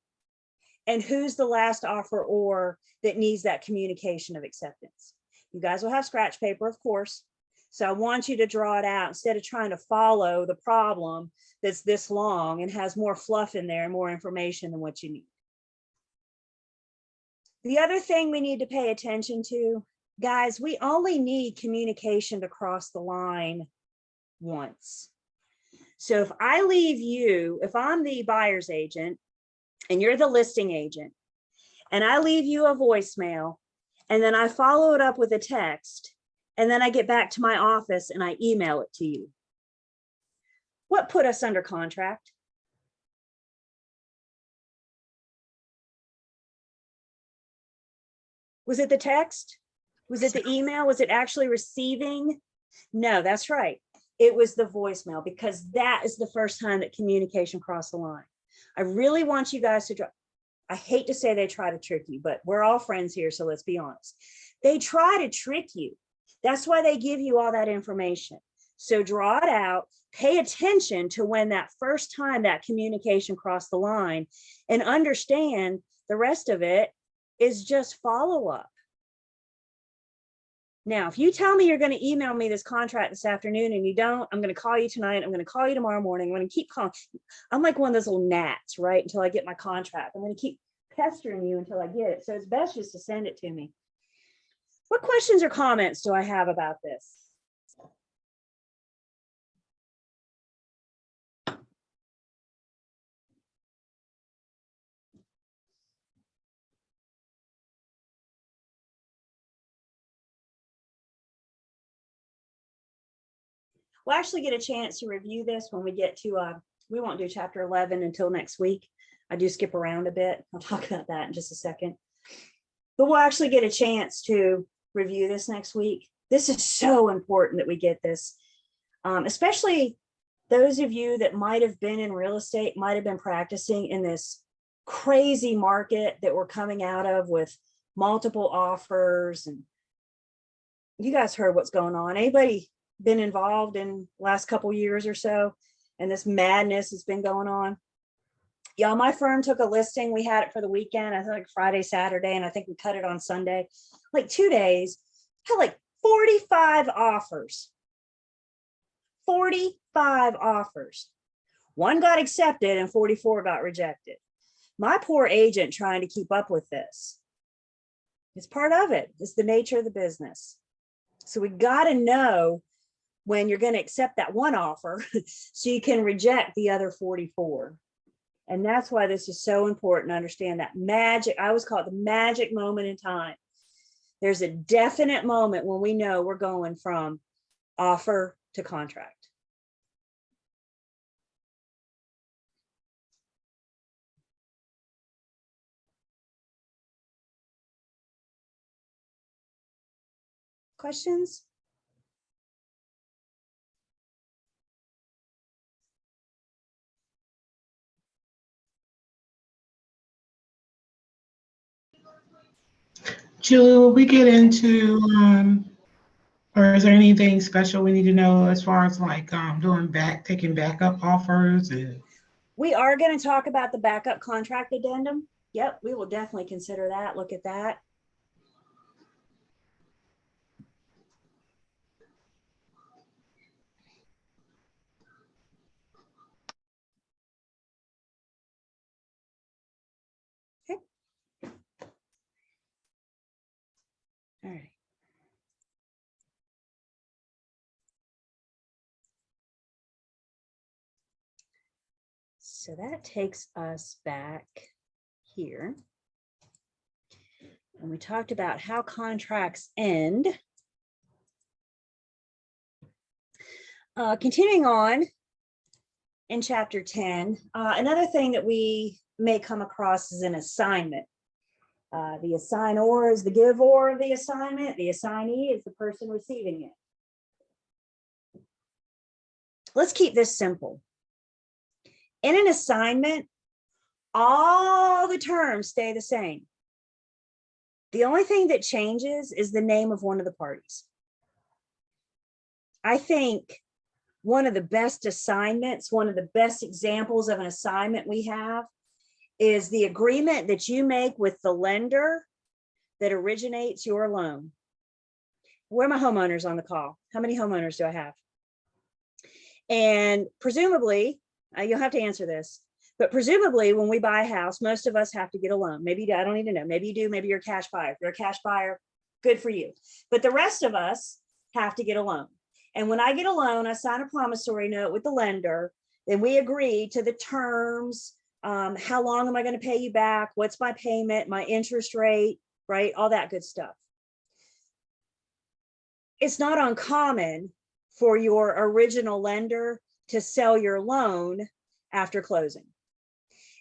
and who's the last offeror that needs that communication of acceptance. You guys will have scratch paper, of course. So I want you to draw it out instead of trying to follow the problem that's this long and has more fluff in there and more information than what you need. The other thing we need to pay attention to, guys, we only need communication to cross the line once. So if I leave you, if I'm the buyer's agent and you're the listing agent, and I leave you a voicemail, and then I follow it up with a text, and then I get back to my office and I email it to you, what put us under contract? Was it the text? Was it the email? Was it actually receiving? No, that's right. It was the voicemail, because that is the first time that communication crossed the line. I really want you guys to I hate to say they try to trick you, but we're all friends here, so let's be honest. They try to trick you. That's why they give you all that information. So draw it out, pay attention to when that first time that communication crossed the line, and understand the rest of it is just follow up. Now, if you tell me you're going to email me this contract this afternoon and you don't, I'm going to call you tonight. I'm going to call you tomorrow morning. I'm going to keep calling. I'm like one of those little gnats, right? Until I get my contract. I'm going to keep pestering you until I get it. So it's best just to send it to me. What questions or comments do I have about this? We'll actually get a chance to review this when we get to, we won't do chapter 11 until next week. I do skip around a bit. I'll talk about that in just a second. But we'll actually get a chance to review this next week. This is so important that we get this, especially those of you that might have been in real estate, might have been practicing in this crazy market that we're coming out of with multiple offers. And you guys heard what's going on. Anybody been involved in the last couple years or so, and this madness has been going on? Y'all, my firm took a listing. We had it for the weekend, I think like Friday, Saturday, and I think we cut it on Sunday. Like 2 days, had like 45 offers. 45 offers. One got accepted and 44 got rejected. My poor agent trying to keep up with this. It's part of it. It's the nature of the business. So we got to know when you're going to accept that one offer so you can reject the other 44. And that's why this is so important to understand that magic. I always call it the magic moment in time. There's a definite moment when we know we're going from offer to contract. Questions? Julie, will we get into, or is there anything special we need to know as far as like taking backup offers? We are going to talk about the backup contract addendum. Yep, we will definitely consider that. Look at that. Okay. All right. So that takes us back here. And we talked about how contracts end. Continuing on in chapter 10, another thing that we may come across is an assignment. The assignor is the giver of the assignment. The assignee is the person receiving it. Let's keep this simple. In an assignment, all the terms stay the same. The only thing that changes is the name of one of the parties. I think one of the best assignments, one of the best examples of an assignment we have is the agreement that you make with the lender that originates your loan. where are my homeowners on the call? How many homeowners do I have? And presumably, you'll have to answer this, but presumably when we buy a house, most of us have to get a loan. Maybe I don't even know. Maybe you do. Maybe you're a cash buyer. If you're a cash buyer, good for you. But the rest of us have to get a loan. And when I get a loan, I sign a promissory note with the lender. Then we agree to the terms. How long am I going to pay you back? What's my payment, my interest rate, right? All that good stuff. It's not uncommon for your original lender to sell your loan after closing.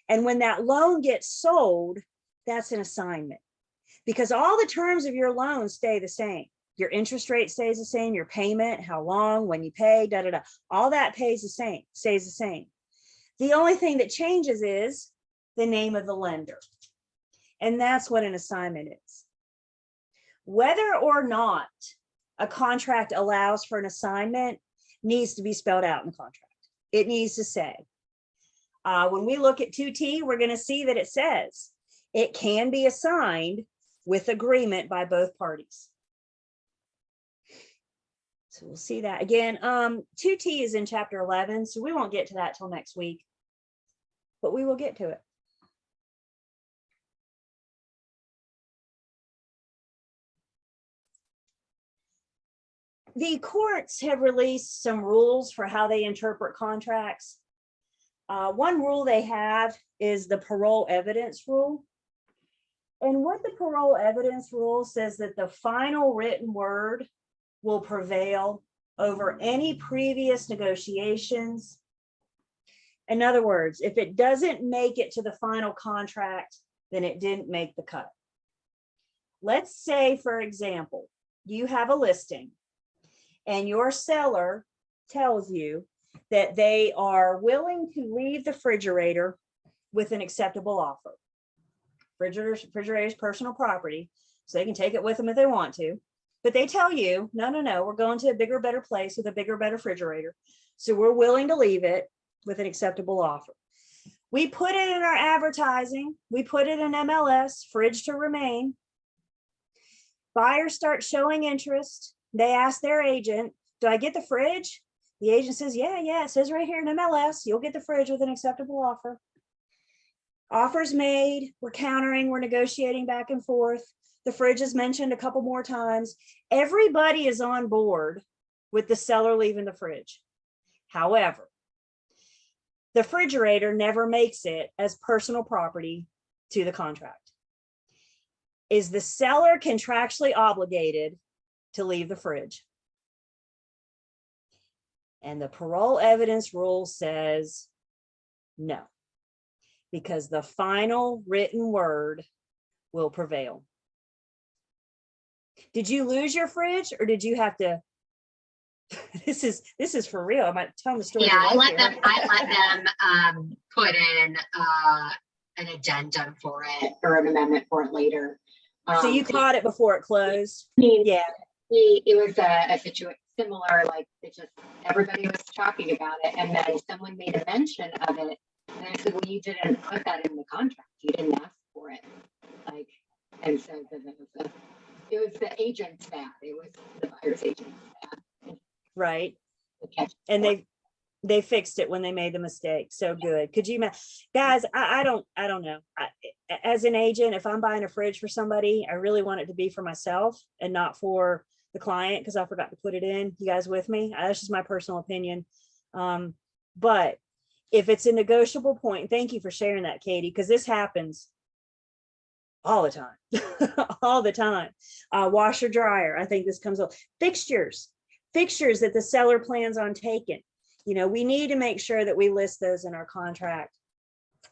And when that loan gets sold, that's an assignment, because all the terms of your loan stay the same. Your interest rate stays the same, your payment, how long, when you pay, all that stays the same. The only thing that changes is the name of the lender. And that's what an assignment is. Whether or not a contract allows for an assignment needs to be spelled out in the contract. It needs to say, when we look at 2T, we're going to see that it says it can be assigned with agreement by both parties. So we'll see that again. 2T is in chapter 11, so we won't get to that till next week, but we will get to it. The courts have released some rules for how they interpret contracts. One rule they have is the parole evidence rule. And what the parole evidence rule says that the final written word will prevail over any previous negotiations. In other words, if it doesn't make it to the final contract, then it didn't make the cut. Let's say, for example, you have a listing and your seller tells you that they are willing to leave the refrigerator with an acceptable offer. Refrigerator is personal property, so they can take it with them if they want to. But they tell you, no, we're going to a bigger, better place with a bigger, better refrigerator. So we're willing to leave it with an acceptable offer. We put it in our advertising. We put it in MLS, fridge to remain. Buyers start showing interest. They ask their agent, do I get the fridge? The agent says, yeah, it says right here in MLS, you'll get the fridge with an acceptable offer. Offers made, we're countering, we're negotiating back and forth. The fridge is mentioned a couple more times. Everybody is on board with the seller leaving the fridge. However, the refrigerator never makes it as personal property to the contract. Is the seller contractually obligated to leave the fridge? And the parole evidence rule says no, because the final written word will prevail. Did you lose your fridge, or did you have to? This is for real. I'm telling the story. Yeah, I let them put in an addendum for it or an amendment for it later. So you caught it before it closed? I mean, Yeah. it was a situation similar, like it just everybody was talking about it, and then someone made a mention of it, and I said, well, you didn't put that in the contract, you didn't ask for it, like, and so it was the agent's bad, it was the buyer's agent's bad, Right. And they fixed it when they made the mistake. So good. Could you, guys, I don't know. As an agent, if I'm buying a fridge for somebody, I really want it to be for myself and not for the client, because I forgot to put it in. You guys with me? That's just my personal opinion. But if it's a negotiable point, thank you for sharing that, Katie, because this happens all the time, all the time. Washer, dryer. I think this comes up. Fixtures that the seller plans on taking. You know, we need to make sure that we list those in our contract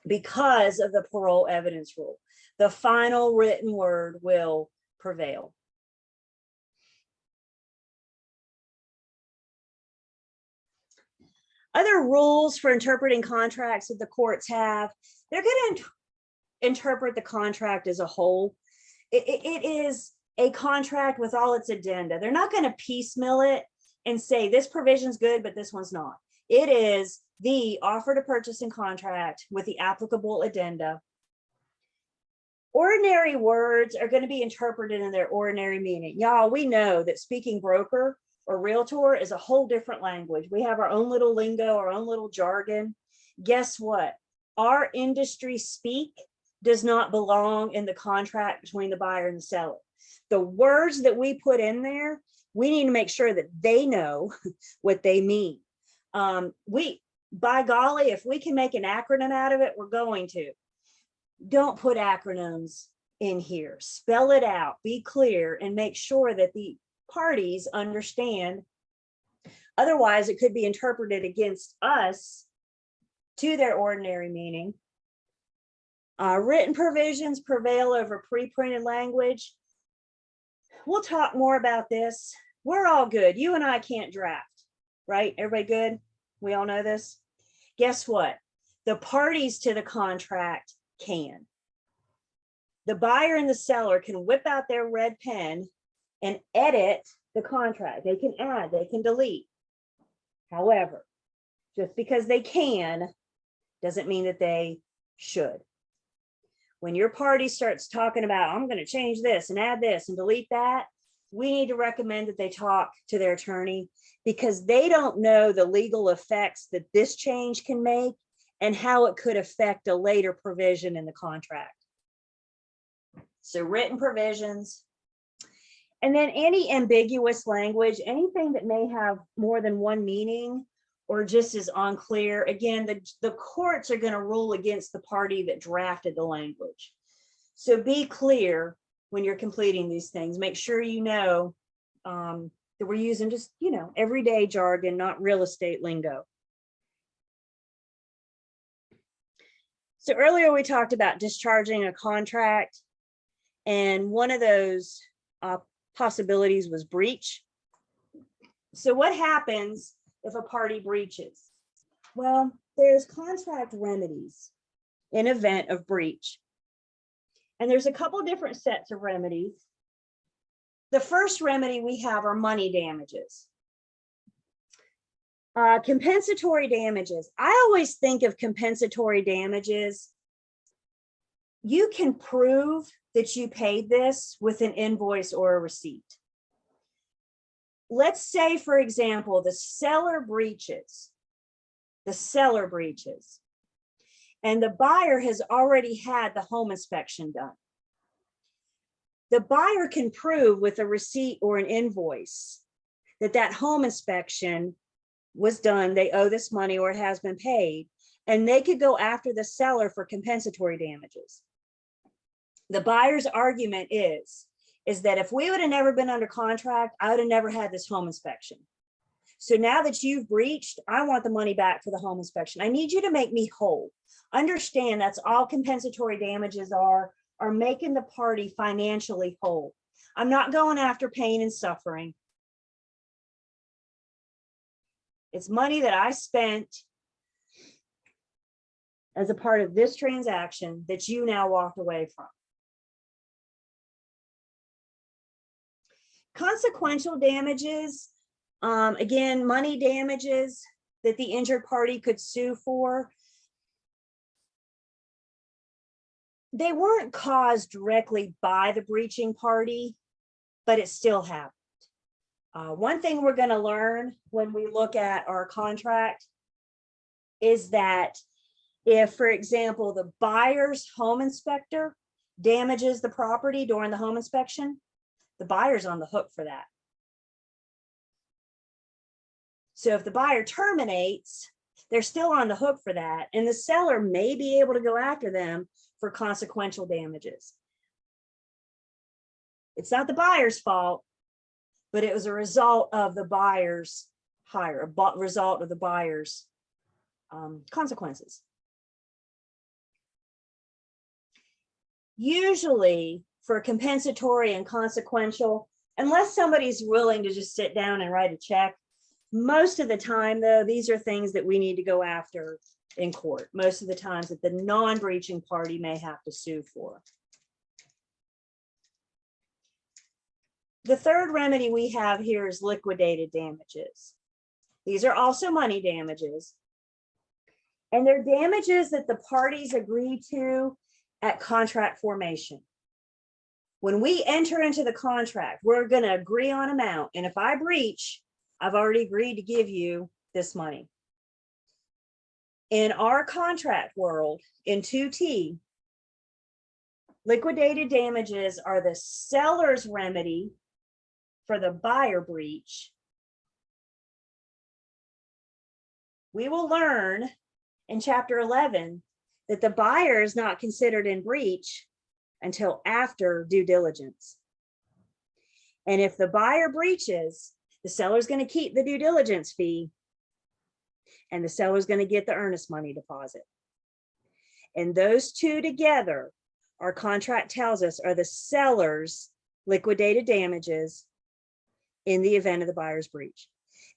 because of the parole evidence rule. The final written word will prevail. Other rules for interpreting contracts that the courts have, they're going to interpret the contract as a whole. It is a contract with all its addenda. They're not going to piecemeal it and say this provision's good, but this one's not. It is the offer to purchase and contract with the applicable addenda. Ordinary words are going to be interpreted in their ordinary meaning. Y'all, we know that speaking broker or realtor is a whole different language. We have our own little lingo, our own little jargon. Guess what? Our industry speak does not belong in the contract between the buyer and the seller. The words that we put in there, we need to make sure that they know what they mean. By golly, if we can make an acronym out of it, we're going to. Don't put acronyms in here. Spell it out, be clear, and make sure that the parties understand. Otherwise, it could be interpreted against us to their ordinary meaning. Written provisions prevail over pre-printed language. We'll talk more about this. We're all good. You and I can't draft, right? Everybody good? We all know this. Guess what? The parties to the contract can. The buyer and the seller can whip out their red pen and edit the contract. They can add, they can delete. However, just because they can doesn't mean that they should. When your party starts talking about, I'm going to change this and add this and delete that, we need to recommend that they talk to their attorney, because they don't know the legal effects that this change can make and how it could affect a later provision in the contract. So written provisions, and then any ambiguous language, anything that may have more than one meaning or just is unclear. Again, the courts are going to rule against the party that drafted the language. So be clear when you're completing these things. Make sure you know that we're using just, everyday jargon, not real estate lingo. So earlier we talked about discharging a contract, and one of those possibilities was breach. So what happens if a party breaches? Well, there's contract remedies in event of breach. And there's a couple different sets of remedies. The first remedy we have are money damages. Compensatory damages. I always think of compensatory damages. You can prove that you paid this with an invoice or a receipt. Let's say, for example, the seller breaches, and the buyer has already had the home inspection done. The buyer can prove with a receipt or an invoice that that home inspection was done, they owe this money or it has been paid, and they could go after the seller for compensatory damages. The buyer's argument is that if we would have never been under contract, I would have never had this home inspection. So now that you've breached, I want the money back for the home inspection. I need you to make me whole. Understand that's all compensatory damages are making the party financially whole. I'm not going after pain and suffering. It's money that I spent as a part of this transaction that you now walked away from. Consequential damages, again, money damages that the injured party could sue for. They weren't caused directly by the breaching party, but it still happened. One thing we're going to learn when we look at our contract is that if, for example, the buyer's home inspector damages the property during the home inspection, the buyer's on the hook for that. So if the buyer terminates, they're still on the hook for that, and the seller may be able to go after them for consequential damages. It's not the buyer's fault, but it was a result of the buyer's result of the buyer's consequences. Usually for compensatory and consequential, unless somebody's willing to just sit down and write a check, most of the time though, these are things that we need to go after in court. Most of the times that the non-breaching party may have to sue for. The third remedy we have here is liquidated damages. These are also money damages. And they're damages that the parties agree to at contract formation. When we enter into the contract, we're going to agree on amount. And if I breach, I've already agreed to give you this money. In our contract world, in 2T, liquidated damages are the seller's remedy for the buyer breach. We will learn in chapter 11 that the buyer is not considered in breach until after due diligence. And if the buyer breaches, the seller's going to keep the due diligence fee and the seller's going to get the earnest money deposit. And those two together, our contract tells us, are the seller's liquidated damages in the event of the buyer's breach.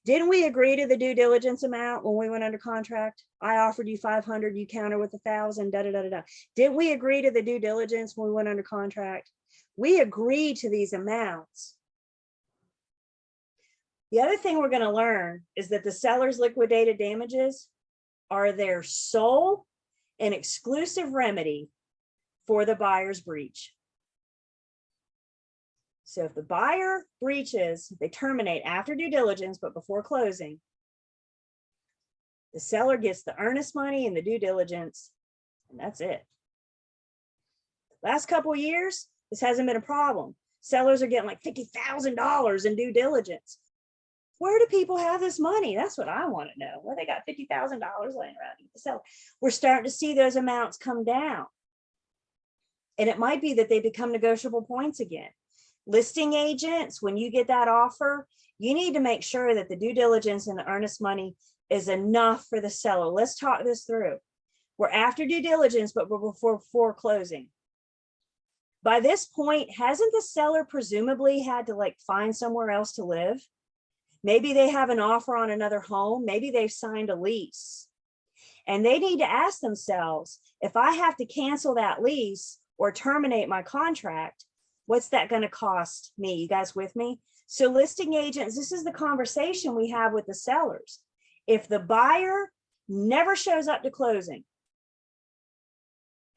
Didn't we agree to the due diligence amount when we went under contract? I offered you 500, you counter with 1,000, da, da, da, da, da. Didn't we agree to the due diligence when we went under contract? We agreed to these amounts. The other thing we're going to learn is that the seller's liquidated damages are their sole and exclusive remedy for the buyer's breach. So if the buyer breaches, they terminate after due diligence, but before closing, the seller gets the earnest money and the due diligence, and that's it. Last couple of years, this hasn't been a problem. Sellers are getting like $50,000 in due diligence. Where do people have this money? That's what I want to know. Where they got $50,000 laying around to sell. We're starting to see those amounts come down. And it might be that they become negotiable points again. Listing agents, when you get that offer, you need to make sure that the due diligence and the earnest money is enough for the seller. Let's talk this through. We're after due diligence, but we're before closing. By this point, hasn't the seller presumably had to like find somewhere else to live? Maybe they have an offer on another home. Maybe they've signed a lease. And they need to ask themselves, if I have to cancel that lease or terminate my contract, what's that going to cost me? You guys with me? So listing agents, this is the conversation we have with the sellers. If the buyer never shows up to closing,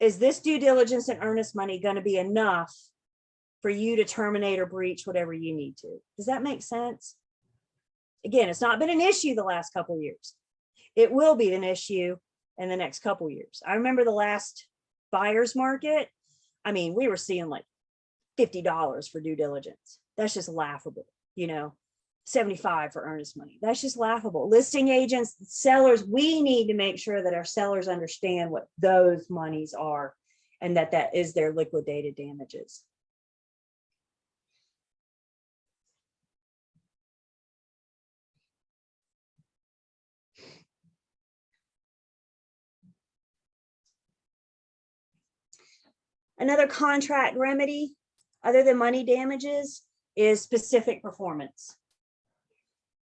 is this due diligence and earnest money going to be enough for you to terminate or breach whatever you need to? Does that make sense? Again, it's not been an issue the last couple of years. It will be an issue in the next couple of years. I remember the last buyer's market. I mean, we were seeing like $50 for due diligence. That's just laughable, you know, $75 for earnest money. That's just laughable. Listing agents, sellers, we need to make sure that our sellers understand what those monies are and that that is their liquidated damages. Another contract remedy, other than money damages, is specific performance.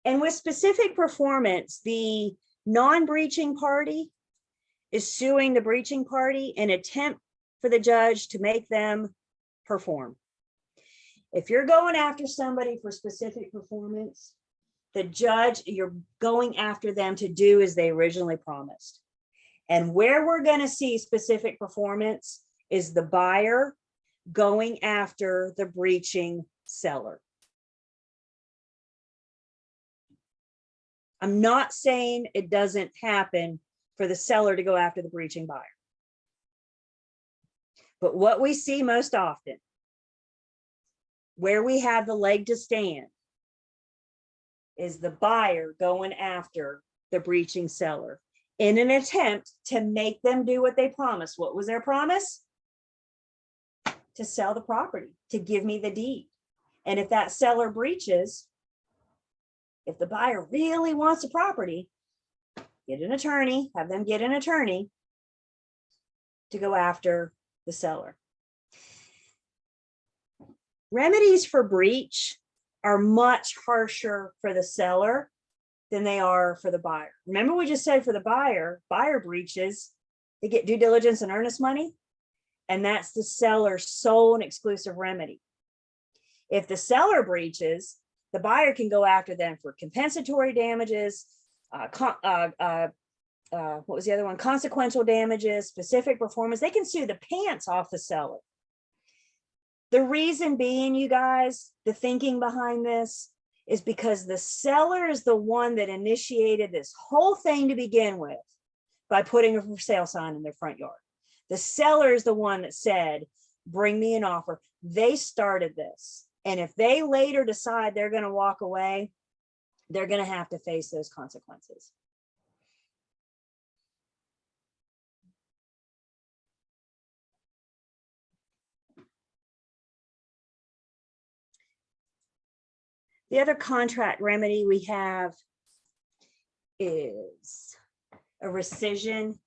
And with specific performance, the non-breaching party is suing the breaching party in an attempt for the judge to make them perform. If you're going after somebody for specific performance, the judge, you're going after them to do as they originally promised. And where we're going to see specific performance is the buyer going after the breaching seller. I'm not saying it doesn't happen for the seller to go after the breaching buyer. But what we see most often, where we have the leg to stand, is the buyer going after the breaching seller in an attempt to make them do what they promised. What was their promise? To sell the property, to give me the deed. And if that seller breaches, if the buyer really wants the property, get an attorney, have them get an attorney to go after the seller. Remedies for breach are much harsher for the seller than they are for the buyer. Remember, we just said for the buyer breaches, they get due diligence and earnest money. And that's the seller's sole and exclusive remedy. If the seller breaches, the buyer can go after them for compensatory damages, what was the other one? Consequential damages, specific performance. They can sue the pants off the seller. The reason being, you guys, the thinking behind this is because the seller is the one that initiated this whole thing to begin with by putting a for sale sign in their front yard. The seller is the one that said, bring me an offer. They started this. And if they later decide they're going to walk away, they're going to have to face those consequences. The other contract remedy we have is a rescission.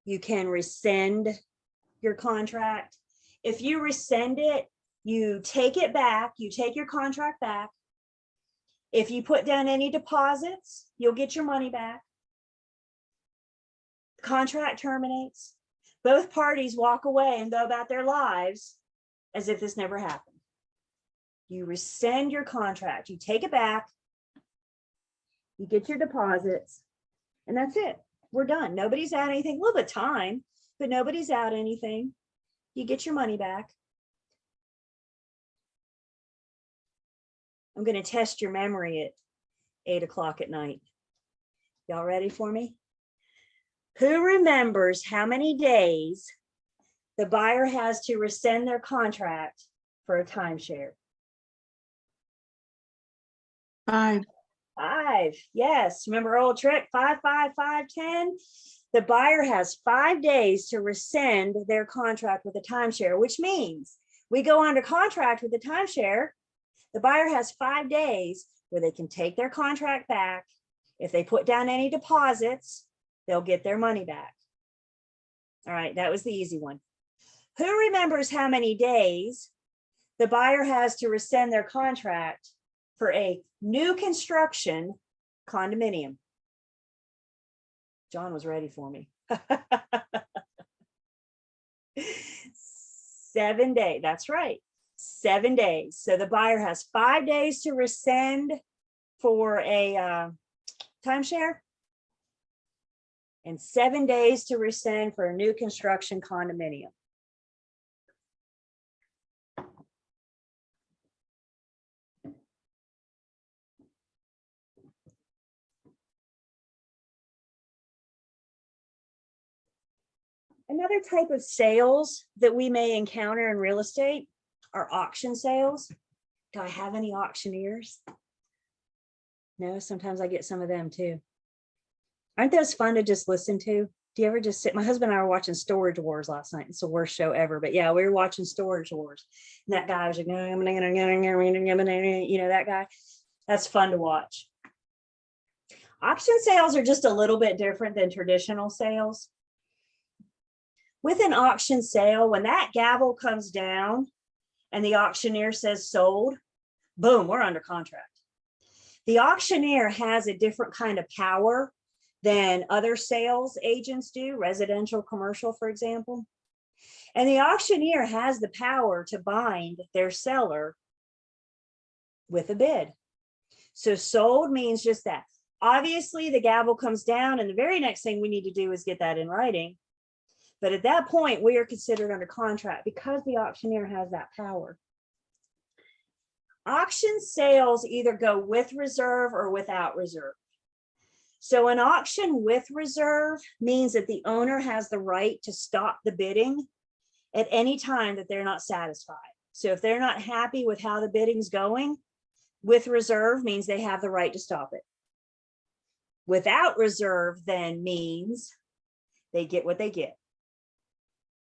You can rescind your contract. If you rescind it, you take it back, you take your contract back. If you put down any deposits, you'll get your money back. The contract terminates. Both parties walk away and go about their lives as if this never happened. You rescind your contract, you take it back, you get your deposits, and that's it. We're done. Nobody's out anything, a little bit of time, but nobody's out anything. You get your money back. I'm going to test your memory at 8 o'clock at night. Y'all ready for me? Who remembers how many days the buyer has to rescind their contract for a timeshare? 5. 5, yes. Remember old trick, 5, 5, 5, 10? The buyer has 5 days to rescind their contract with a timeshare, which means we go under contract with the timeshare. The buyer has 5 days where they can take their contract back. If they put down any deposits, they'll get their money back. All right, that was the easy one. Who remembers how many days the buyer has to rescind their contract for a new construction condominium? John was ready for me. 7 days, that's right, 7 days. So the buyer has 5 days to rescind for a timeshare and 7 days to rescind for a new construction condominium. Another type of sales that we may encounter in real estate are auction sales. Do I have any auctioneers? No, sometimes I get some of them too. Aren't those fun to just listen to? Do you ever just sit? My husband and I were watching Storage Wars last night. It's the worst show ever, but yeah, we were watching Storage Wars. And that guy was like, you know, that guy. That's fun to watch. Auction sales are just a little bit different than traditional sales. With an auction sale, when that gavel comes down and the auctioneer says sold, boom, we're under contract. The auctioneer has a different kind of power than other sales agents do, residential, commercial, for example. And the auctioneer has the power to bind their seller with a bid. So sold means just that. Obviously, the gavel comes down and the very next thing we need to do is get that in writing. But at that point, we are considered under contract because the auctioneer has that power. Auction sales either go with reserve or without reserve. So an auction with reserve means that the owner has the right to stop the bidding at any time that they're not satisfied. So if they're not happy with how the bidding's going, with reserve means they have the right to stop it. Without reserve then means they get what they get.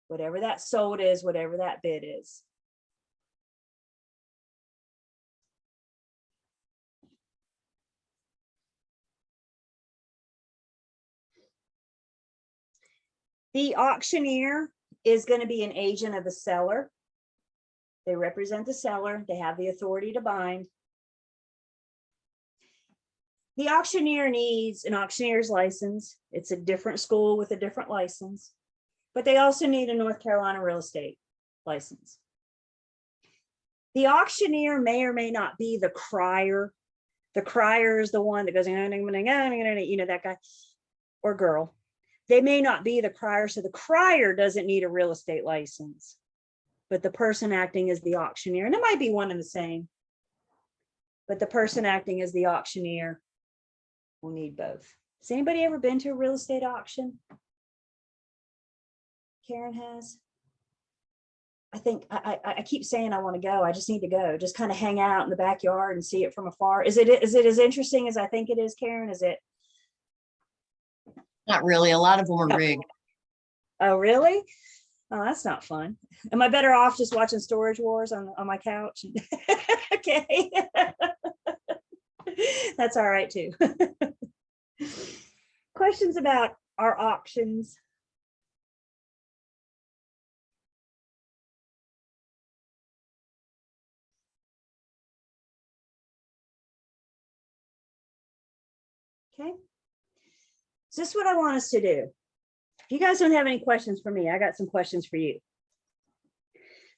Whatever that sold is, whatever that bid is. The auctioneer is going to be an agent of the seller. They represent the seller. They have the authority to bind. The auctioneer needs an auctioneer's license. It's a different school with a different license, but they also need a North Carolina real estate license. The auctioneer may or may not be the crier. The crier is the one that goes, you know, that guy. or girl. They may not be the crier, so the crier doesn't need a real estate license, but the person acting as the auctioneer, and it might be one and the same, but the person acting as the auctioneer will need both. Has anybody ever been to a real estate auction? Karen has. I think I keep saying I want to go. I just need to go. Just kind of hang out in the backyard and see it from afar. Is it as interesting as I think it is, Karen? Is it? Not really. A lot of them are No. rigged. Oh, really? Oh, that's not fun. Am I better off just watching Storage Wars on my couch? Okay. That's all right too. Questions about our auctions? Okay. Is this what I want us to do? If you guys don't have any questions for me, I got some questions for you.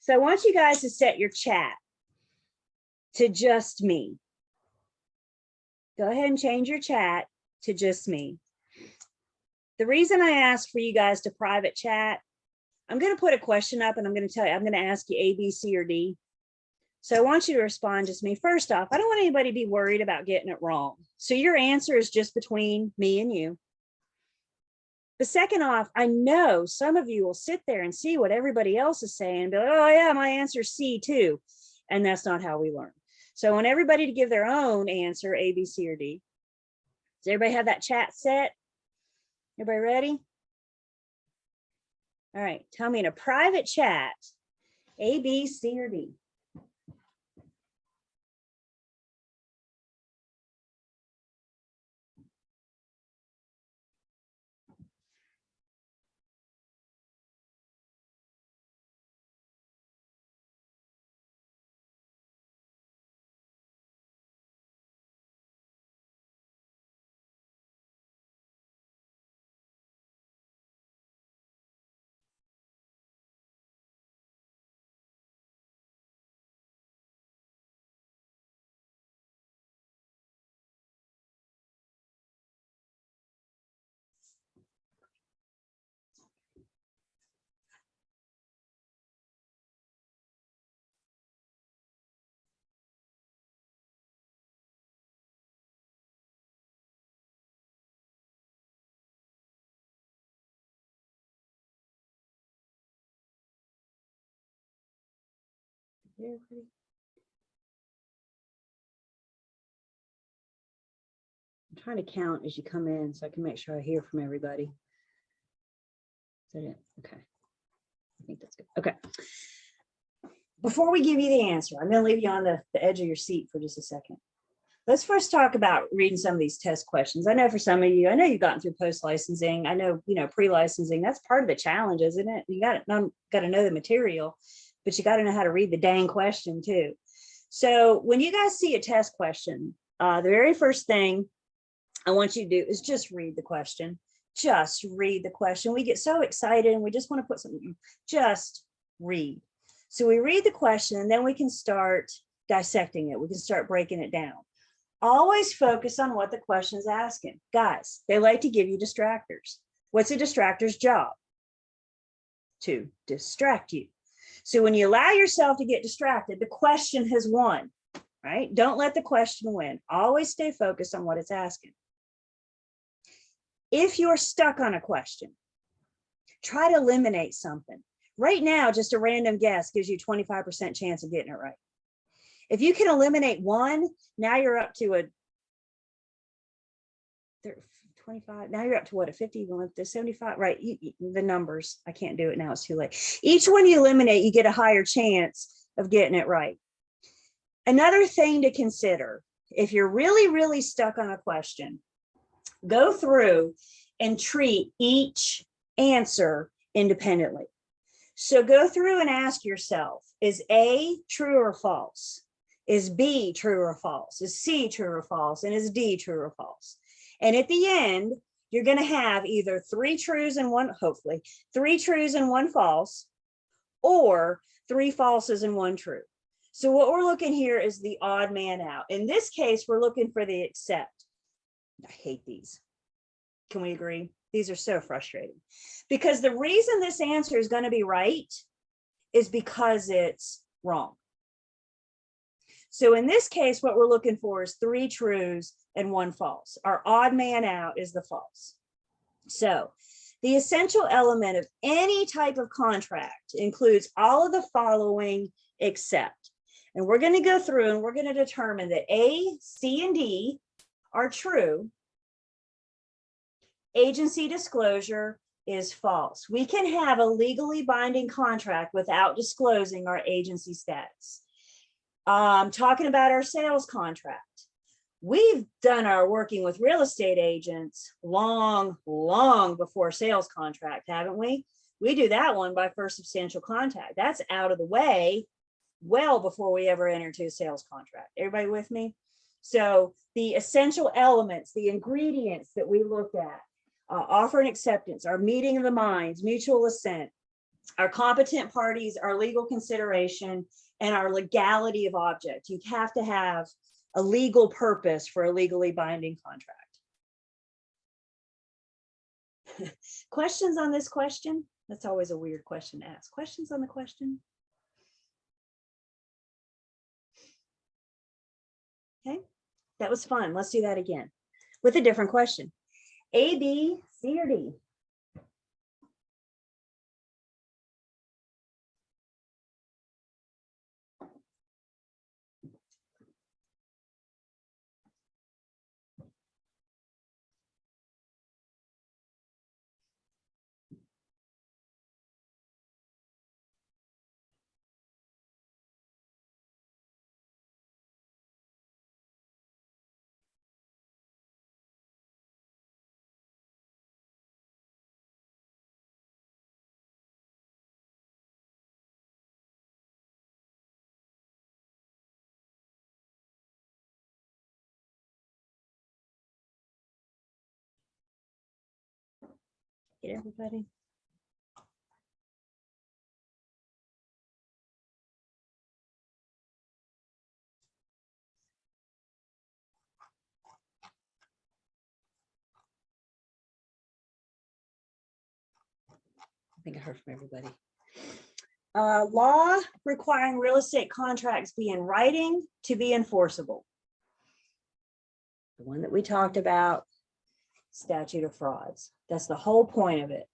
So I want you guys to set your chat to just me. Go ahead and change your chat to just me. The reason I asked for you guys to private chat, I'm going to put a question up and I'm going to tell you, I'm going to ask you A, B, C, or D. So I want you to respond just me. First off, I don't want anybody to be worried about getting it wrong. So your answer is just between me and you. But second off, I know some of you will sit there and see what everybody else is saying and be like, oh yeah, my answer is C too. And that's not how we learn. So I want everybody to give their own answer, A, B, C, or D. Does everybody have that chat set? Everybody ready? All right, tell me in a private chat, A, B, C, or D. Everybody? I'm trying to count as you come in so I can make sure I hear from everybody. Is that it? Okay. I think that's good. Okay. Before we give you the answer, I'm going to leave you on the edge of your seat for just a second. Let's first talk about reading some of these test questions. I know for some of you, I know you've gotten through post-licensing. I know, pre-licensing, that's part of the challenge, isn't it? You got to know the material, but you got to know how to read the dang question too. So when you guys see a test question, the very first thing I want you to do is just read the question. Just read the question. We get so excited and we just want to put something, just read. So we read the question and then we can start dissecting it. We can start breaking it down. Always focus on what the question is asking. Guys, they like to give you distractors. What's a distractor's job? To distract you. So when you allow yourself to get distracted, the question has won, right? Don't let the question win. Always stay focused on what it's asking. If you're stuck on a question, try to eliminate something. Right now, just a random guess gives you 25% chance of getting it right. If you can eliminate one, now you're up to a 25. Now you're up to what, a 51 to 75, right? The numbers, I can't do it now. It's too late. Each one you eliminate, you get a higher chance of getting it right. Another thing to consider, if you're really, really stuck on a question, go through and treat each answer independently. So go through and ask yourself, is A true or false? Is B true or false? Is C true or false? And is D true or false? And at the end, you're going to have either 3 trues and one, hopefully, 3 trues and 1 false, or 3 falses and 1 true. So what we're looking here is the odd man out. In this case, we're looking for the except. I hate these. Can we agree? These are so frustrating because the reason this answer is going to be right is because it's wrong. So in this case, what we're looking for is 3 trues and 1 false. Our odd man out is the false. So the essential element of any type of contract includes all of the following except. And we're going to go through and we're going to determine that A, C, and D are true. Agency disclosure is false. We can have a legally binding contract without disclosing our agency status. Talking about our sales contract. We've done our working with real estate agents long before sales contract, haven't we? We do that one by first substantial contact. That's out of the way well before we ever enter into a sales contract. Everybody with me? So the essential elements, the ingredients that we looked at, offer and acceptance, our meeting of the minds, mutual assent, our competent parties, our legal consideration, and our legality of object. You have to have a legal purpose for a legally binding contract. Questions on this question? That's always a weird question to ask. Questions on the question? Okay, that was fun. Let's do that again with a different question. A, B, C, or D? Get everybody? I think I heard from everybody. Law requiring real estate contracts be in writing to be enforceable. The one that we talked about, statute of frauds. That's the whole point of it.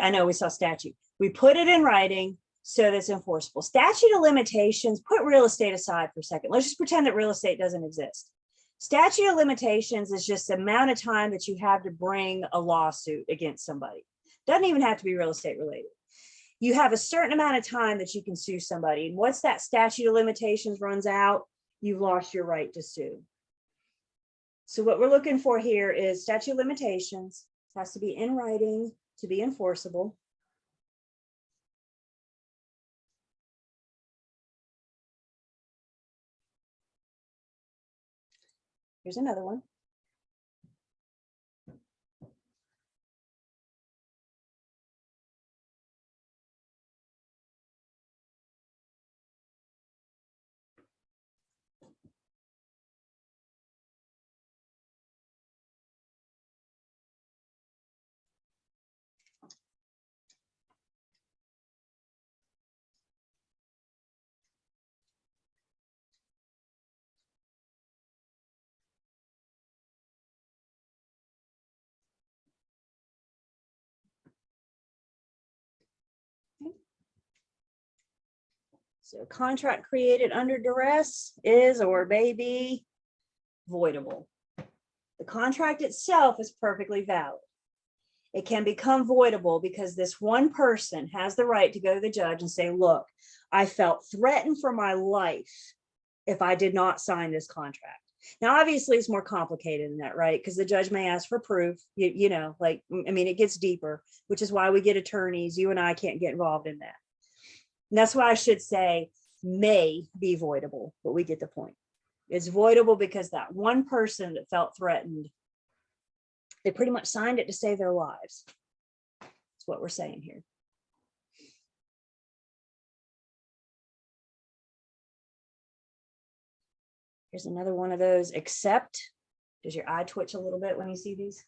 I know we saw statute. We put it in writing so that it's enforceable. Statute of limitations, put real estate aside for a second. Let's just pretend that real estate doesn't exist. Statute of limitations is just the amount of time that you have to bring a lawsuit against somebody. Doesn't even have to be real estate related. You have a certain amount of time that you can sue somebody. And once that statute of limitations runs out, you've lost your right to sue. So what we're looking for here is statute of limitations has to be in writing to be enforceable. Here's another one. So contract created under duress is or may be voidable. The contract itself is perfectly valid. It can become voidable because this one person has the right to go to the judge and say, look, I felt threatened for my life if I did not sign this contract. Now, obviously, it's more complicated than that, right? Because the judge may ask for proof, you know, like, I mean, it gets deeper, which is why we get attorneys. You and I can't get involved in that. And that's why I should say may be voidable, but we get the point. It's voidable because that one person that felt threatened, they pretty much signed it to save their lives. That's what we're saying here. Here's another one of those, except Does your eye twitch a little bit when you see these?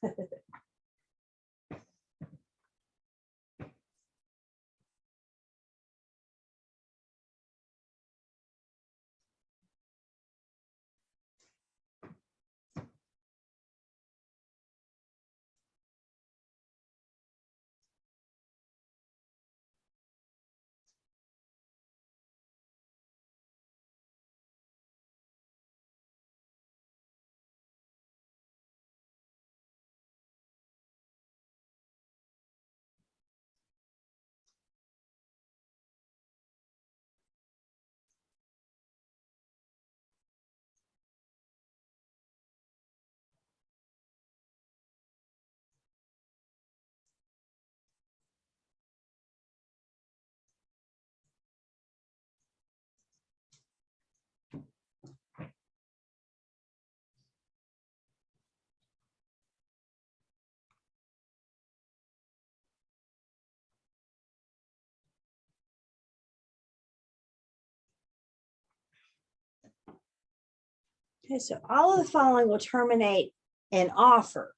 Okay, so all of the following will terminate an offer,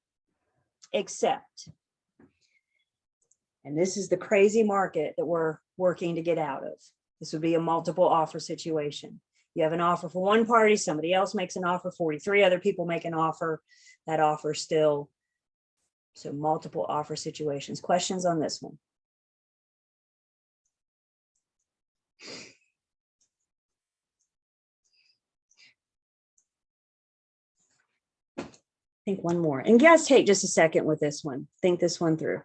except, and this is the crazy market that we're working to get out of. This would be a multiple offer situation. You have an offer for one party, somebody else makes an offer, 43 other people make an offer, that offer still. So multiple offer situations. Questions on this one? Think one more, and guys, take just a second with this one. Think this one through.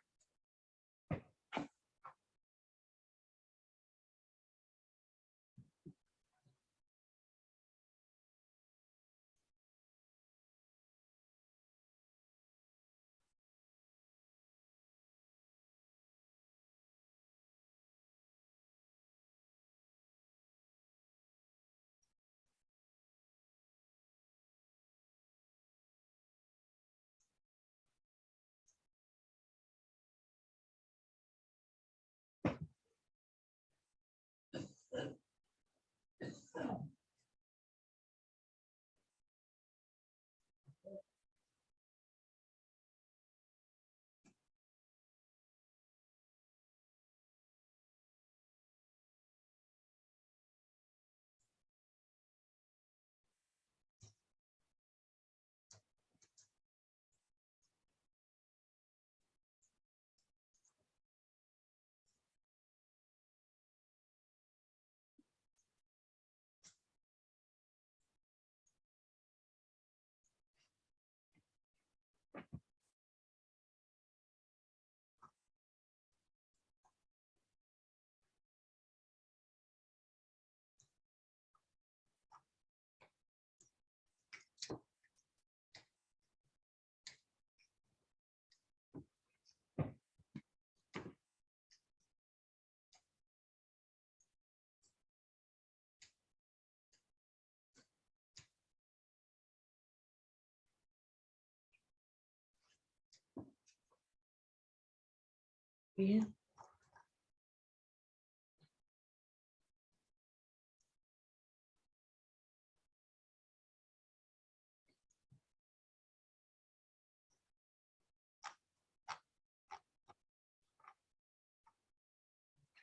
Yeah.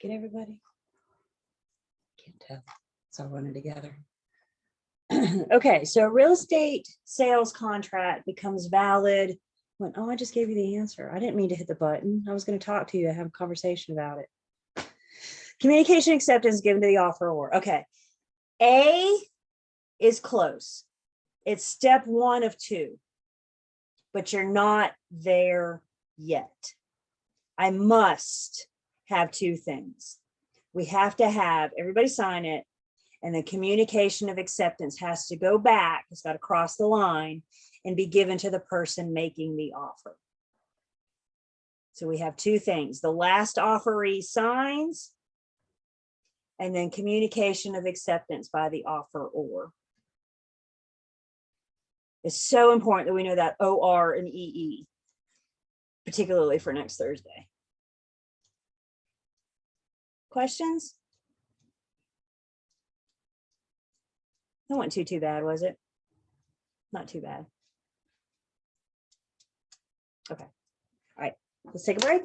Get everybody? Can't tell. It's all running together. Okay, so a real estate sales contract becomes valid when, oh, I just gave you the answer. I didn't mean to hit the button. I was going to talk to you and have a conversation about it. Communication acceptance given to the offeror. Okay. A is close. It's step 1 of 2, but you're not there yet. I must have 2 things. We have to have everybody sign it, and the communication of acceptance has to go back. It's got to cross the line and be given to the person making the offer. So we have 2 things. The last offeree signs, and then communication of acceptance by the offeror. It's so important that we know that OR and EE, particularly for next Thursday. Questions? That wasn't too bad, was it? Not too bad. Let's take a break.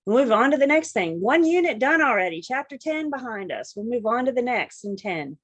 We'll move on to the next thing. One unit done already, chapter 10 behind us. We'll move on to the next in 10.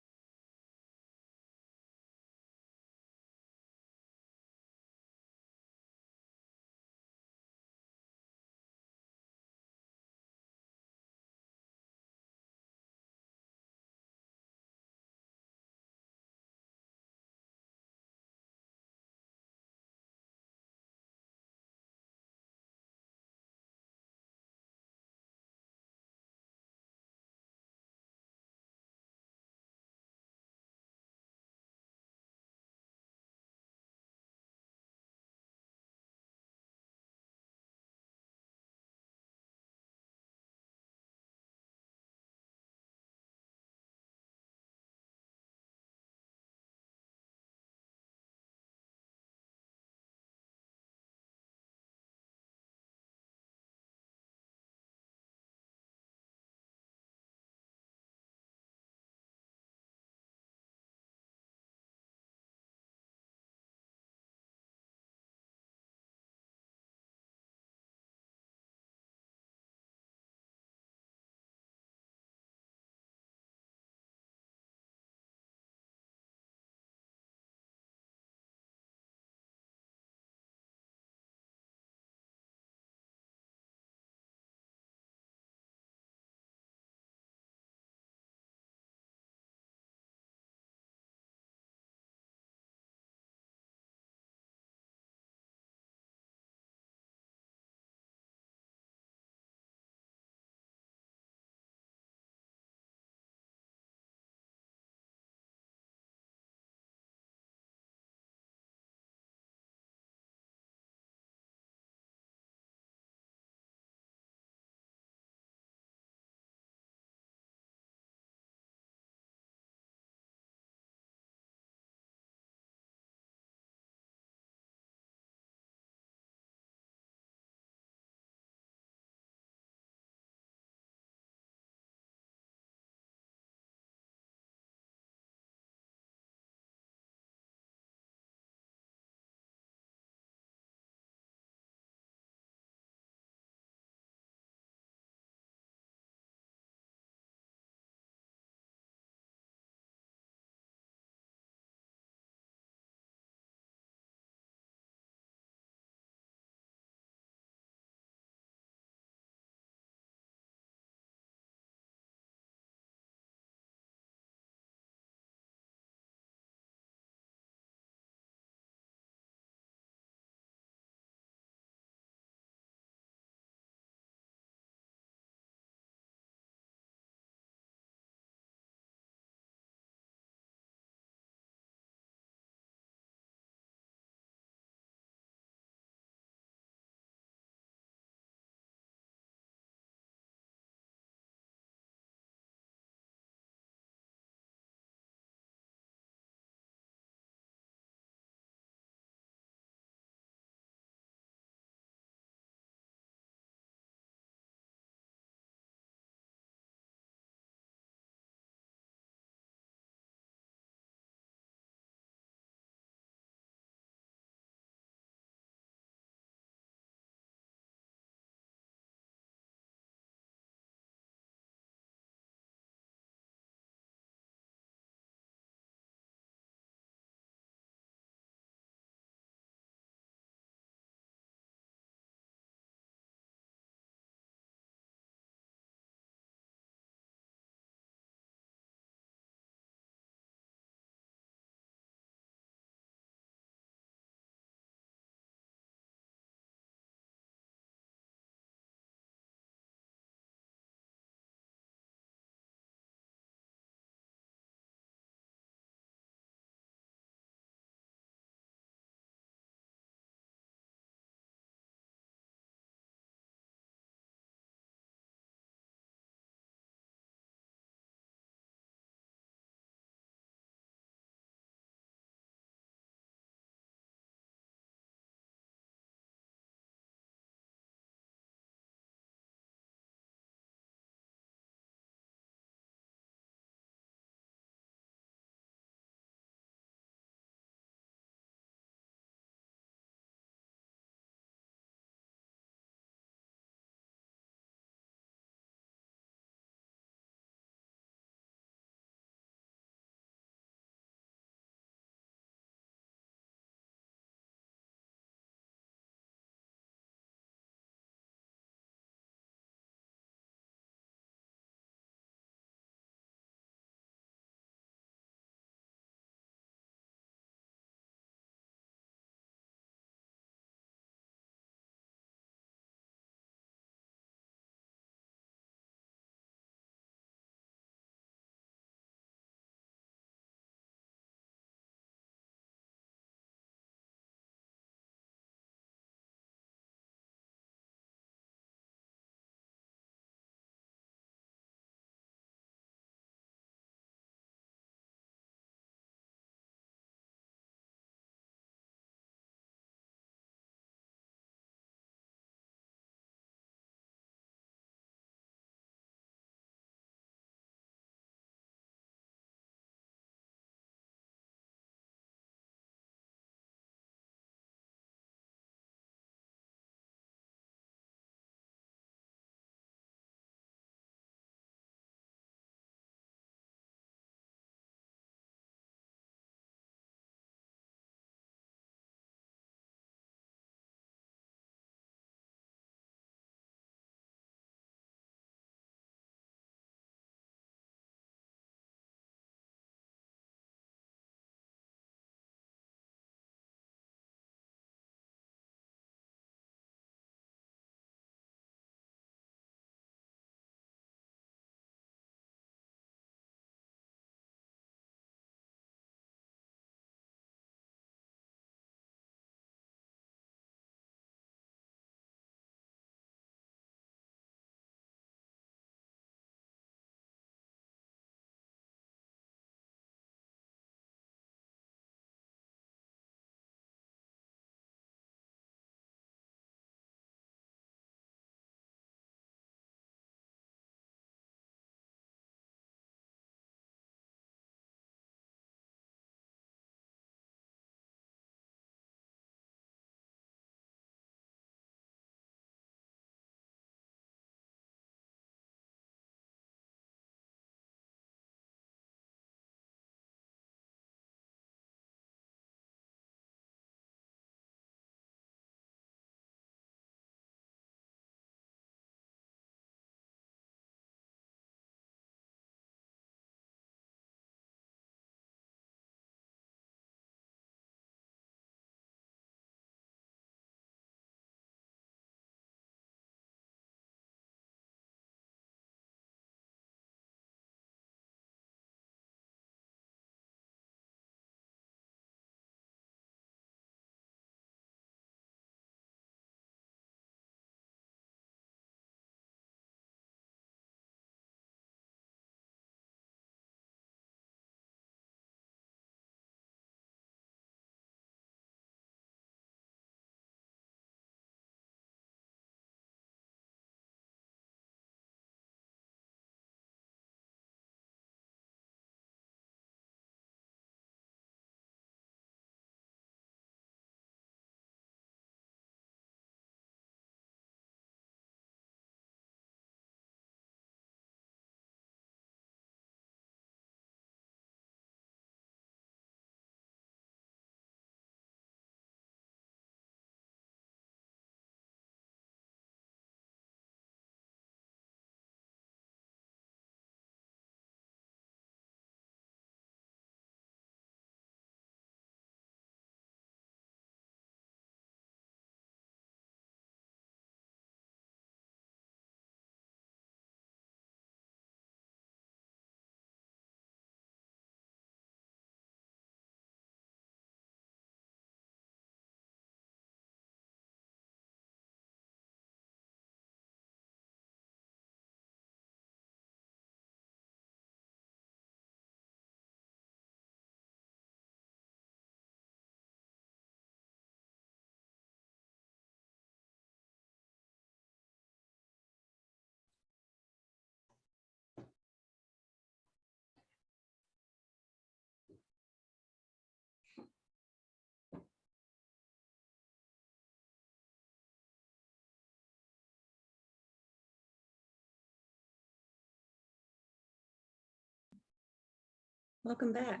Welcome back.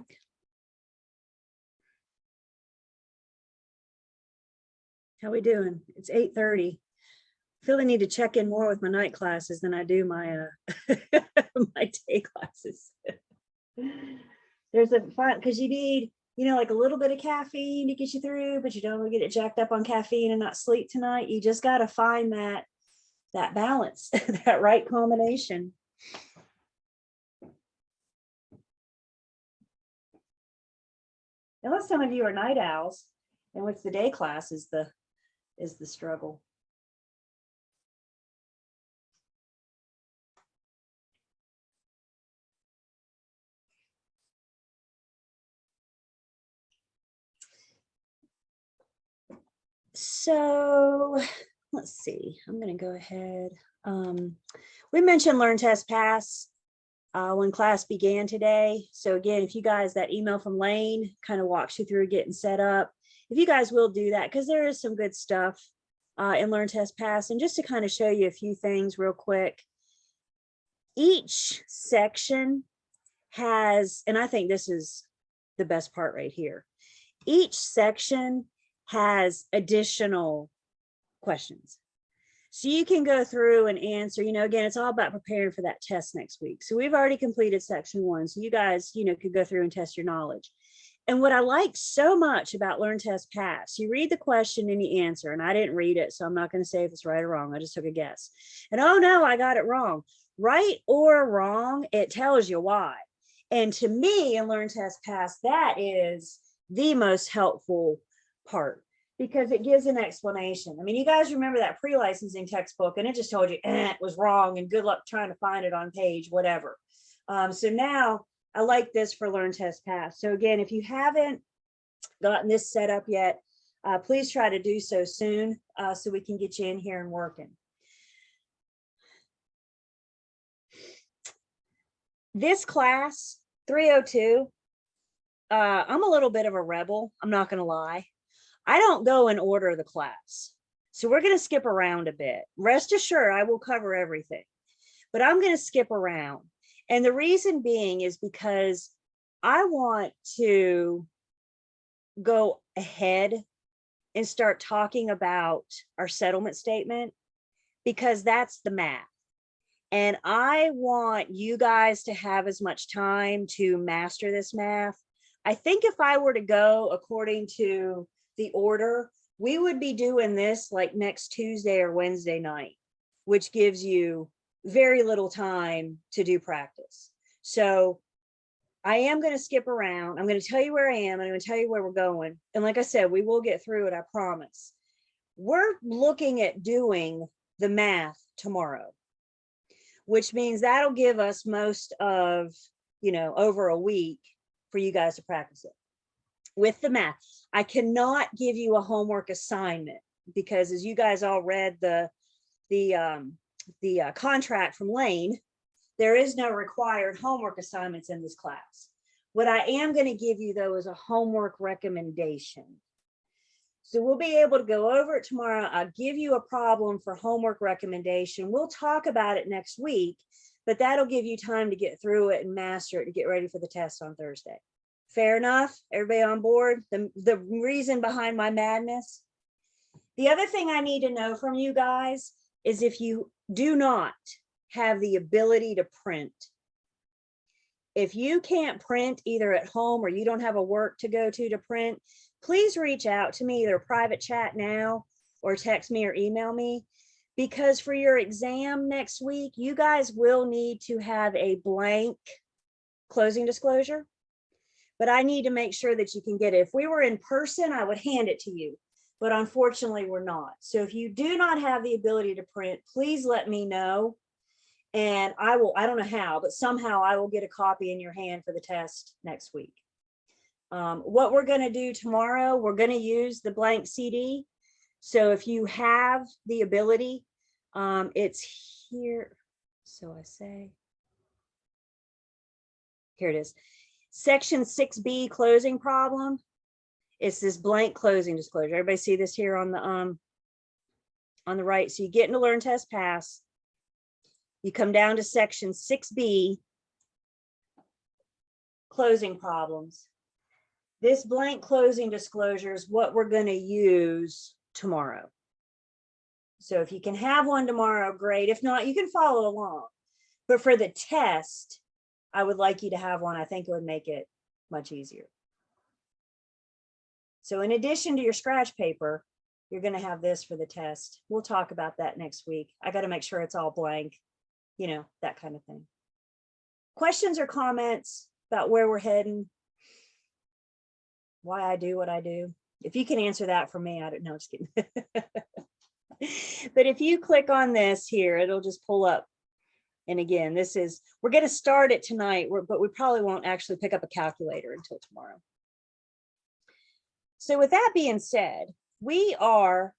How we doing? It's 8:30. I feel I need to check in more with my night classes than I do my my day classes. There's a fun because you need, like a little bit of caffeine to get you through, but you don't want to get it jacked up on caffeine and not sleep tonight. You just got to find that balance, that right combination. Unless some of you are night owls, in which the day class is the struggle. So let's see, I'm going to go ahead. We mentioned Learn, Test, Pass when class began today. So again, if you guys, that email from Lane kind of walks you through getting set up. If you guys will do that, because there is some good stuff in Learn, Test, Pass. And just to kind of show you a few things real quick, each section has, and I think this is the best part right here, each section has additional questions. So you can go through and answer, again, it's all about preparing for that test next week. So we've already completed section 1. So you guys, could go through and test your knowledge. And what I like so much about Learn, Test, Pass, you read the question and you answer, and I didn't read it, so I'm not going to say if it's right or wrong. I just took a guess. And oh no, I got it wrong. Right or wrong, it tells you why. And to me, in Learn, Test, Pass, that is the most helpful part, because it gives an explanation. I mean, you guys remember that pre-licensing textbook and it just told you it was wrong and good luck trying to find it on page, whatever. So now I like this for Learn, Test, Pass. So again, if you haven't gotten this set up yet, please try to do so soon so we can get you in here and working. This class, 302, I'm a little bit of a rebel, I'm not going to lie. I don't go in order of the class. So we're going to skip around a bit. Rest assured, I will cover everything, but I'm going to skip around. And the reason being is because I want to go ahead and start talking about our settlement statement, because that's the math. And I want you guys to have as much time to master this math. I think if I were to go according to the order, we would be doing this like next Tuesday or Wednesday night, which gives you very little time to do practice. So I am going to skip around. I'm going to tell you where I am. I'm going to tell you where we're going. And like I said, we will get through it, I promise. We're looking at doing the math tomorrow, which means that'll give us most of, over a week for you guys to practice it. With the math, I cannot give you a homework assignment because, as you guys all read the contract from Lane, there is no required homework assignments in this class. What I am going to give you, though, is a homework recommendation. So we'll be able to go over it tomorrow. I'll give you a problem for homework recommendation. We'll talk about it next week, but that'll give you time to get through it and master it to get ready for the test on Thursday. Fair enough? Everybody on board? The reason behind my madness? The other thing I need to know from you guys is if you do not have the ability to print, if you can't print either at home or you don't have a work to go to print, please reach out to me, either private chat now or text me or email me, because for your exam next week, you guys will need to have a blank closing disclosure. But I need to make sure that you can get it. If we were in person, I would hand it to you, but unfortunately we're not. So if you do not have the ability to print, please let me know. And I don't know how, but somehow I will get a copy in your hand for the test next week. What we're going to do tomorrow, we're going to use the blank CD. So if you have the ability, it's here. So I say, here it is. Section 6B closing problem. It's this blank closing disclosure. Everybody see this here on the right. So you get into Learn, Test, Pass. You come down to section 6B, closing problems. This blank closing disclosure is what we're going to use tomorrow. So if you can have one tomorrow, great. If not, you can follow along. But for the test, I would like you to have one. I think it would make it much easier. So in addition to your scratch paper, you're going to have this for the test. We'll talk about that next week. I got to make sure it's all blank, you know, that kind of thing. Questions or comments about where we're heading? Why I do what I do? If you can answer that for me, I don't know, just kidding. But if you click on this here, it'll just pull up. And again, we're going to start it tonight, but we probably won't actually pick up a calculator until tomorrow. So with that being said, we are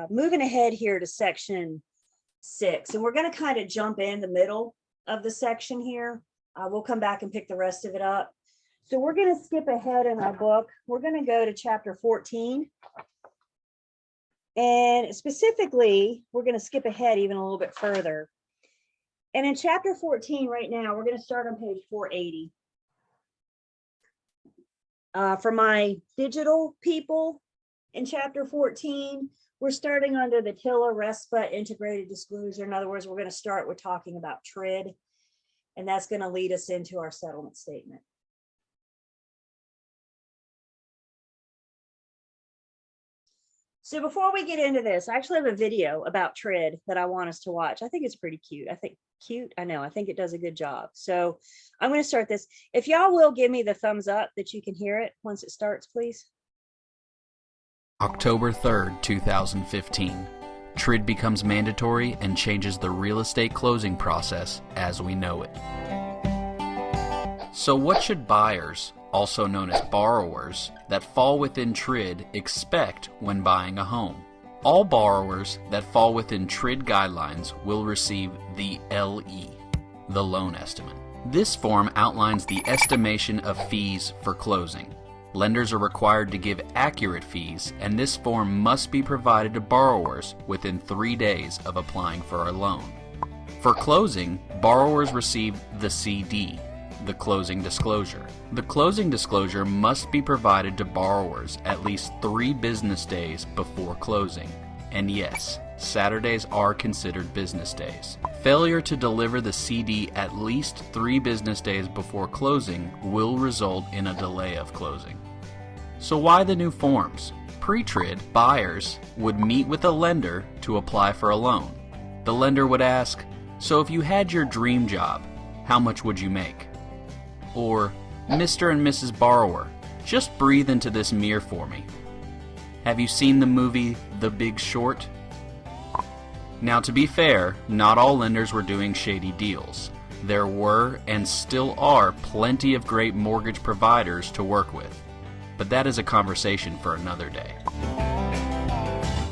moving ahead here to section 6, and we're going to kind of jump in the middle of the section here. We'll come back and pick the rest of it up. So we're going to skip ahead in our book. We're going to go to chapter 14. And specifically, we're going to skip ahead even a little bit further. And in chapter 14 right now, we're going to start on page 480. For my digital people in chapter 14, we're starting under the TILA RESPA integrated disclosure. In other words, we're going to start with talking about TRID, and that's going to lead us into our settlement statement. So before we get into this, I actually have a video about TRID that I want us to watch. I think it's pretty cute. I think it does a good job. So I'm going to start this. If y'all will give me the thumbs up that you can hear it once it starts, please. October 3rd, 2015. TRID becomes mandatory and changes the real estate closing process as we know it. So what should buyers, also known as borrowers, that fall within TRID expect when buying a home? All borrowers that fall within TRID guidelines will receive the LE, the loan estimate. This form outlines the estimation of fees for closing. Lenders are required to give accurate fees, and this form must be provided to borrowers within 3 days of applying for a loan. For closing, borrowers receive the CD, the closing disclosure. The closing disclosure must be provided to borrowers at least 3 business days before closing. And yes, Saturdays are considered business days. Failure to deliver the CD at least 3 business days before closing will result in a delay of closing. So why the new forms? Pre-TRID, buyers would meet with a lender to apply for a loan. The lender would ask, "So if you had your dream job, how much would you make?" Or, "Mr. and Mrs. Borrower, just breathe into this mirror for me. Have you seen the movie The Big Short?" Now, to be fair, not all lenders were doing shady deals. There were and still are plenty of great mortgage providers to work with. But that is a conversation for another day.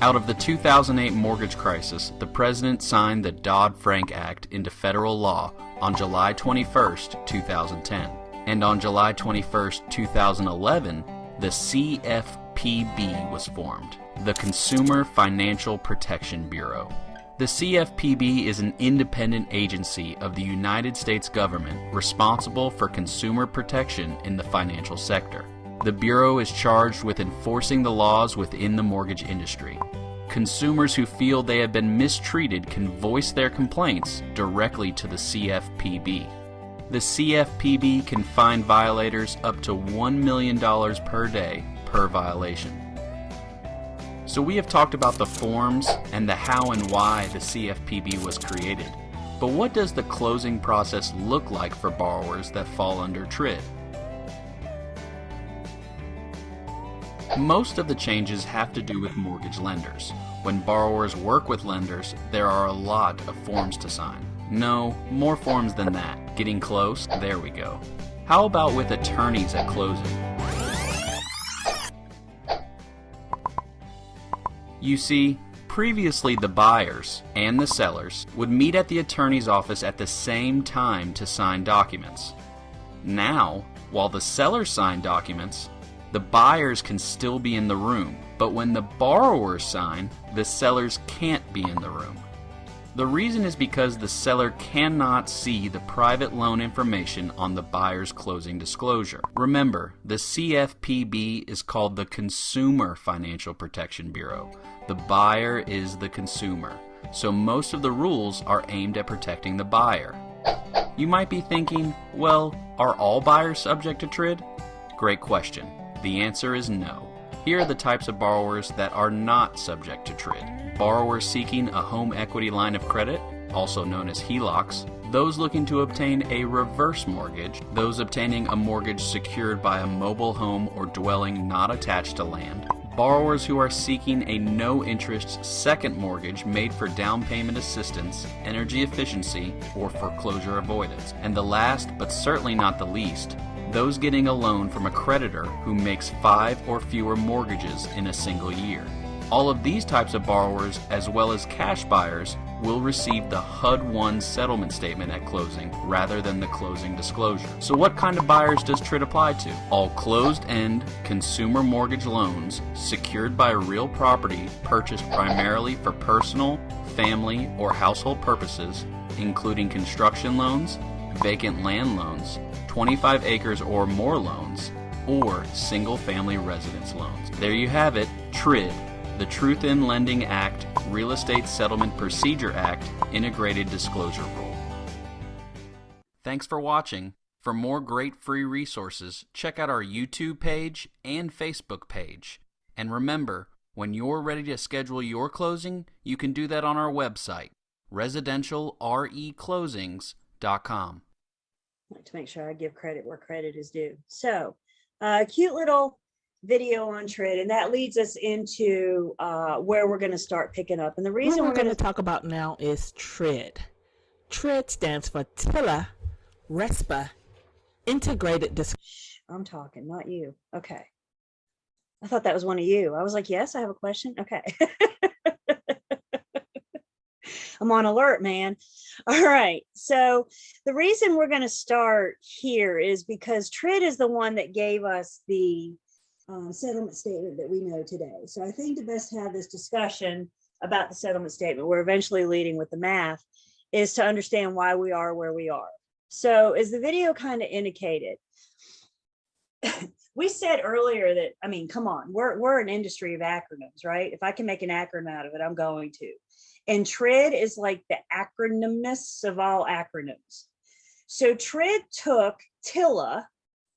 Out of the 2008 mortgage crisis, the President signed the Dodd-Frank Act into federal law on July 21st, 2010. And on July 21st, 2011, the CFPB was formed, the Consumer Financial Protection Bureau. The CFPB is an independent agency of the United States government responsible for consumer protection in the financial sector. The Bureau is charged with enforcing the laws within the mortgage industry. Consumers who feel they have been mistreated can voice their complaints directly to the CFPB. The CFPB can fine violators up to $1 million per day per violation. So we have talked about the forms and the how and why the CFPB was created. But what does the closing process look like for borrowers that fall under TRID? Most of the changes have to do with mortgage lenders. When borrowers work with lenders, there are a lot of forms to sign. No, more forms than that. Getting close? There we go. How about with attorneys at closing? You see, previously the buyers and the sellers would meet at the attorney's office at the same time to sign documents. Now, while the sellers sign documents, the buyers can still be in the room, but when the borrowers sign, the sellers can't be in the room. The reason is because the seller cannot see the private loan information on the buyer's closing disclosure. Remember, the CFPB is called the Consumer Financial Protection Bureau. The buyer is the consumer, so most of the rules are aimed at protecting the buyer. You might be thinking, well, are all buyers subject to TRID? Great question. The answer is no. Here are the types of borrowers that are not subject to TRID. Borrowers seeking a home equity line of credit, also known as HELOCs, those looking to obtain a reverse mortgage, those obtaining a mortgage secured by a mobile home or dwelling not attached to land, borrowers who are seeking a no-interest second mortgage made for down payment assistance, energy efficiency, or foreclosure avoidance, and the last but certainly not the least, those getting a loan from a creditor who makes 5 or fewer mortgages in a single year. All of these types of borrowers, as well as cash buyers, will receive the HUD-1 settlement statement at closing rather than the closing disclosure. So what kind of buyers does TRID apply to? All closed-end consumer mortgage loans secured by real property purchased primarily for personal, family, or household purposes, including construction loans, vacant land loans, 25 acres or more loans, or single-family residence loans. There you have it, TRID, the Truth in Lending Act, Real Estate Settlement Procedure Act, Integrated Disclosure Rule. Thanks for watching. For more great free resources, check out our YouTube page and Facebook page. And remember, when you're ready to schedule your closing, you can do that on our website, residentialreclosings.com. Like to make sure I give credit where credit is due. So, cute little video on TRID, and that leads us into where we're going to start picking up. And the reason What we're we're going going to talk about now is TRID. TRID stands for TILA RESPA Integrated Disclosure. I'm talking, not you. Okay. I thought that was one of you. I was like, yes, I have a question. Okay. I'm on alert, man. All right. So the reason we're going to start here is because TRID is the one that gave us the settlement statement that we know today. So I think to best have this discussion about the settlement statement, we're eventually leading with the math, is to understand why we are where we are. So as the video kind of indicated, we said earlier that, I mean, come on, we're an industry of acronyms, right? If I can make an acronym out of it, I'm going to. And TRID is like the acronymness of all acronyms. So TRID took TILA,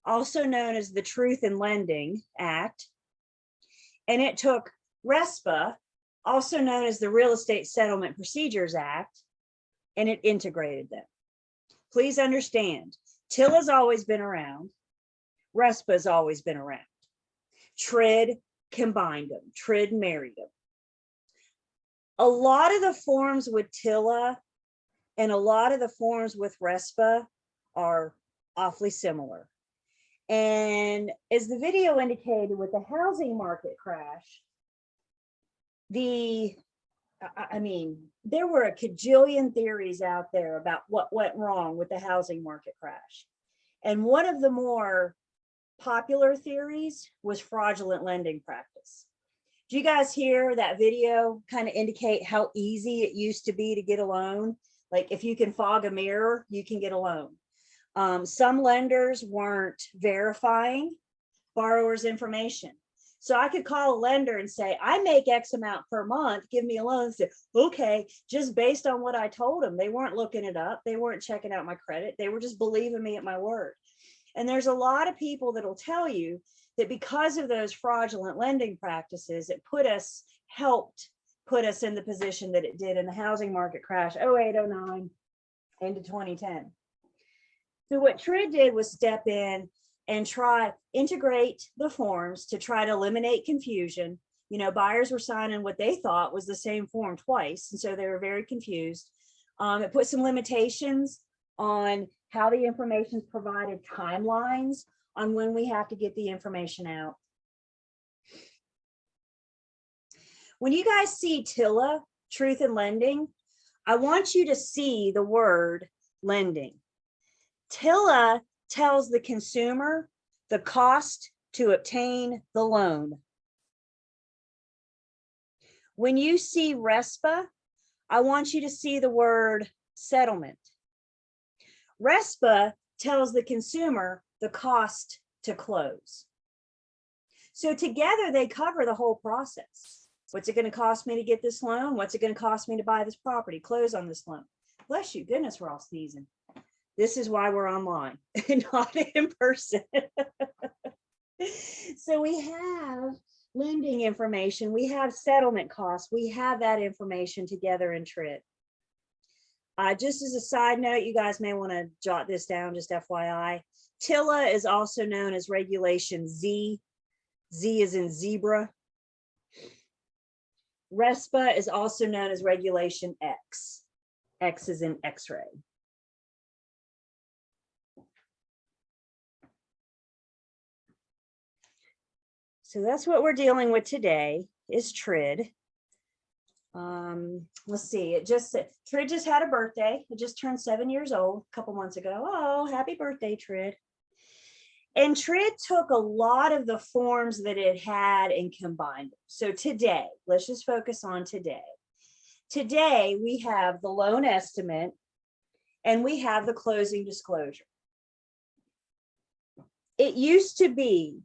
also known as the Truth in Lending Act, and it took RESPA, also known as the Real Estate Settlement Procedures Act, and it integrated them. Please understand, TILA's always been around, RESPA's always been around. TRID combined them, TRID married them. A lot of the forms with TILA and a lot of the forms with RESPA are awfully similar. And as the video indicated, with the housing market crash, there were a cajillion theories out there about what went wrong with the housing market crash. And one of the more popular theories was fraudulent lending practice. Do you guys hear that video kind of indicate how easy it used to be to get a loan? Like if you can fog a mirror, you can get a loan. Some lenders weren't verifying borrowers' information. So I could call a lender and say, I make X amount per month, give me a loan. Say, okay, just based on what I told them. They weren't looking it up. They weren't checking out my credit. They were just believing me at my word. And there's a lot of people that'll tell you that because of those fraudulent lending practices, it helped put us in the position that it did in the housing market crash, 08, 09, into 2010. So what TRID did was step in and integrate the forms to try to eliminate confusion. You know, buyers were signing what they thought was the same form twice, and so they were very confused. It put some limitations on how the information is provided, timelines on when we have to get the information out. When you guys see TILA, Truth in Lending, I want you to see the word lending. TILA tells the consumer the cost to obtain the loan. When you see RESPA, I want you to see the word settlement. RESPA tells the consumer the cost to close. So together they cover the whole process. What's it going to cost me to get this loan? What's it going to cost me to buy this property, close on this loan? Bless you, goodness, we're all sneezing. This is why we're online and not in person. So we have lending information, we have settlement costs, we have that information together in TRID. Just as a side note, you guys may want to jot this down, just FYI. TILA is also known as Regulation Z. Z is in zebra. RESPA is also known as Regulation X. X is in X-ray. So that's what we're dealing with today is TRID. Let's see, TRID just had a birthday. It just turned 7 years old a couple months ago. Oh, happy birthday, TRID. And TRID took a lot of the forms that it had and combined them. So today, let's just focus on today. Today, we have the loan estimate and we have the closing disclosure. It used to be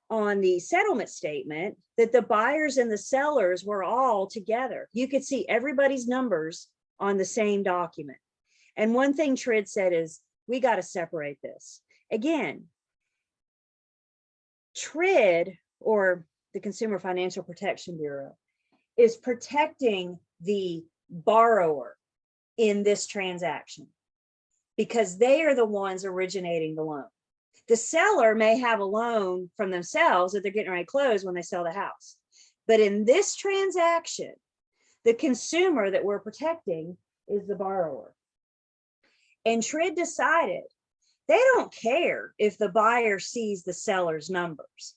on the settlement statement that the buyers and the sellers were all together. You could see everybody's numbers on the same document. And one thing TRID said is, we got to separate this. Again, TRID, or the Consumer Financial Protection Bureau, is protecting the borrower in this transaction because they are the ones originating the loan. The seller may have a loan from themselves that they're getting ready to close when they sell the house. But in this transaction, the consumer that we're protecting is the borrower. And TRID decided they don't care if the buyer sees the seller's numbers.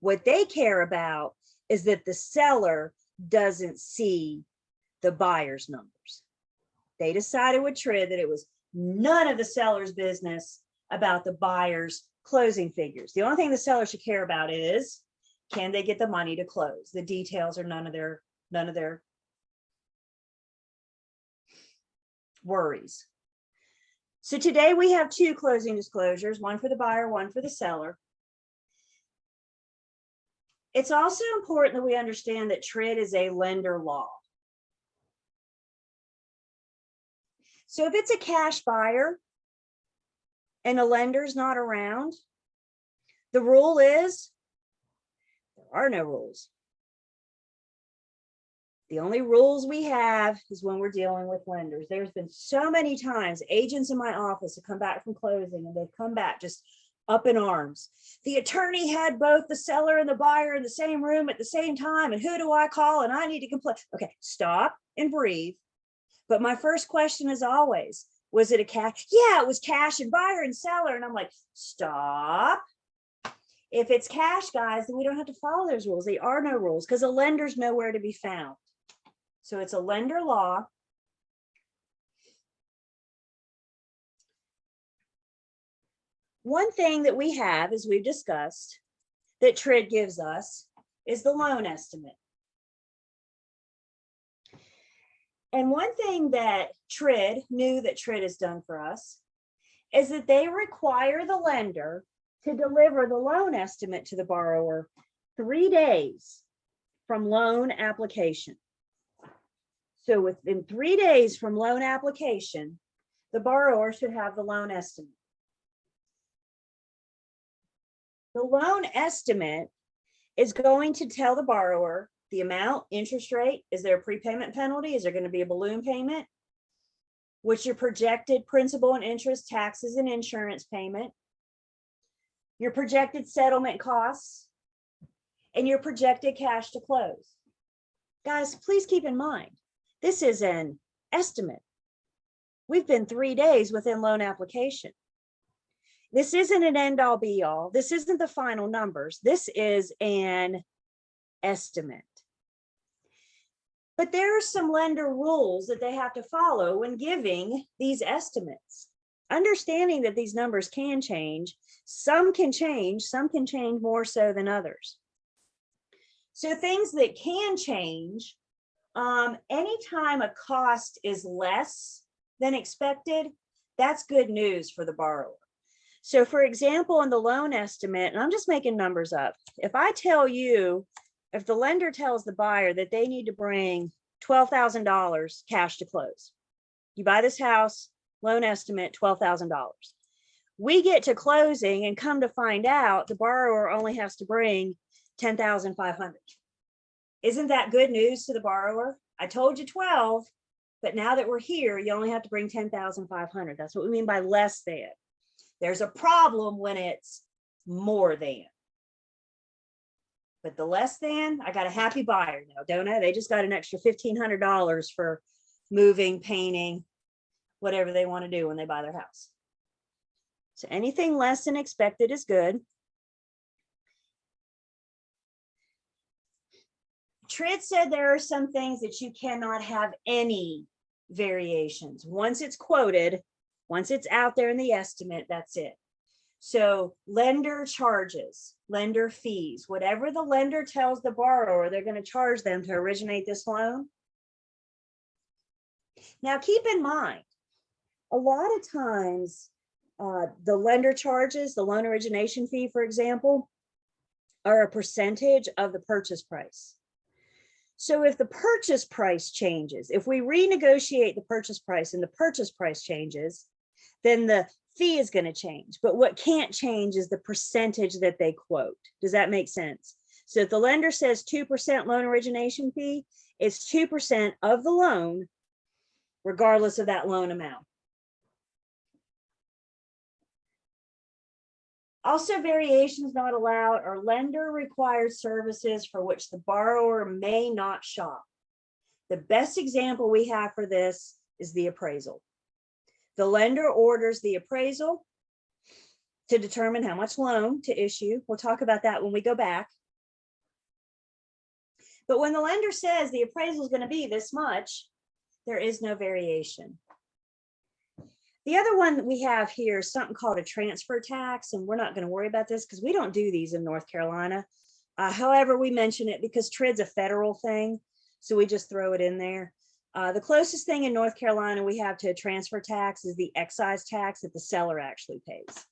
What they care about is that the seller doesn't see the buyer's numbers. They decided with TRID that it was none of the seller's business about the buyer's closing figures. The only thing the seller should care about is, can they get the money to close? The details are none of their worries. So today we have two closing disclosures, one for the buyer, one for the seller. It's also important that we understand that TRID is a lender law. So if it's a cash buyer and a lender's not around, the rule is there are no rules. The only rules we have is when we're dealing with lenders. There's been so many times agents in my office have come back from closing and they've come back just up in arms. The attorney had both the seller and the buyer in the same room at the same time. And who do I call? And I need to complain. Okay, stop and breathe. But my first question is always, was it a cash? Yeah, it was cash and buyer and seller. And I'm like, stop. If it's cash, guys, then we don't have to follow those rules. There are no rules because a lender's nowhere to be found. So it's a lender law. One thing that we have, as we've discussed, that TRID gives us is the loan estimate. And one thing that TRID knew that TRID has done for us is that they require the lender to deliver the loan estimate to the borrower 3 days from loan application. So within 3 days from loan application, the borrower should have the loan estimate. The loan estimate is going to tell the borrower the amount, interest rate, is there a prepayment penalty? Is there going to be a balloon payment? What's your projected principal and interest, taxes and insurance payment? Your projected settlement costs and your projected cash to close. Guys, please keep in mind, this is an estimate. We've been 3 days within loan application. This isn't an end all be all. This isn't the final numbers. This is an estimate. But there are some lender rules that they have to follow when giving these estimates. Understanding that these numbers can change, some can change more so than others. So things that can change Anytime a cost is less than expected, that's good news for the borrower. So for example, in the loan estimate, and I'm just making numbers up, if I tell you, if the lender tells the buyer that they need to bring $12,000 cash to close, you buy this house, loan estimate $12,000. We get to closing and come to find out the borrower only has to bring $10,500. Isn't that good news to the borrower? I told you 12, but now that we're here, you only have to bring 10,500. That's what we mean by less than. There's a problem when it's more than. But the less than, I got a happy buyer now, don't I? They just got an extra $1,500 for moving, painting, whatever they want to do when they buy their house. So anything less than expected is good. TRID said there are some things that you cannot have any variations. Once it's quoted, once it's out there in the estimate, that's it. So lender charges, lender fees, whatever the lender tells the borrower they're going to charge them to originate this loan. Now keep in mind, a lot of times the lender charges, the loan origination fee, for example, are a percentage of the purchase price. So if the purchase price changes, if we renegotiate the purchase price and the purchase price changes, then the fee is going to change. But what can't change is the percentage that they quote. Does that make sense? So if the lender says 2% loan origination fee, it's 2% of the loan, regardless of that loan amount. Also, variations not allowed are lender required services for which the borrower may not shop. The best example we have for this is the appraisal. The lender orders the appraisal to determine how much loan to issue. We'll talk about that when we go back. But when the lender says the appraisal is going to be this much, there is no variation. The other one that we have here is something called a transfer tax, and we're not going to worry about this because we don't do these in North Carolina. However, we mention it because TRID's a federal thing, so we just throw it in there. The closest thing in North Carolina we have to a transfer tax is the excise tax that the seller actually pays.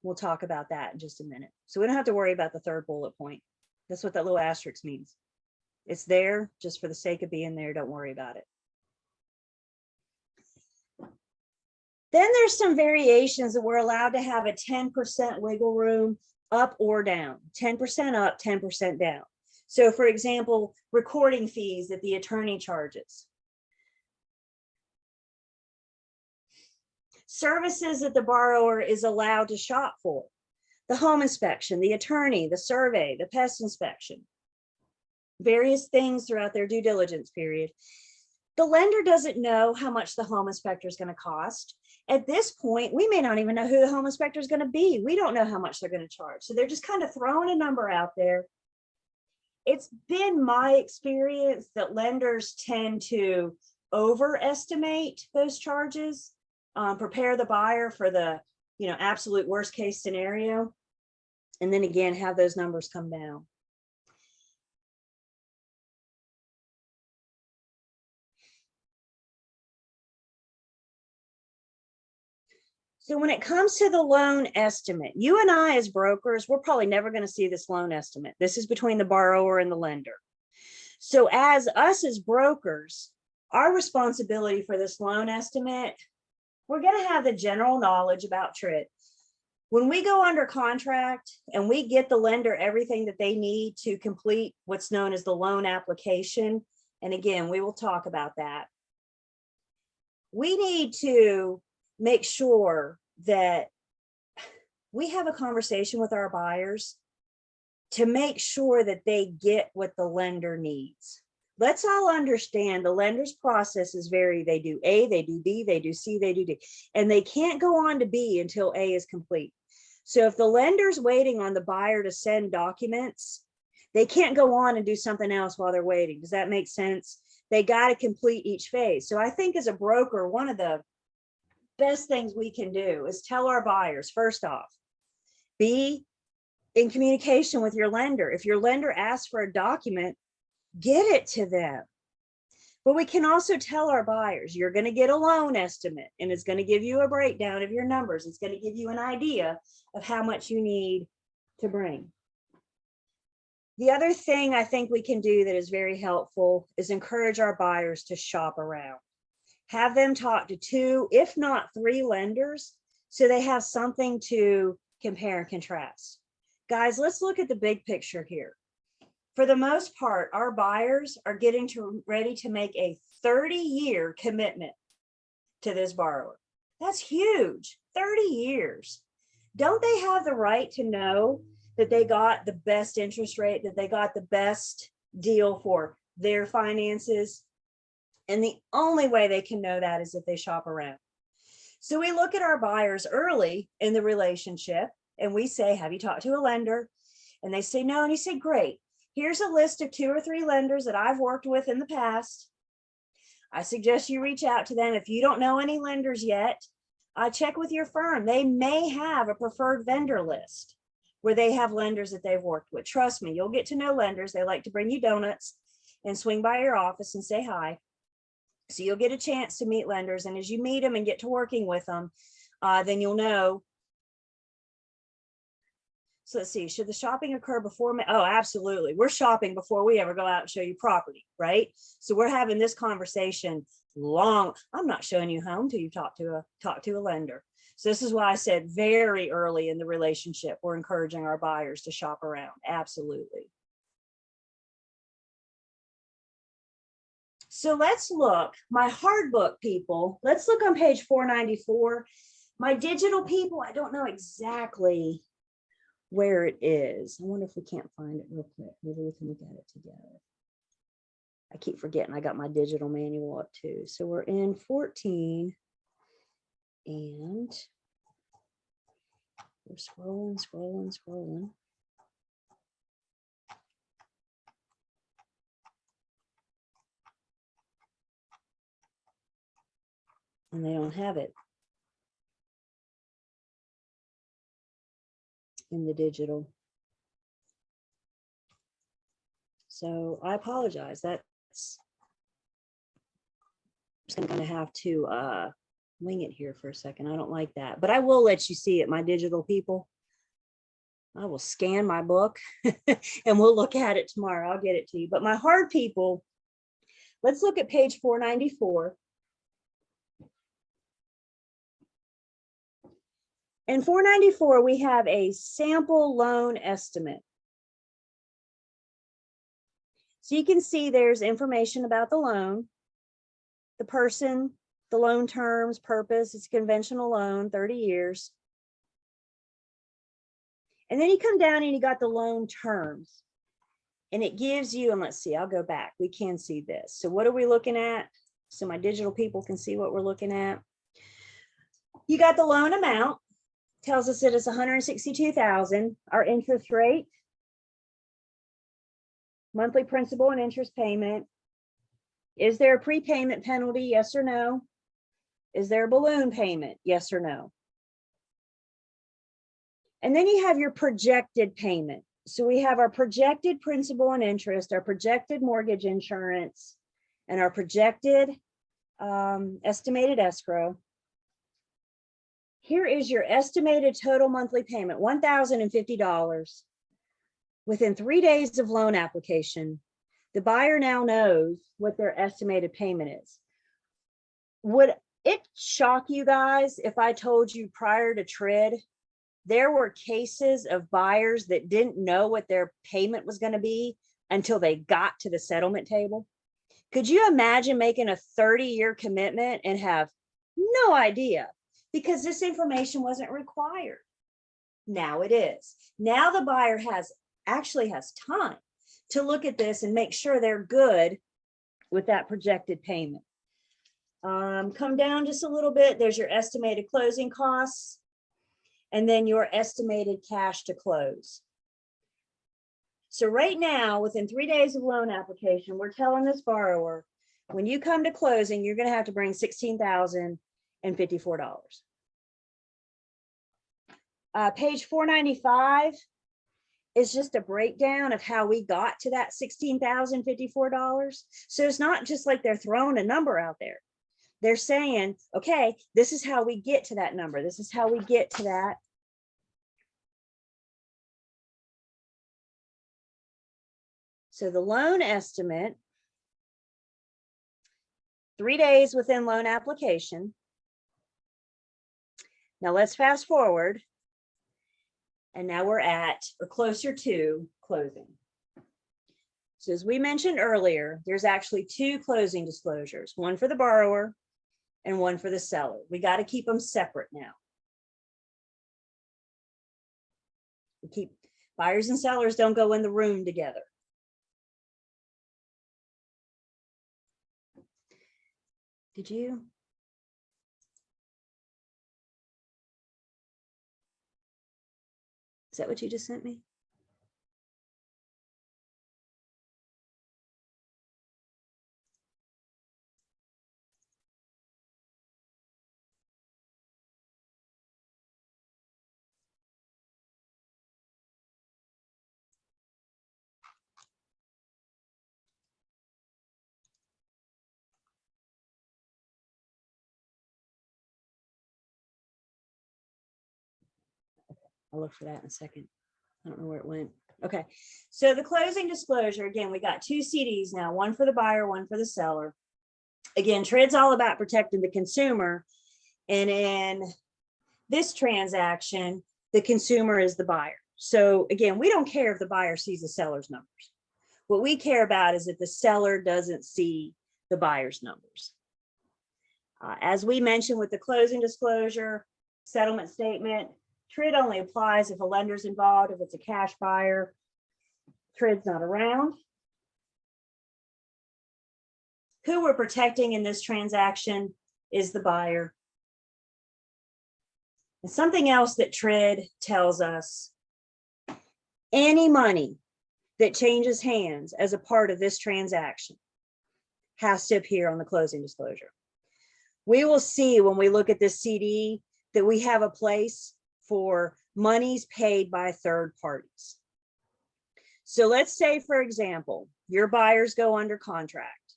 We'll talk about that in just a minute. So we don't have to worry about the third bullet point. That's what that little asterisk means. It's there just for the sake of being there. Don't worry about it. Then there's some variations that we're allowed to have a 10% wiggle room up or down, 10% up, 10% down. So for example, recording fees that the attorney charges. Services that the borrower is allowed to shop for. The home inspection, the attorney, the survey, the pest inspection. Various things throughout their due diligence period. The lender doesn't know how much the home inspector is going to cost. At this point, we may not even know who the home inspector is going to be. We don't know how much they're going to charge. So they're just kind of throwing a number out there. It's been my experience that lenders tend to overestimate those charges, prepare the buyer for the absolute worst case scenario, and then again, have those numbers come down. So when it comes to the loan estimate, you and I as brokers, we're probably never going to see this loan estimate. This is between the borrower and the lender. So as us as brokers, our responsibility for this loan estimate, we're going to have the general knowledge about TRID. When we go under contract and we get the lender everything that they need to complete what's known as the loan application, and again, we will talk about that, we need to make sure that we have a conversation with our buyers to make sure that they get what the lender needs. Let's all understand the lender's process is they do A, they do B, they do C, they do D, and they can't go on to B until A is complete. So if the lender's waiting on the buyer to send documents, they can't go on and do something else while they're waiting. Does that make sense? They got to complete each phase. So I think as a broker, one of the best things we can do is tell our buyers, first off, be in communication with your lender. If your lender asks for a document, get it to them. But we can also tell our buyers, you're going to get a loan estimate and it's going to give you a breakdown of your numbers. It's going to give you an idea of how much you need to bring. The other thing I think we can do that is very helpful is encourage our buyers to shop around. Have them talk to 2, if not 3 lenders, so they have something to compare and contrast. Guys, let's look at the big picture here. For the most part, our buyers are getting ready to make a 30-year commitment to this borrower. That's huge, 30 years. Don't they have the right to know that they got the best interest rate, that they got the best deal for their finances? And the only way they can know that is if they shop around. So we look at our buyers early in the relationship and we say, have you talked to a lender? And they say, no. And you say, great. Here's a list of 2 or 3 lenders that I've worked with in the past. I suggest you reach out to them. If you don't know any lenders yet, check with your firm. They may have a preferred vendor list where they have lenders that they've worked with. Trust me, you'll get to know lenders. They like to bring you donuts and swing by your office and say hi. So you'll get a chance to meet lenders. And as you meet them and get to working with them, then you'll know. So let's see, should the shopping occur before? Oh, absolutely. We're shopping before we ever go out and show you property, right? So we're having this conversation long. I'm not showing you home till you talk to a lender. So this is why I said very early in the relationship, we're encouraging our buyers to shop around. Absolutely. So let's look, my hard book people, let's look on page 494. My digital people, I don't know exactly where it is. I wonder if we can't find it real quick. Maybe we can look at it together. I keep forgetting I got my digital manual up too. So we're in 14 and we're scrolling. And they don't have it in the digital. So I apologize. That's I'm going to have to wing it here for a second. I don't like that, but I will let you see it, my digital people. I will scan my book and we'll look at it tomorrow. I'll get it to you. But my hard people, let's look at page 494. In 494, we have a sample loan estimate. So you can see there's information about the loan, the person, the loan terms, purpose. It's a conventional loan, 30 years. And then you come down and you got the loan terms. And it gives you, and let's see, I'll go back. We can see this. So what are we looking at? So my digital people can see what we're looking at. You got the loan amount. Tells us that it's $162,000. Our interest rate, monthly principal and interest payment. Is there a prepayment penalty? Yes or no? Is there a balloon payment? Yes or no? And then you have your projected payment. So we have our projected principal and interest, our projected mortgage insurance, and our projected estimated escrow. Here is your estimated total monthly payment, $1,050. Within 3 days of loan application, the buyer now knows what their estimated payment is. Would it shock you guys if I told you prior to TRID, there were cases of buyers that didn't know what their payment was going to be until they got to the settlement table? Could you imagine making a 30-year commitment and have no idea? Because this information wasn't required. Now it is. Now the buyer actually has time to look at this and make sure they're good with that projected payment. Come down just a little bit. There's your estimated closing costs and then your estimated cash to close. So right now, within 3 days of loan application, we're telling this borrower, when you come to closing, you're going to have to bring $16,054. Page 495 is just a breakdown of how we got to that $16,054. So it's not just like they're throwing a number out there. They're saying, okay, this is how we get to that number. This is how we get to that. So the loan estimate, 3 days within loan application. Now let's fast forward. And now we're at or closer to closing. So as we mentioned earlier, there's actually 2 closing disclosures, one for the borrower and one for the seller. We got to keep them separate now. We keep buyers and sellers don't go in the room together. Did you? Is that what you just sent me? I'll look for that in a second. I don't know where it went. Okay, so the closing disclosure, again, we got 2 CDs now, one for the buyer, one for the seller. Again, TRID's all about protecting the consumer. And in this transaction, the consumer is the buyer. So again, we don't care if the buyer sees the seller's numbers. What we care about is that the seller doesn't see the buyer's numbers. As we mentioned with the closing disclosure, settlement statement, TRID only applies if a lender's involved, if it's a cash buyer. TRID's not around. Who we're protecting in this transaction is the buyer. And something else that TRID tells us, any money that changes hands as a part of this transaction has to appear on the closing disclosure. We will see when we look at this CD that we have a place for monies paid by third parties. So let's say, for example, your buyers go under contract.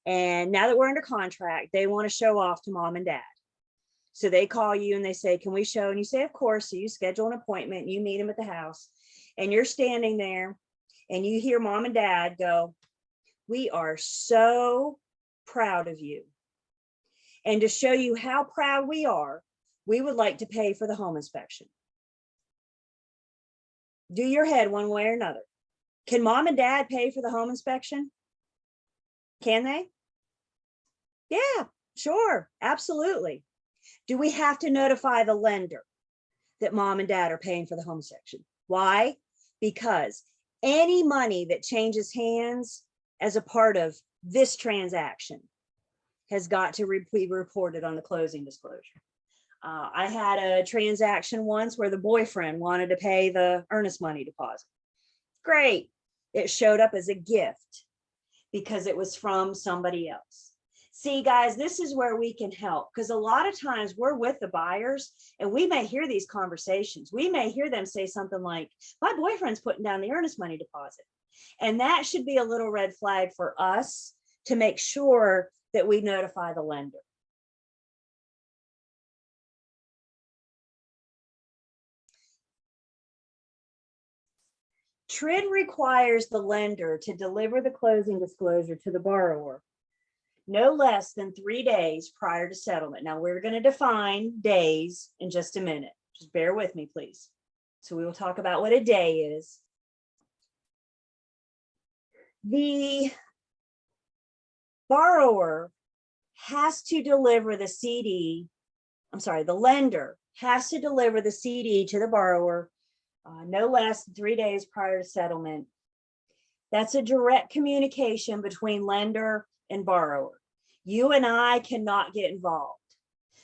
And now that we're under contract, they want to show off to mom and dad. So they call you and they say, can we show? And you say, of course. So you schedule an appointment, you meet them at the house, and you're standing there and you hear mom and dad go, we are so proud of you. And to show you how proud we are, we would like to pay for the home inspection. Do your head one way or another. Can mom and dad pay for the home inspection? Can they? Yeah, sure, absolutely. Do we have to notify the lender that mom and dad are paying for the home inspection? Why? Because any money that changes hands as a part of this transaction has got to be reported on the closing disclosure. I had a transaction once where the boyfriend wanted to pay the earnest money deposit. Great. It showed up as a gift because it was from somebody else. See, guys, this is where we can help, because a lot of times we're with the buyers and we may hear these conversations. We may hear them say something like, my boyfriend's putting down the earnest money deposit. And that should be a little red flag for us to make sure that we notify the lender. TRID requires the lender to deliver the closing disclosure to the borrower no less than 3 days prior to settlement. Now we're going to define days in just a minute. Just bear with me, please. So we will talk about what a day is. The borrower has to deliver the CD. I'm sorry, the lender has to deliver the CD to the borrower no less than 3 days prior to settlement. That's a direct communication between lender and borrower. You and I cannot get involved.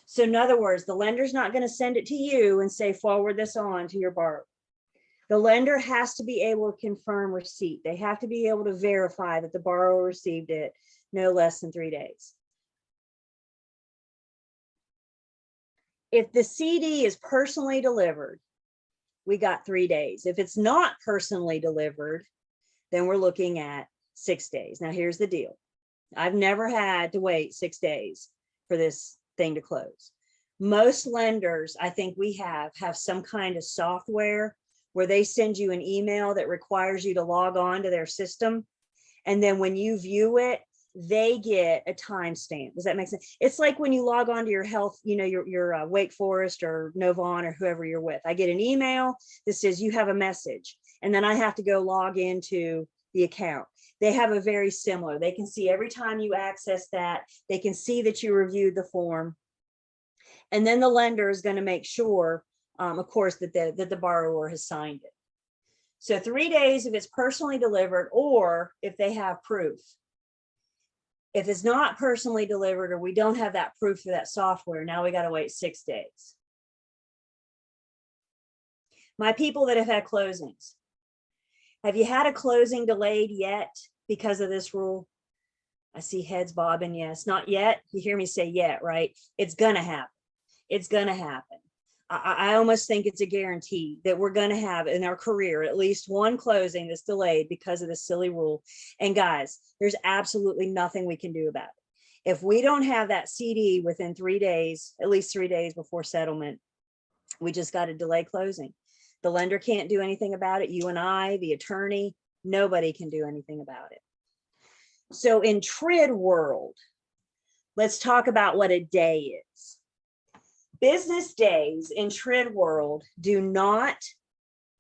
So in other words, the lender's not going to send it to you and say, forward this on to your borrower. The lender has to be able to confirm receipt. They have to be able to verify that the borrower received it no less than 3 days. If the CD is personally delivered, we got 3 days. If it's not personally delivered, then we're looking at 6 days. Now, here's the deal. I've never had to wait 6 days for this thing to close. Most lenders, I think we have some kind of software where they send you an email that requires you to log on to their system. And then when you view it, they get a timestamp. Does that make sense? It's like when you log on to your health, you know, your Wake Forest or Novant or whoever you're with. I get an email that says you have a message, and then I have to go log into the account. They have a very similar. They can see every time you access that. They can see that you reviewed the form. And then the lender is going to make sure, of course, that the borrower has signed it. So 3 days if it's personally delivered, or if they have proof. If it's not personally delivered, or we don't have that proof for that software, now we got to wait 6 days. My people that have had closings, have you had a closing delayed yet because of this rule? I see heads bobbing. Yes, not yet. You hear me say yet, right? It's going to happen. It's going to happen. I almost think it's a guarantee that we're going to have in our career at least one closing that's delayed because of this silly rule. And guys, there's absolutely nothing we can do about it. If we don't have that CD within 3 days, at least 3 days before settlement, we just got to delay closing. The lender can't do anything about it. You and I, the attorney, nobody can do anything about it. So in TRID world, let's talk about what a day is. Business days in TRID world do not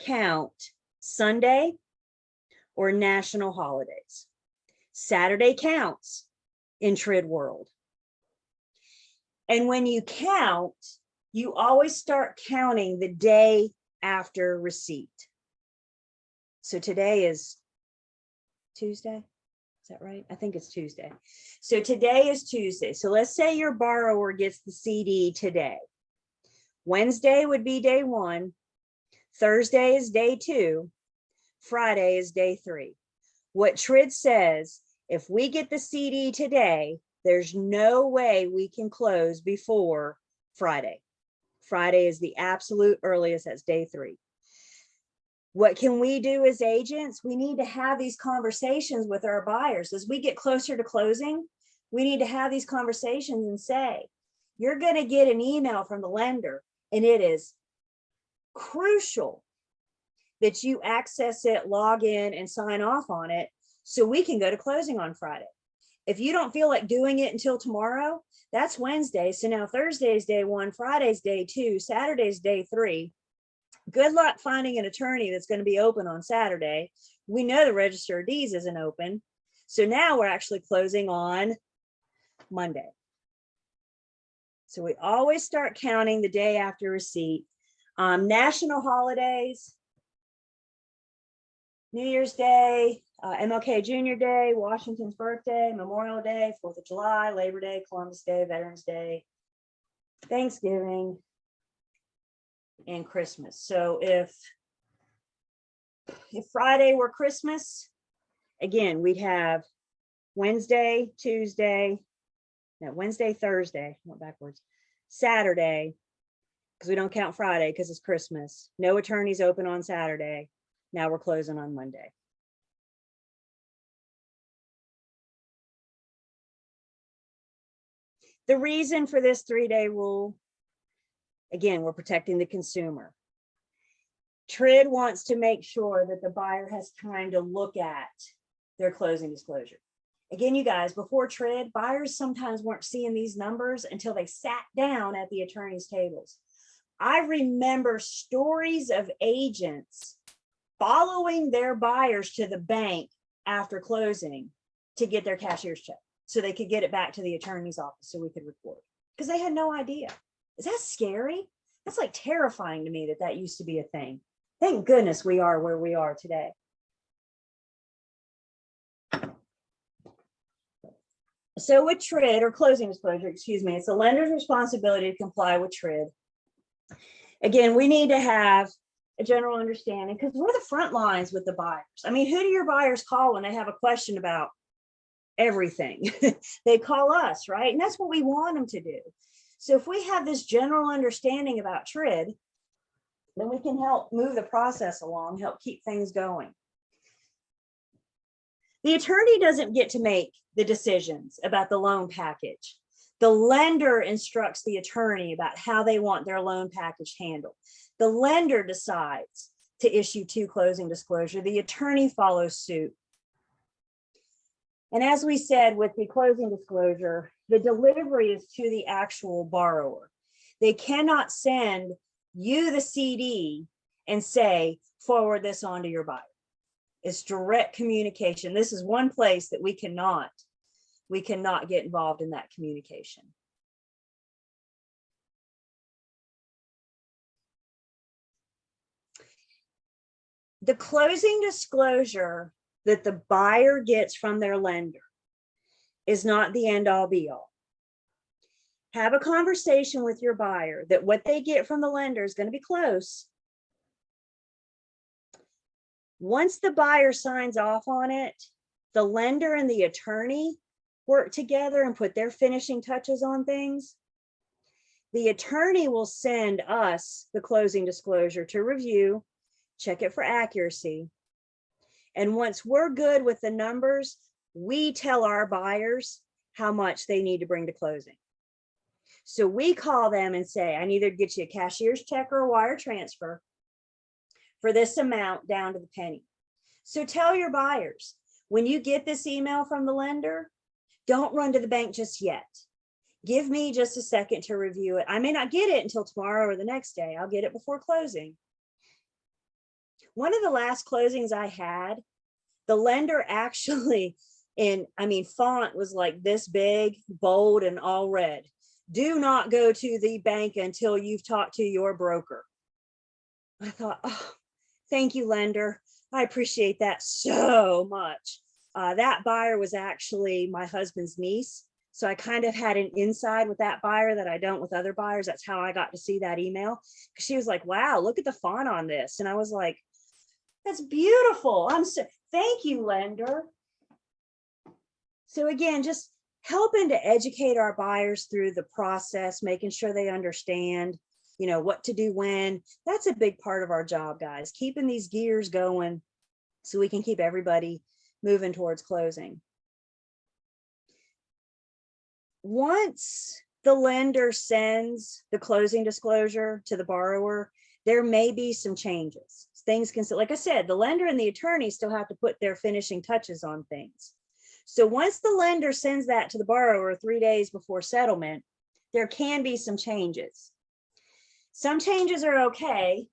count Sunday or national holidays. Saturday counts in TRID world. And when you count, you always start counting the day after receipt. So today is Tuesday. Is that right? I think it's Tuesday. So today is Tuesday. So let's say your borrower gets the CD today. Wednesday would be day 1. Thursday is day 2. Friday is day 3. What TRID says, if we get the CD today, there's no way we can close before Friday. Friday is the absolute earliest. That's day 3. What can we do as agents? We need to have these conversations with our buyers. As we get closer to closing, we need to have these conversations and say, you're going to get an email from the lender, and it is crucial that you access it, log in, and sign off on it so we can go to closing on Friday. If you don't feel like doing it until tomorrow, that's Wednesday. So now Thursday is day 1, Friday's day 2, Saturday's day 3. Good luck finding an attorney that's going to be open on Saturday. We know the Register of Deeds isn't open. So now we're actually closing on Monday. So we always start counting the day after receipt. National holidays, New Year's Day, MLK Jr. Day, Washington's birthday, Memorial Day, 4th of July, Labor Day, Columbus Day, Veterans Day, Thanksgiving, and Christmas. So if Friday were Christmas, again, we'd have Wednesday, Tuesday, Wednesday, Thursday, went backwards, Saturday, because we don't count Friday because it's Christmas. No attorneys open on Saturday. Now we're closing on Monday. The reason for this 3-day rule, again, we're protecting the consumer. TRID wants to make sure that the buyer has time to look at their closing disclosure. Again, you guys, before TRID, buyers sometimes weren't seeing these numbers until they sat down at the attorney's tables. I remember stories of agents following their buyers to the bank after closing to get their cashier's check so they could get it back to the attorney's office so we could record because they had no idea. Is that scary? That's like terrifying to me that that used to be a thing. Thank goodness we are where we are today. So with TRID, or closing disclosure, excuse me, it's the lender's responsibility to comply with TRID. Again, we need to have a general understanding because we're the front lines with the buyers. I mean, who do your buyers call when they have a question about everything? They call us, right? And that's what we want them to do. So if we have this general understanding about TRID, then we can help move the process along, help keep things going. The attorney doesn't get to make the decisions about the loan package. The lender instructs the attorney about how they want their loan package handled. The lender decides to issue to closing disclosure. The attorney follows suit. And as we said with the closing disclosure, the delivery is to the actual borrower. They cannot send you the CD and say, forward this on to your buyer. It's direct communication. This is one place that we cannot get involved in that communication. The closing disclosure that the buyer gets from their lender is not the end all be all. Have a conversation with your buyer that what they get from the lender is going to be close. Once the buyer signs off on it, the lender and the attorney work together and put their finishing touches on things. The attorney will send us the closing disclosure to review, check it for accuracy. And once we're good with the numbers, we tell our buyers how much they need to bring to closing. So we call them and say, I need to get you a cashier's check or a wire transfer for this amount down to the penny. So tell your buyers, when you get this email from the lender, don't run to the bank just yet. Give me just a second to review it. I may not get it until tomorrow or the next day. I'll get it before closing. One of the last closings I had, the lender actually font was like this big, bold, and all red. Do not go to the bank until you've talked to your broker. I thought, oh, thank you, lender. I appreciate that so much. That buyer was actually my husband's niece. So I kind of had an inside with that buyer that I don't with other buyers. That's how I got to see that email. She was like, wow, look at the font on this. And I was like, that's beautiful. Thank you, lender. So again, just helping to educate our buyers through the process, making sure they understand, what to do when. That's a big part of our job, guys, keeping these gears going so we can keep everybody moving towards closing. Once the lender sends the closing disclosure to the borrower, there may be some changes. Things can, like I said, the lender and the attorney still have to put their finishing touches on things. So once the lender sends that to the borrower 3 days before settlement, there can be some changes. Some changes are okay,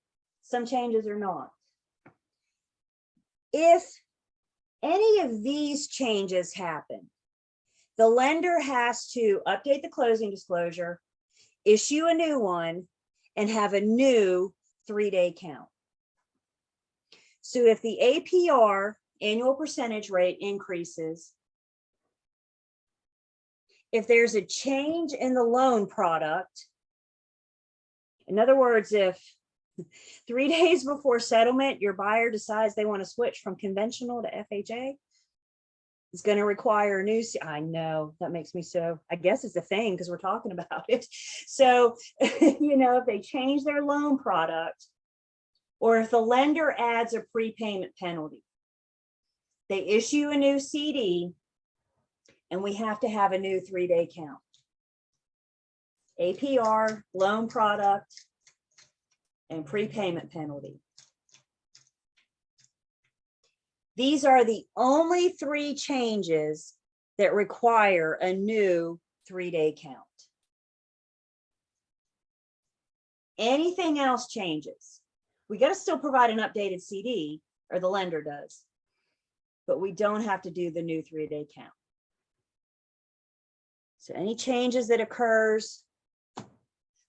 some changes are not. If any of these changes happen, the lender has to update the closing disclosure, issue a new one, and have a new 3-day count. So if the APR, annual percentage rate, increases, if there's a change in the loan product, in other words, if 3 days before settlement, your buyer decides they want to switch from conventional to FHA, it's going to require a new, I know that makes me so, I guess it's a thing because we're talking about it. So, if they change their loan product, or if the lender adds a prepayment penalty, they issue a new CD, and we have to have a new 3-day count. APR, loan product, and prepayment penalty. These are the only 3 changes that require a new 3-day count. Anything else changes. We got to still provide an updated CD, or the lender does, but we don't have to do the new 3-day count. So any changes that occurs,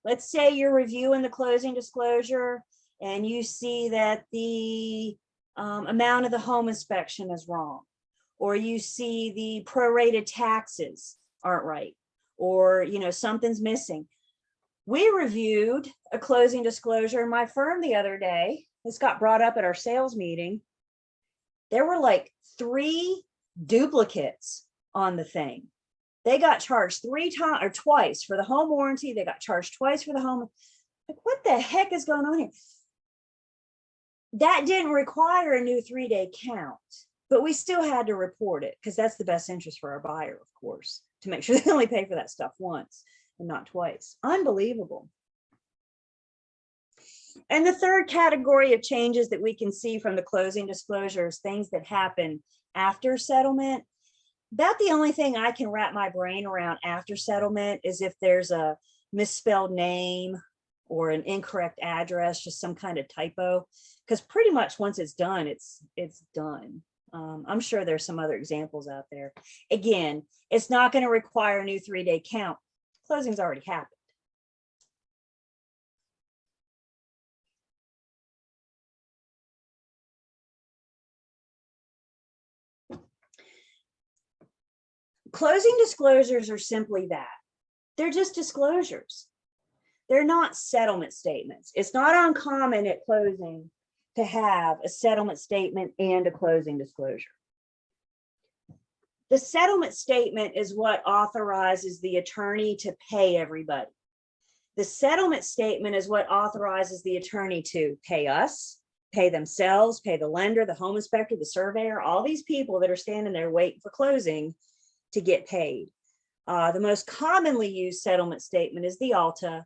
let's say you're reviewing the closing disclosure and you see that the amount of the home inspection is wrong, or you see the prorated taxes aren't right, or something's missing. We reviewed a closing disclosure in my firm the other day. This got brought up at our sales meeting. There were like 3 duplicates on the thing. They got charged 3 times or twice for the home warranty. They got charged twice for the home. Like, what the heck is going on here? That didn't require a new 3-day count, but we still had to report it because that's the best interest for our buyer, of course, to make sure they only pay for that stuff once and not twice. Unbelievable. And the third category of changes that we can see from the closing disclosures, things that happen after settlement. About the only thing I can wrap my brain around after settlement is if there's a misspelled name or an incorrect address, just some kind of typo. Because pretty much once it's done, it's done. I'm sure there's some other examples out there. Again, it's not going to require a new 3-day count. Closing's already happened. Closing disclosures are simply that. They're just disclosures. They're not settlement statements. It's not uncommon at closing to have a settlement statement and a closing disclosure. The settlement statement is what authorizes the attorney to pay everybody. The settlement statement is what authorizes the attorney to pay us, pay themselves, pay the lender, the home inspector, the surveyor, all these people that are standing there waiting for closing to get paid. The most commonly used settlement statement is the ALTA.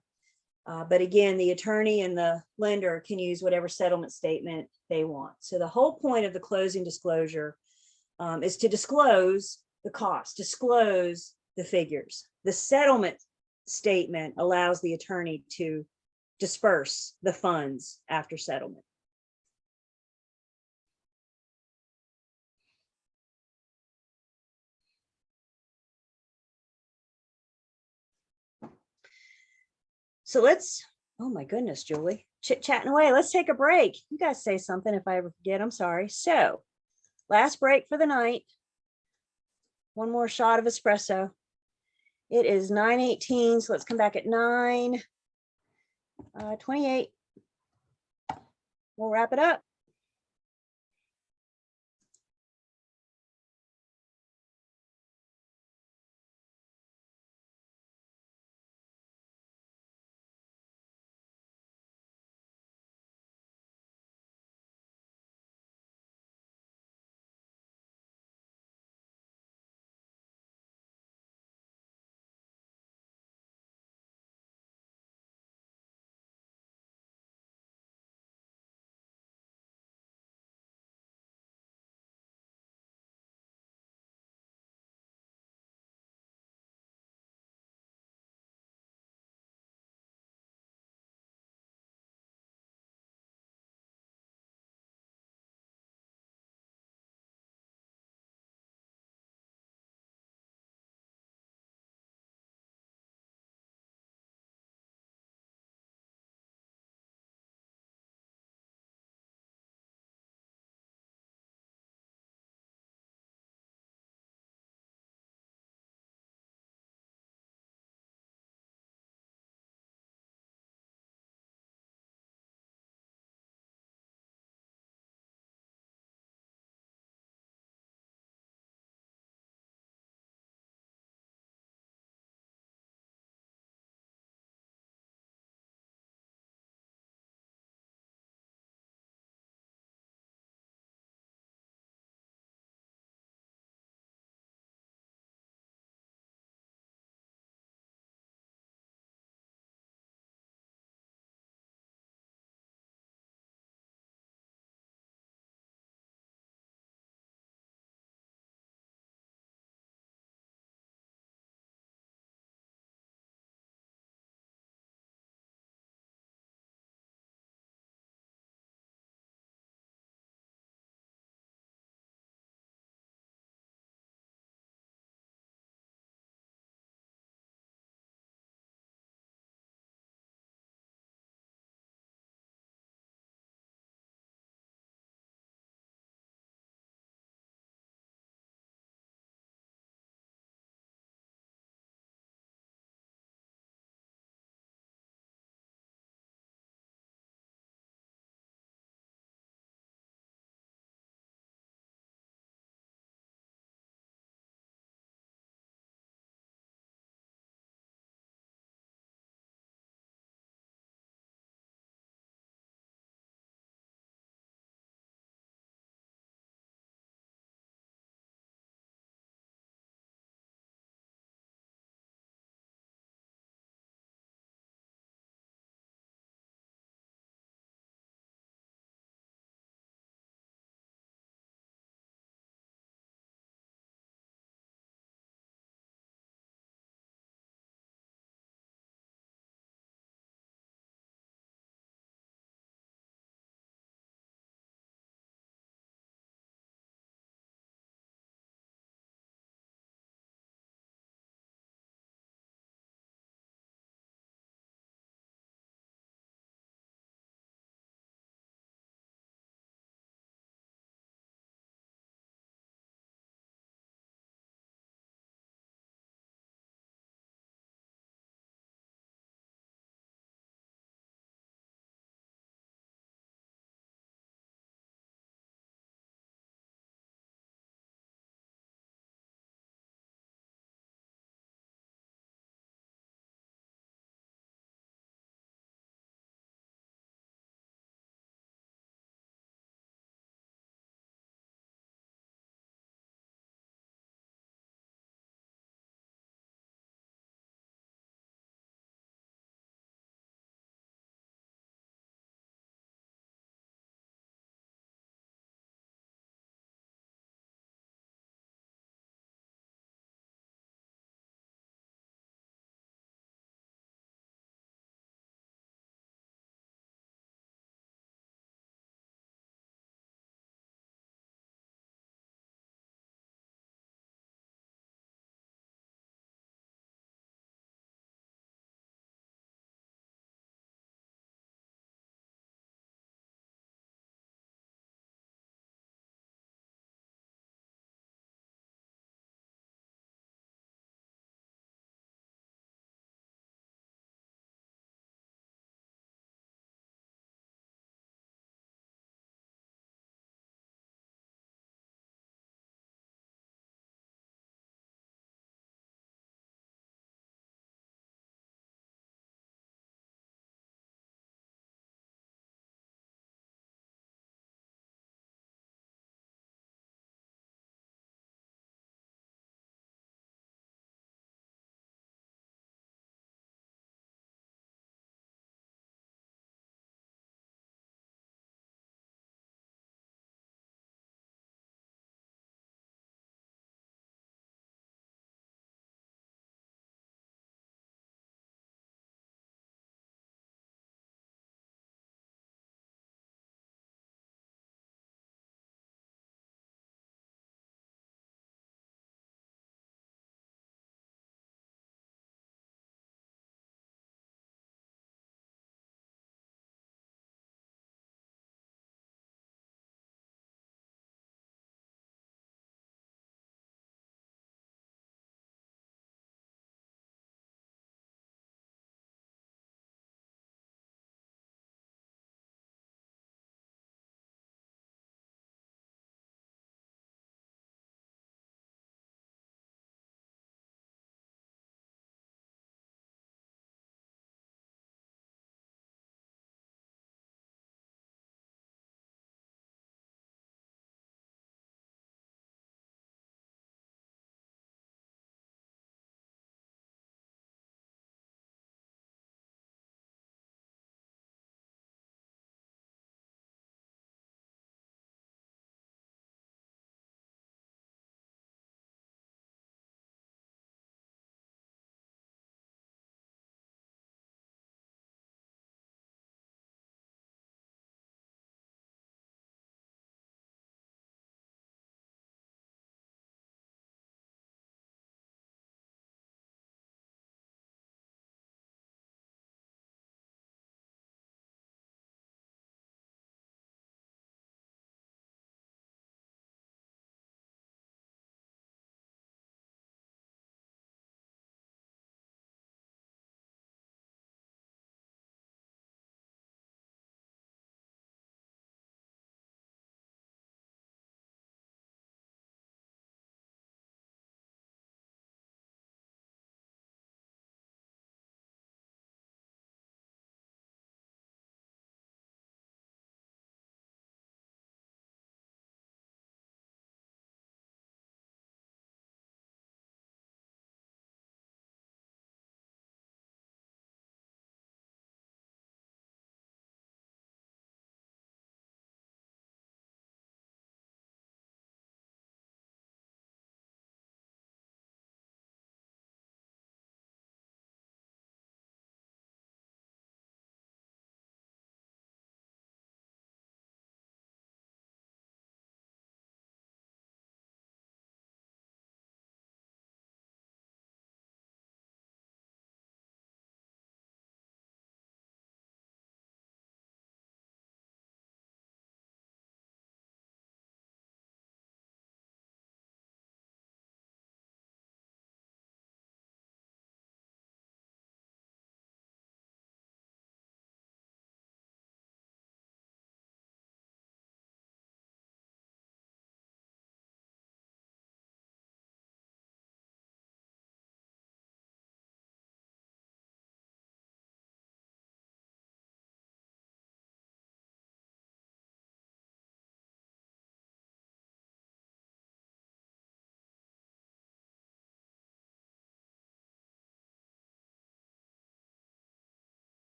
But again, the attorney and the lender can use whatever settlement statement they want. So the whole point of the closing disclosure is to disclose the cost, disclose the figures. The settlement statement allows the attorney to disperse the funds after settlement. So let's, oh my goodness, Julie, chit-chatting away. Let's take a break. You guys say something if I ever forget, I'm sorry. So last break for the night. One more shot of espresso. It is 9:18, so let's come back at 9:28. We'll wrap it up.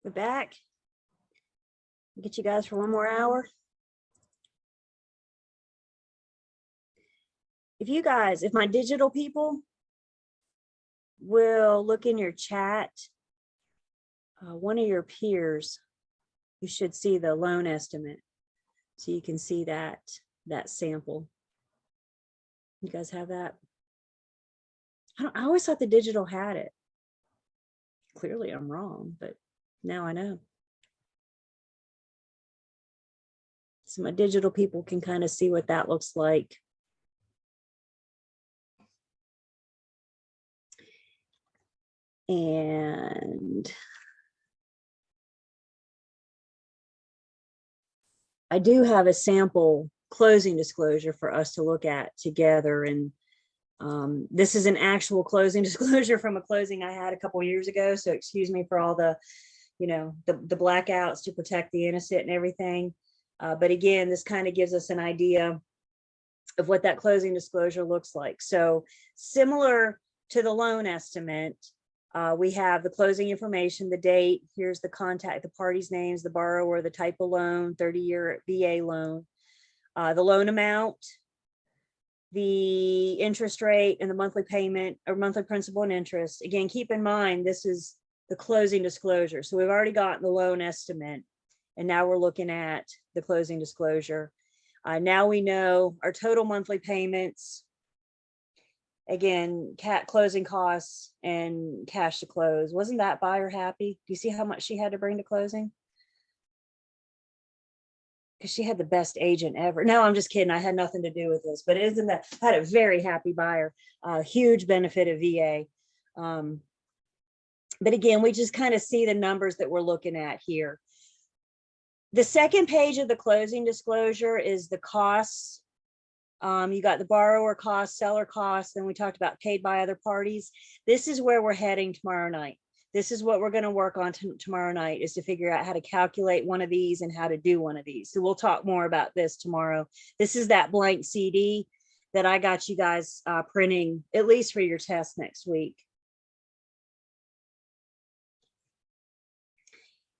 We're back. Get you guys for one more hour. If you guys, if my digital people will look in your chat, one of your peers, you should see the loan estimate. So you can see that sample. You guys have that? I always thought the digital had it. Clearly I'm wrong, but now I know. So my digital people can kind of see what that looks like. And I do have a sample closing disclosure for us to look at together. And this is an actual closing disclosure from a closing I had a couple years ago. So excuse me for all the, the blackouts to protect the innocent and everything. But again, this kind of gives us an idea of what that closing disclosure looks like. So similar to the loan estimate, we have the closing information, the date, here's the contact, the parties' names, the borrower, the type of loan, 30-year VA loan, the loan amount, the interest rate, and the monthly payment or monthly principal and interest. Again, keep in mind, this is the closing disclosure. So we've already gotten the loan estimate, and now we're looking at the closing disclosure. Now we know our total monthly payments, again, closing costs and cash to close. Wasn't that buyer happy? Do you see how much she had to bring to closing? Because she had the best agent ever. No, I'm just kidding. I had nothing to do with this, but isn't that, I had a very happy buyer, huge benefit of VA. But again, we just kind of see the numbers that we're looking at here. The second page of the closing disclosure is the costs. You got the borrower costs, seller costs, then we talked about paid by other parties. This is where we're heading tomorrow night. This is what we're going to work on tomorrow night, is to figure out how to calculate one of these and how to do one of these. So we'll talk more about this tomorrow. This is that blank CD that I got you guys printing, at least for your test next week.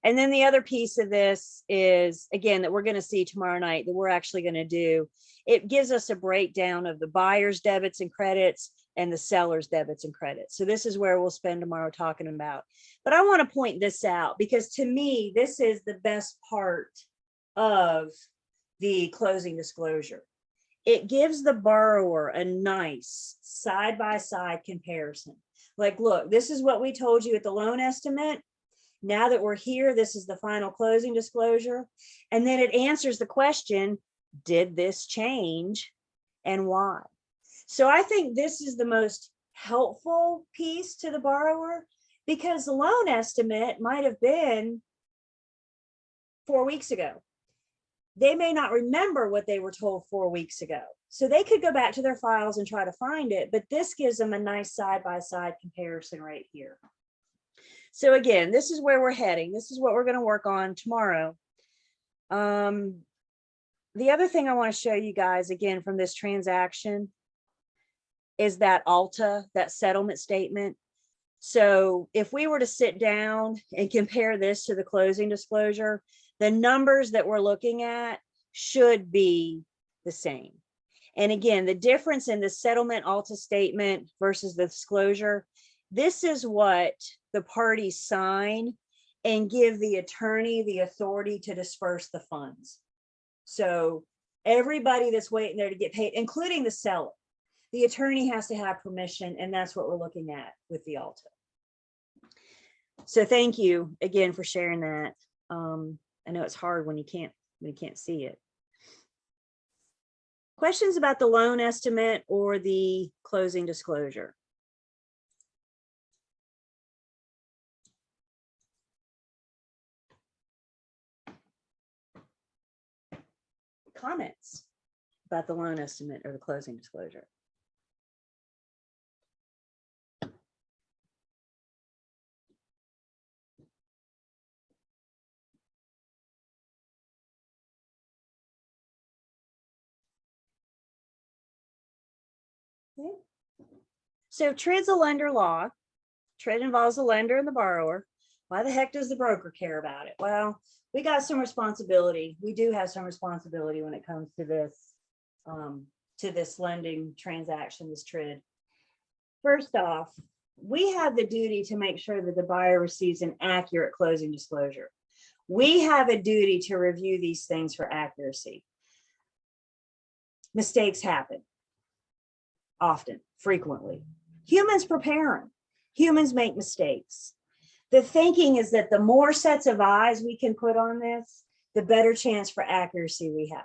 And then the other piece of this is, again, that we're going to see tomorrow night, that we're actually going to do. It gives us a breakdown of the buyer's debits and credits and the seller's debits and credits. So this is where we'll spend tomorrow talking about. But I want to point this out because to me, this is the best part of the closing disclosure. It gives the borrower a nice side-by-side comparison. Like, look, this is what we told you at the loan estimate. Now that we're here, this is the final closing disclosure. And then it answers the question, did this change and why? So I think this is the most helpful piece to the borrower, because the loan estimate might have been 4 weeks ago. They may not remember what they were told 4 weeks ago. So they could go back to their files and try to find it, but this gives them a nice side-by-side comparison right here. So again, this is where we're heading. This is what we're going to work on tomorrow. The other thing I want to show you guys, again, from this transaction is that ALTA, that settlement statement. So if we were to sit down and compare this to the closing disclosure, the numbers that we're looking at should be the same. And again, the difference in the settlement ALTA statement versus the disclosure, this is what the parties sign and give the attorney the authority to disperse the funds. So everybody that's waiting there to get paid, including the seller, the attorney has to have permission, and that's what we're looking at with the ALTA. So thank you again for sharing that. I know it's hard when you can't see it. Questions about the loan estimate or the closing disclosure? Comments about the loan estimate or the closing disclosure? Okay. So TRID's a lender law. TRID involves the lender and the borrower. Why the heck does the broker care about it? Well, we got some responsibility. We do have some responsibility when it comes to this lending transaction, this TRID. First off, we have the duty to make sure that the buyer receives an accurate closing disclosure. We have a duty to review these things for accuracy. Mistakes happen often, frequently. Humans prepare them. Humans make mistakes. The thinking is that the more sets of eyes we can put on this, the better chance for accuracy we have.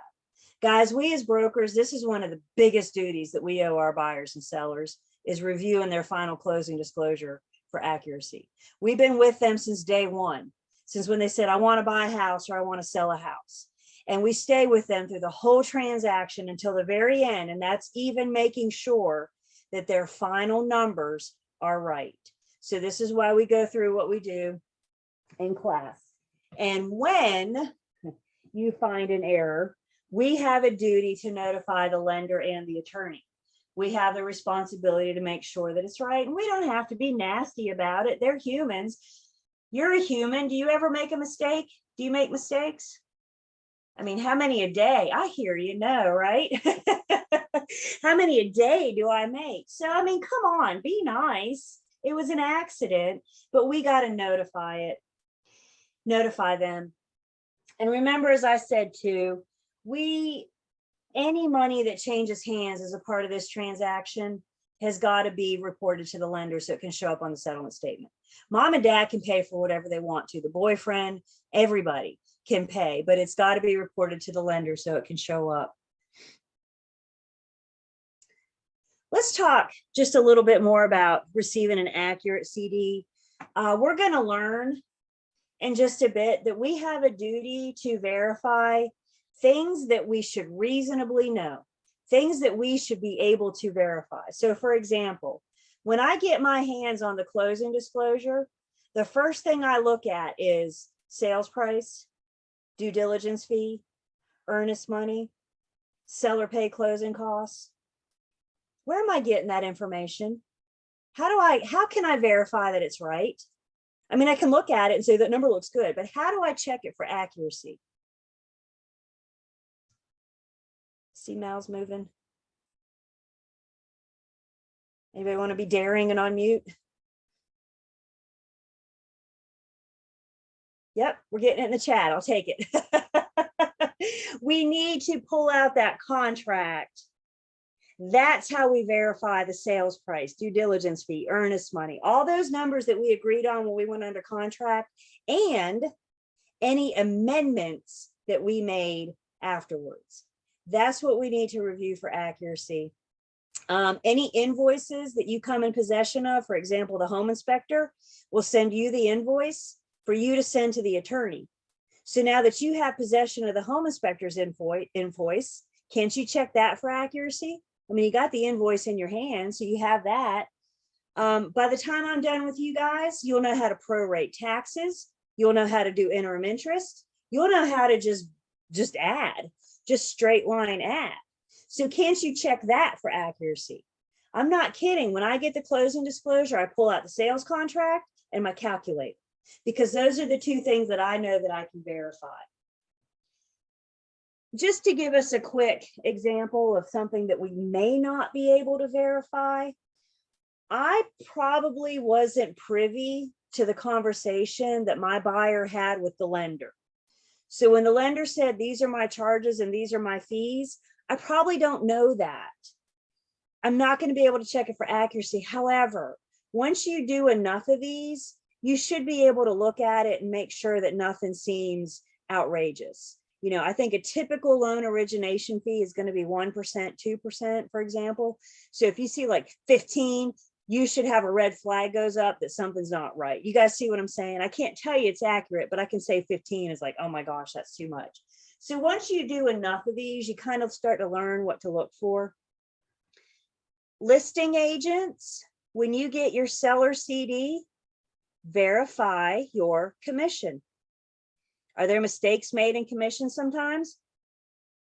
Guys, we as brokers, this is one of the biggest duties that we owe our buyers and sellers, is reviewing their final closing disclosure for accuracy. We've been with them since day one, since when they said, I want to buy a house or I want to sell a house. And we stay with them through the whole transaction until the very end. And that's even making sure that their final numbers are right. So this is why we go through what we do in class. And when you find an error, we have a duty to notify the lender and the attorney. We have the responsibility to make sure that it's right. And we don't have to be nasty about it. They're humans. You're a human. Do you ever make a mistake? Do you make mistakes? I mean, how many a day? I hear you, no, right? How many a day do I make? So, I mean, come on, be nice. It was an accident, but we got to notify them. And remember, as I said too, any money that changes hands as a part of this transaction has got to be reported to the lender so it can show up on the settlement statement. Mom and dad can pay for whatever they want to. The boyfriend, everybody can pay, but it's got to be reported to the lender so it can show up. Let's talk just a little bit more about receiving an accurate CD. We're going to learn in just a bit that we have a duty to verify things that we should reasonably know, things that we should be able to verify. So for example, when I get my hands on the closing disclosure, the first thing I look at is sales price, due diligence fee, earnest money, seller pay closing costs. Where am I getting that information? How can I verify that it's right? I mean, I can look at it and say that number looks good, but how do I check it for accuracy? See Mal's moving. Anybody want to be daring and unmute? Yep, we're getting it in the chat. I'll take it. We need to pull out that contract. That's how we verify the sales price, due diligence fee, earnest money, all those numbers that we agreed on when we went under contract, and any amendments that we made afterwards. That's what we need to review for accuracy. Any invoices that you come in possession of, for example, the home inspector will send you the invoice for you to send to the attorney. So now that you have possession of the home inspector's invoice, can't you check that for accuracy? I mean, you got the invoice in your hand, so you have that. By the time I'm done with you guys, you'll know how to prorate taxes. You'll know how to do interim interest. You'll know how to just add, just straight line add. So can't you check that for accuracy? I'm not kidding. When I get the closing disclosure, I pull out the sales contract and my calculator, because those are the two things that I know that I can verify. Just to give us a quick example of something that we may not be able to verify, I probably wasn't privy to the conversation that my buyer had with the lender. So when the lender said, these are my charges and these are my fees, I probably don't know that. I'm not going to be able to check it for accuracy. However, once you do enough of these, you should be able to look at it and make sure that nothing seems outrageous. You know, I think a typical loan origination fee is going to be 1%, 2%, for example. So if you see like 15, you should have a red flag goes up that something's not right. You guys see what I'm saying? I can't tell you it's accurate, but I can say 15 is like, oh my gosh, that's too much. So once you do enough of these, you kind of start to learn what to look for. Listing agents, when you get your seller CD, verify your commission. Are there mistakes made in commission sometimes?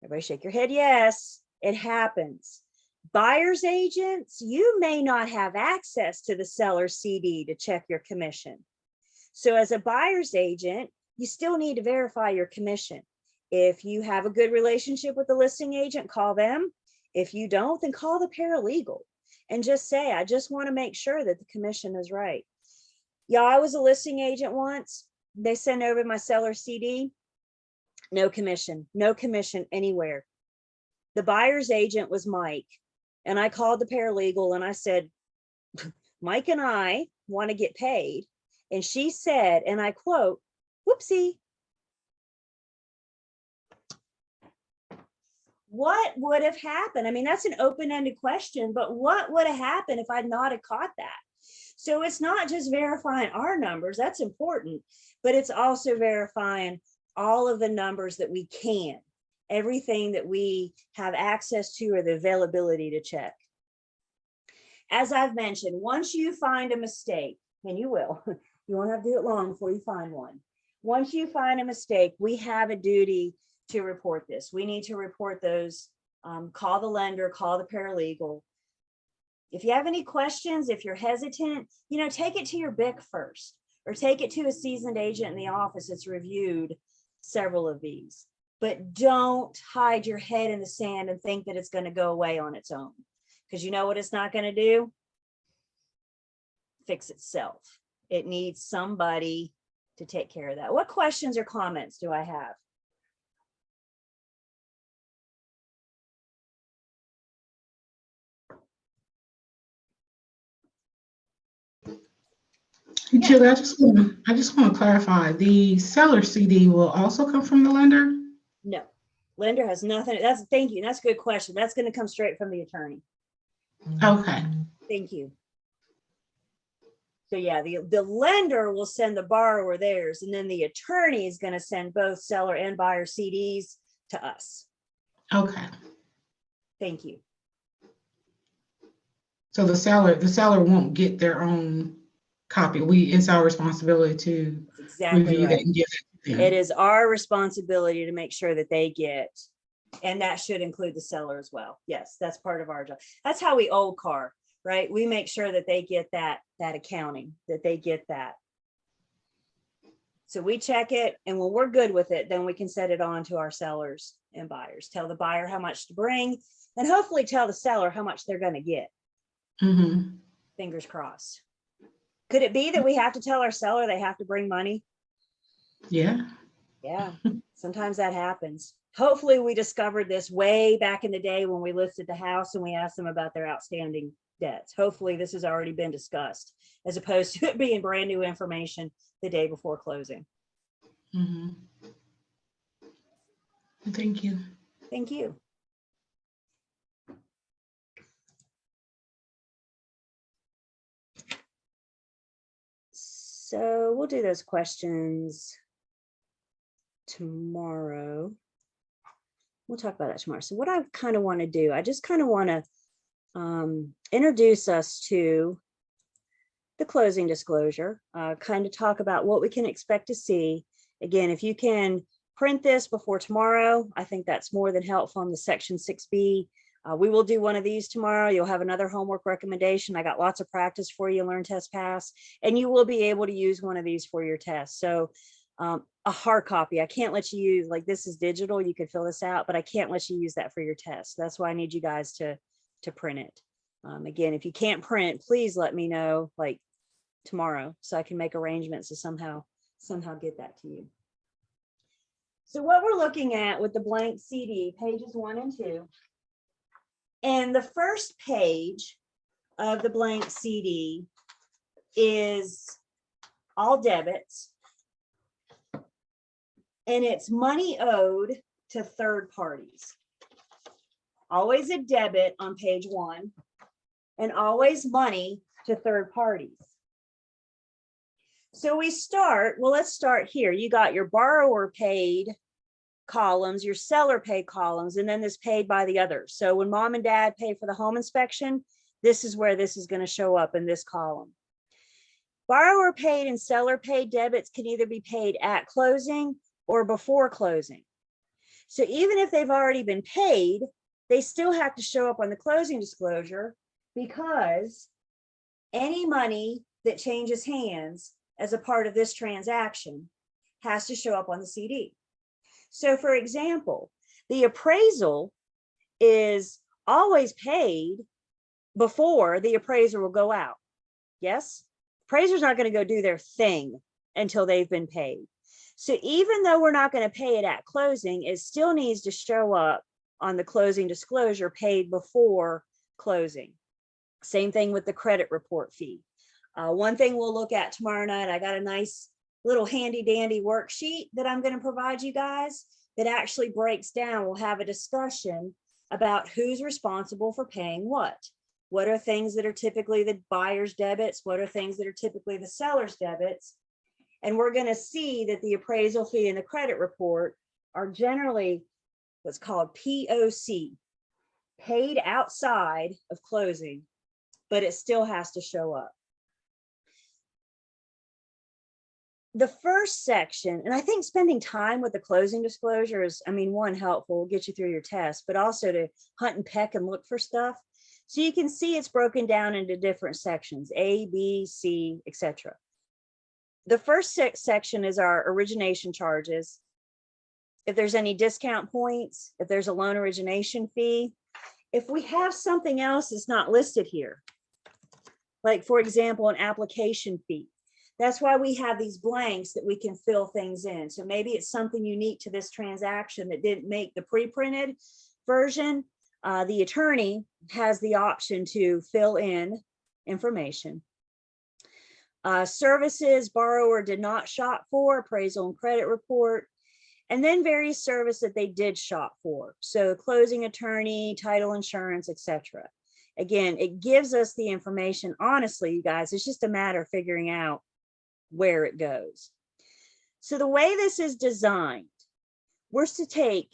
Everybody shake your head. Yes, it happens. Buyer's agents, you may not have access to the seller's CD to check your commission. So as a buyer's agent, you still need to verify your commission. If you have a good relationship with the listing agent, call them. If you don't, then call the paralegal and just say, I just want to make sure that the commission is right. Yeah, I was a listing agent once. They sent over my seller CD. No commission anywhere. The buyer's agent was Mike. And I called the paralegal and I said, Mike and I want to get paid. And she said, and I quote, whoopsie. What would have happened? I mean, that's an open-ended question, but what would have happened if I'd not have caught that? So it's not just verifying our numbers, that's important, but it's also verifying all of the numbers that we can, everything that we have access to or the availability to check. As I've mentioned, once you find a mistake, and you will, you won't have to do it long before you find one. Once you find a mistake, we have a duty to report this. We need to report those, call the lender, call the paralegal. If you have any questions, if you're hesitant, take it to your BIC first, or take it to a seasoned agent in the office that's reviewed several of these. But don't hide your head in the sand and think that it's going to go away on its own, because you know what it's not going to do? Fix itself. It needs somebody to take care of that. What questions or comments do I have? Hey, Julie, I just want to clarify, the seller CD will also come from the lender? No, lender has nothing. Thank you. That's a good question. That's going to come straight from the attorney. Okay. Thank you. So yeah, the lender will send the borrower theirs, and then the attorney is going to send both seller and buyer CDs to us. Okay. Thank you. So the seller won't get their own copy. It's our responsibility to That's exactly review right. that and give it to them. It is our responsibility to make sure that they get, and that should include the seller as well. Yes, that's part of our job. That's how we old car, right? We make sure that they get that accounting, that they get that. So we check it, and when we're good with it, then we can set it on to our sellers and buyers. Tell the buyer how much to bring, and hopefully tell the seller how much they're going to get. Mm-hmm. Fingers crossed. Could it be that we have to tell our seller they have to bring money? Yeah. Yeah, sometimes that happens. Hopefully we discovered this way back in the day when we listed the house and we asked them about their outstanding debts. Hopefully this has already been discussed, as opposed to it being brand new information the day before closing. Mm-hmm. Thank you. Thank you. So we'll do those questions tomorrow. We'll talk about that tomorrow. So what I kind of want to do, I just kind of want to introduce us to the closing disclosure, kind of talk about what we can expect to see. Again, if you can print this before tomorrow, I think that's more than helpful on the section 6B. We will do one of these tomorrow. You'll have another homework recommendation. I got lots of practice for you, learn, test, pass, and you will be able to use one of these for your test. So a hard copy, I can't let you use, like this is digital, you could fill this out, but I can't let you use that for your test. That's why I need you guys to print it. Again, if you can't print, please let me know like tomorrow so I can make arrangements to somehow get that to you. So what we're looking at with the blank CD, pages 1 and 2. And the first page of the blank CD is all debits. And it's money owed to third parties. Always a debit on page 1, and always money to third parties. So we start, well, let's start here. You got your borrower paid columns, your seller paid columns, and then this paid by the others. So when mom and dad pay for the home inspection, this is where this is going to show up in this column. Borrower paid and seller paid debits can either be paid at closing or before closing. So even if they've already been paid, they still have to show up on the closing disclosure, because any money that changes hands as a part of this transaction has to show up on the CD. So for example, the appraisal is always paid before the appraiser will go out. Yes, appraiser's not going to go do their thing until they've been paid. So even though we're not going to pay it at closing, it still needs to show up on the closing disclosure paid before closing. Same thing with the credit report fee. One thing we'll look at tomorrow night, I got a nice little handy dandy worksheet that I'm going to provide you guys that actually breaks down. We'll have a discussion about who's responsible for paying what. What are things that are typically the buyer's debits? What are things that are typically the seller's debits? And we're going to see that the appraisal fee and the credit report are generally what's called POC, paid outside of closing, but it still has to show up. The first section, and I think spending time with the closing disclosure is, I mean, one, helpful, will get you through your test, but also to hunt and peck and look for stuff. So you can see it's broken down into different sections, A, B, C, etc. The first section is our origination charges. If there's any discount points, if there's a loan origination fee, if we have something else that's not listed here, like for example, an application fee. That's why we have these blanks that we can fill things in. So maybe it's something unique to this transaction that didn't make the pre-printed version. The attorney has the option to fill in information. Services borrower did not shop for, appraisal and credit report, and then various service that they did shop for. So closing attorney, title insurance, etc. Again, it gives us the information. Honestly, you guys, it's just a matter of figuring out where it goes. So the way this is designed, we're to take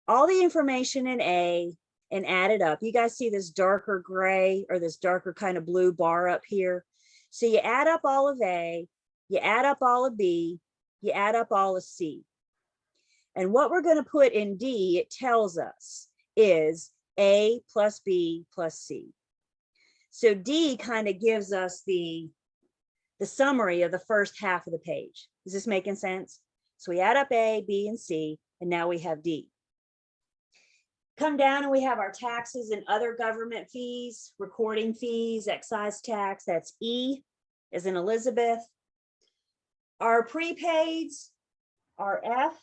all the information in A and add it up. You guys see this darker gray or this darker kind of blue bar up here. So you add up all of A, you add up all of B, you add up all of C. And what we're going to put in D, it tells us, is A plus B plus C. So D kind of gives us the summary of the first half of the page. Is this making sense? So we add up A, B, and C, and now we have D. Come down and we have our taxes and other government fees, recording fees, excise tax, that's E as in Elizabeth. Our prepaids are F.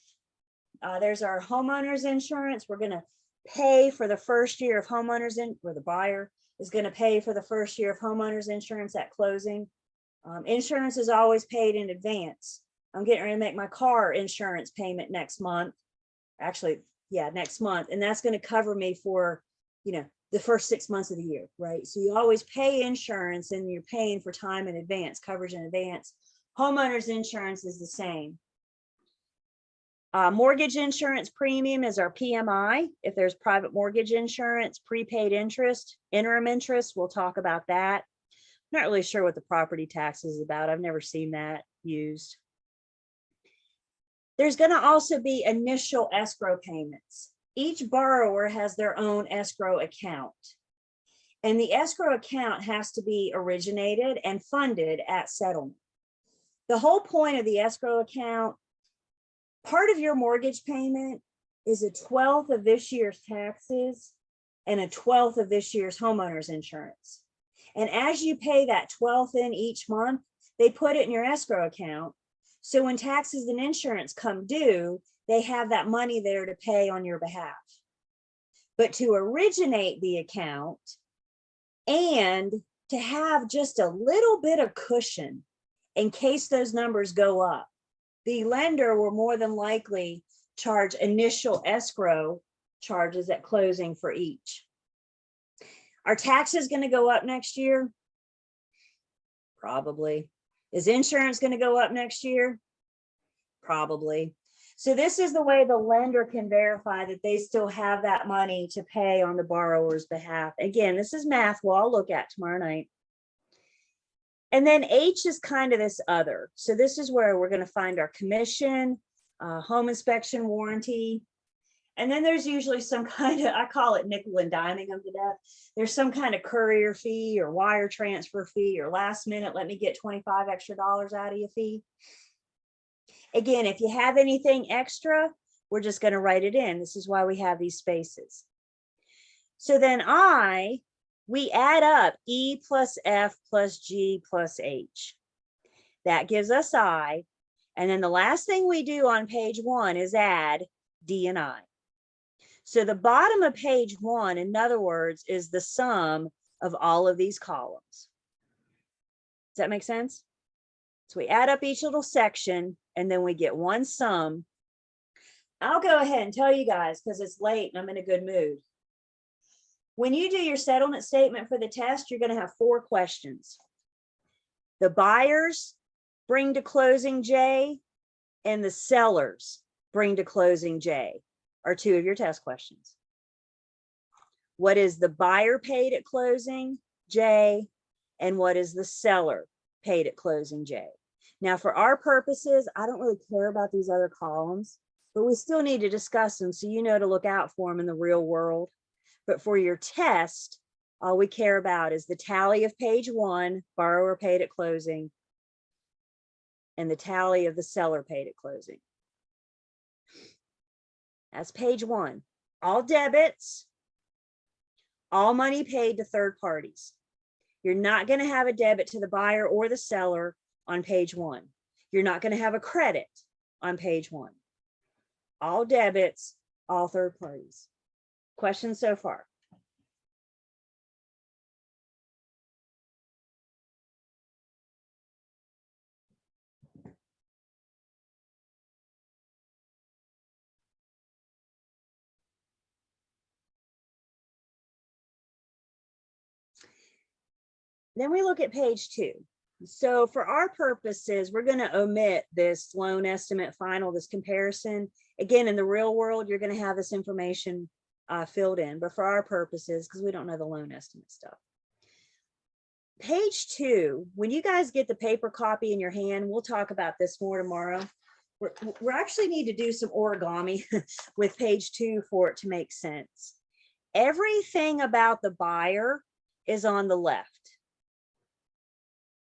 There's our homeowner's insurance. We're gonna pay for the first year of homeowner's or the buyer is gonna pay for the first year of homeowner's insurance at closing. Insurance is always paid in advance. I'm getting ready to make my car insurance payment next month. Actually, yeah, next month. And that's going to cover me for, you know, the first 6 months of the year, right? So you always pay insurance and you're paying for time in advance, coverage in advance. Homeowners insurance is the same. Mortgage insurance premium is our PMI. If there's private mortgage insurance, prepaid interest, interim interest, we'll talk about that. Not really sure what the property tax is about. I've never seen that used. There's going to also be initial escrow payments. Each borrower has their own escrow account. And the escrow account has to be originated and funded at settlement. The whole point of the escrow account, part of your mortgage payment is a 1/12 of this year's taxes and a 1/12 of this year's homeowner's insurance. And as you pay that 1/12 in each month, they put it in your escrow account. So when taxes and insurance come due, they have that money there to pay on your behalf. But to originate the account and to have just a little bit of cushion in case those numbers go up, the lender will more than likely charge initial escrow charges at closing for each. Are taxes going to go up next year? Probably. Is insurance going to go up next year? Probably. So this is the way the lender can verify that they still have that money to pay on the borrower's behalf. Again, this is math we'll all look at tomorrow night. And then H is kind of this other. So this is where we're going to find our commission, home inspection warranty. And then there's usually some kind of, I call it nickel and diming them to death. There's some kind of courier fee or wire transfer fee or last minute, let me get 25 extra dollars out of you fee. Again, if you have anything extra, we're just going to write it in. This is why we have these spaces. So then we add up E plus F plus G plus H. That gives us I. And then the last thing we do on page 1 is add D and I. So the bottom of page 1, in other words, is the sum of all of these columns. Does that make sense? So we add up each little section and then we get one sum. I'll go ahead and tell you guys because it's late and I'm in a good mood. When you do your settlement statement for the test, you're going to have 4 questions. The buyers bring to closing J and the sellers bring to closing J are 2 of your test questions. What is the buyer paid at closing J and what is the seller paid at closing J? Now for our purposes, I don't really care about these other columns, but we still need to discuss them so you know to look out for them in the real world. But for your test, all we care about is the tally of page 1, borrower paid at closing, and the tally of the seller paid at closing. That's page 1. All debits, all money paid to third parties. You're not going to have a debit to the buyer or the seller on page 1. You're not going to have a credit on page 1. All debits, all third parties. Questions so far? Then we look at page 2. So for our purposes, we're going to omit this loan estimate final, this comparison. Again, in the real world, you're going to have this information filled in, but for our purposes, because we don't know the loan estimate stuff. Page 2, when you guys get the paper copy in your hand, we'll talk about this more tomorrow. We actually need to do some origami with page 2 for it to make sense. Everything about the buyer is on the left.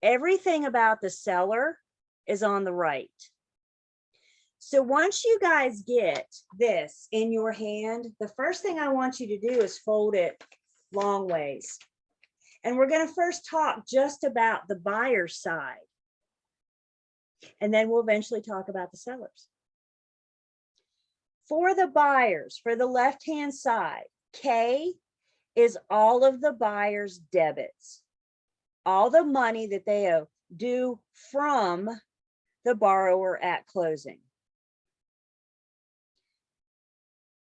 Everything about the seller is on the right. So once you guys get this in your hand, the first thing I want you to do is fold it long ways. And we're going to first talk just about the buyer side. And then we'll eventually talk about the sellers. For the buyers, for the left-hand side, K is all of the buyer's debits. All the money that they owe due from the borrower at closing.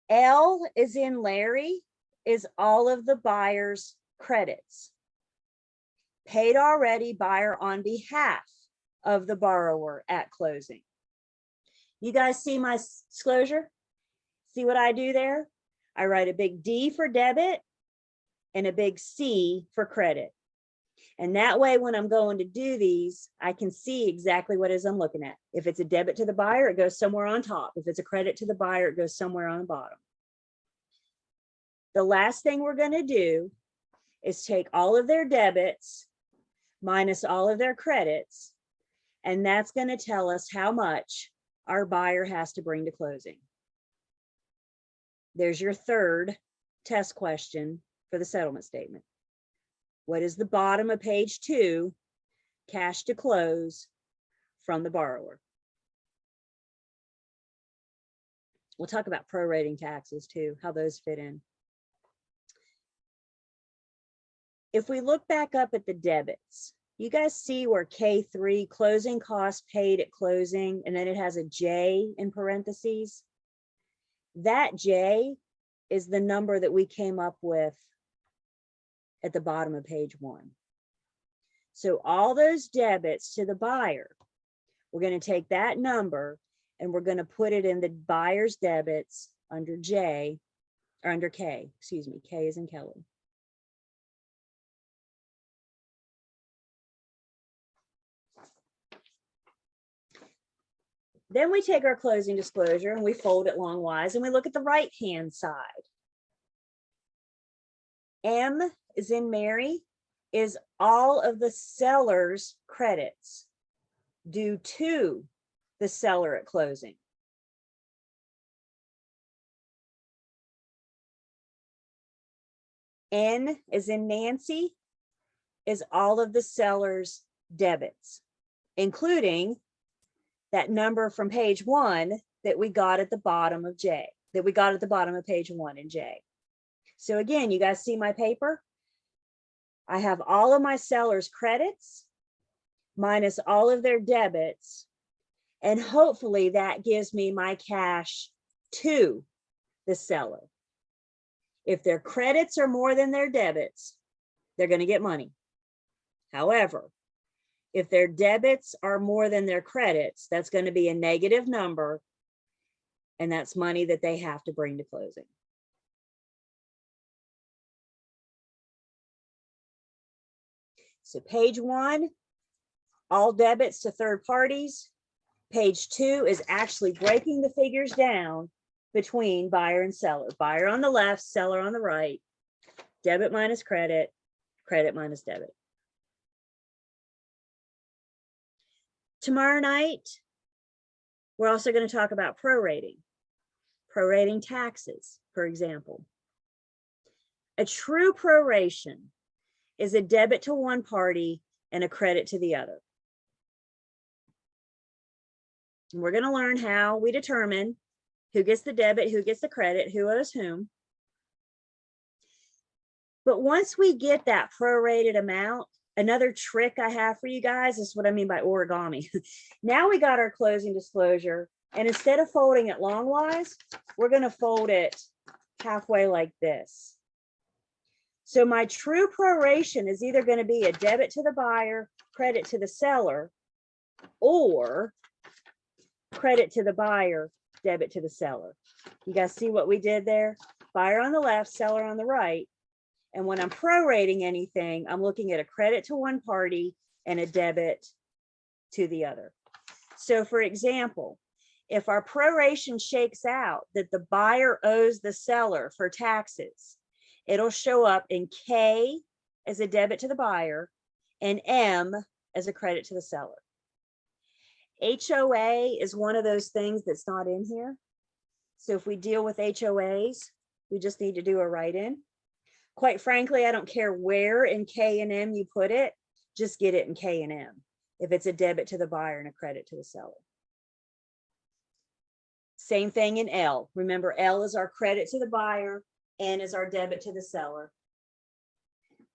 L is in Larry is all of the buyer's credits. Paid already buyer on behalf of the borrower at closing. You guys see my disclosure? See what I do there? I write a big D for debit and a big C for credit. And that way, when I'm going to do these, I can see exactly what it is I'm looking at. If it's a debit to the buyer, it goes somewhere on top. If it's a credit to the buyer, it goes somewhere on the bottom. The last thing we're going to do is take all of their debits minus all of their credits, and that's going to tell us how much our buyer has to bring to closing. There's your third test question for the settlement statement. What is the bottom of page 2, cash to close from the borrower? We'll talk about prorating taxes too, how those fit in. If we look back up at the debits, you guys see where K3, closing costs paid at closing, and then it has a J in parentheses. That J is the number that we came up with at the bottom of page 1. So all those debits to the buyer, we're going to take that number and we're going to put it in the buyer's debits under J, or under K, excuse me, K is in Kelly. Then we take our closing disclosure and we fold it longwise and we look at the right-hand side. M is in Mary is all of the seller's credits due to the seller at closing. N is in Nancy is all of the seller's debits, including that number from page 1 that we got at the bottom of J, that we got at the bottom of page 1 in J. So again, you guys see my paper? I have all of my sellers' credits minus all of their debits, and hopefully that gives me my cash to the seller. If their credits are more than their debits, they're going to get money. However, if their debits are more than their credits, that's going to be a negative number, and that's money that they have to bring to closing. So page 1, all debits to third parties. Page 2 is actually breaking the figures down between buyer and seller. Buyer on the left, seller on the right. Debit minus credit, credit minus debit. Tomorrow night, we're also going to talk about prorating. Prorating taxes, for example. A true proration is a debit to one party and a credit to the other. And we're going to learn how we determine who gets the debit, who gets the credit, who owes whom. But once we get that prorated amount, another trick I have for you guys is what I mean by origami. Now we got our closing disclosure, and instead of folding it longwise, we're going to fold it halfway like this. So my true proration is either going to be a debit to the buyer, credit to the seller, or credit to the buyer, debit to the seller. You guys see what we did there? Buyer on the left, seller on the right. And when I'm prorating anything, I'm looking at a credit to one party and a debit to the other. So for example, if our proration shakes out that the buyer owes the seller for taxes, it'll show up in K as a debit to the buyer and M as a credit to the seller. HOA is one of those things that's not in here. So if we deal with HOAs, we just need to do a write-in. Quite frankly, I don't care where in K and M you put it, just get it in K and M if it's a debit to the buyer and a credit to the seller. Same thing in L. Remember, L is our credit to the buyer, N is our debit to the seller.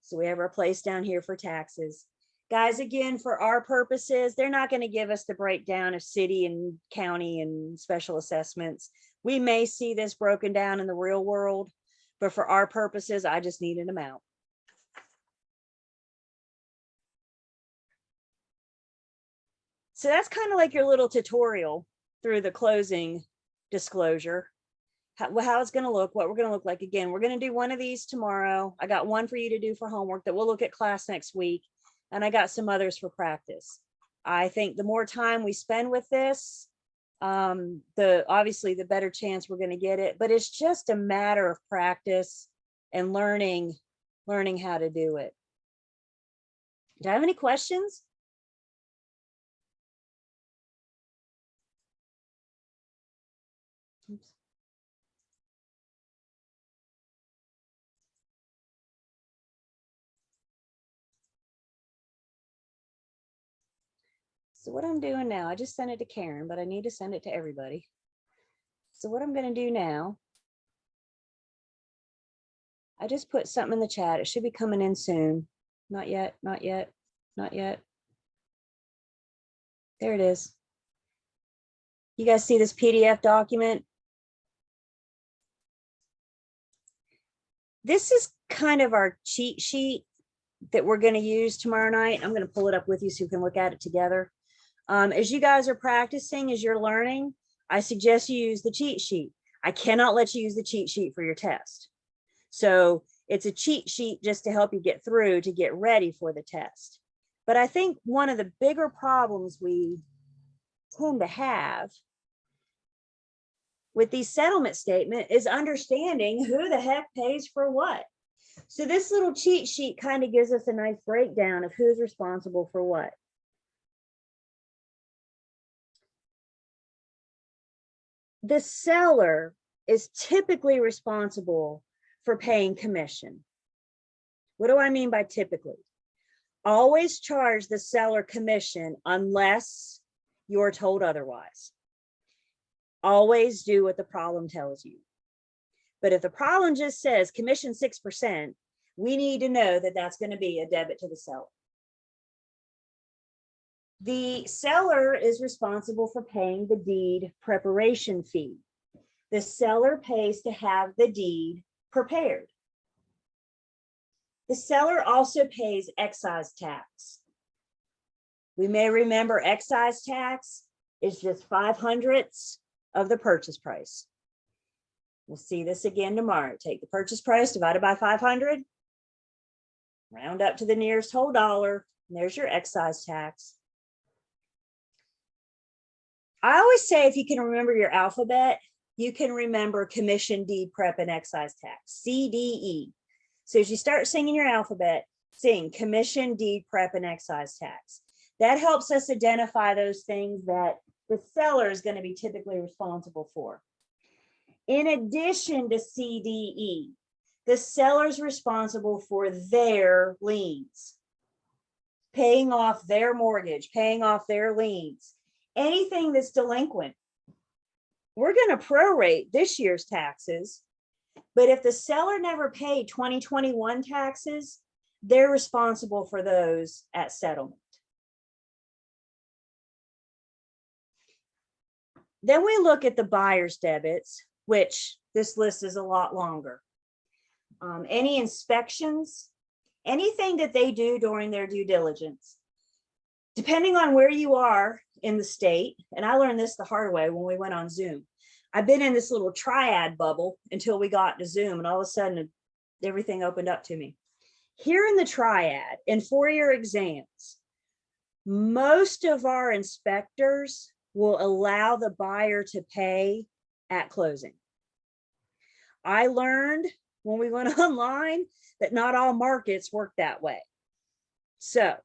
So we have our place down here for taxes. Guys, again, for our purposes, they're not going to give us the breakdown of city and county and special assessments. We may see this broken down in the real world, but for our purposes, I just need an amount. So that's kind of like your little tutorial through the closing disclosure, how it's going to look, what we're going to look like. Again, we're going to do one of these tomorrow. I got one for you to do for homework that we'll look at class next week. And I got some others for practice. I think the more time we spend with this, obviously the better chance we're going to get it, but it's just a matter of practice and learning how to do it. Do I have any questions? Oops. So what I'm doing now, I just sent it to Karen, but I need to send it to everybody. So what I'm going to do now, I just put something in the chat. It should be coming in soon. Not yet, not yet, not yet. There it is. You guys see this PDF document? This is kind of our cheat sheet that we're going to use tomorrow night. I'm going to pull it up with you so you can look at it together. As you guys are practicing, as you're learning, I suggest you use the cheat sheet. I cannot let you use the cheat sheet for your test. So it's a cheat sheet just to help you get through, to get ready for the test. But I think one of the bigger problems we tend to have with these settlement statement is understanding who the heck pays for what. So this little cheat sheet kind of gives us a nice breakdown of who's responsible for what. The seller is typically responsible for paying commission. What do I mean by typically? Always charge the seller commission unless you're told otherwise. Always do what the problem tells you. But if the problem just says commission 6%, we need to know that that's going to be a debit to the seller. The seller is responsible for paying the deed preparation fee. The seller pays to have the deed prepared. The seller also pays excise tax. We may remember excise tax is just 5/100ths of the purchase price. We'll see this again tomorrow. Take the purchase price divided by 500, round up to the nearest whole dollar, and there's your excise tax. I always say if you can remember your alphabet, you can remember commission, deed prep, and excise tax, CDE. So as you start singing your alphabet, sing commission, deed prep, and excise tax. That helps us identify those things that the seller is going to be typically responsible for. In addition to CDE, the seller is responsible for their liens, paying off their mortgage, paying off their liens, anything that's delinquent. We're going to prorate this year's taxes, but if the seller never paid 2021 taxes, they're responsible for those at settlement. Then we look at the buyer's debits, which this list is a lot longer. Any inspections, anything that they do during their due diligence. Depending on where you are in the state, and I learned this the hard way when we went on Zoom. I've been in this little triad bubble until we got to Zoom, and all of a sudden everything opened up to me. Here in the triad, in four-year exams, most of our inspectors will allow the buyer to pay at closing. I learned when we went online that not all markets work that way. So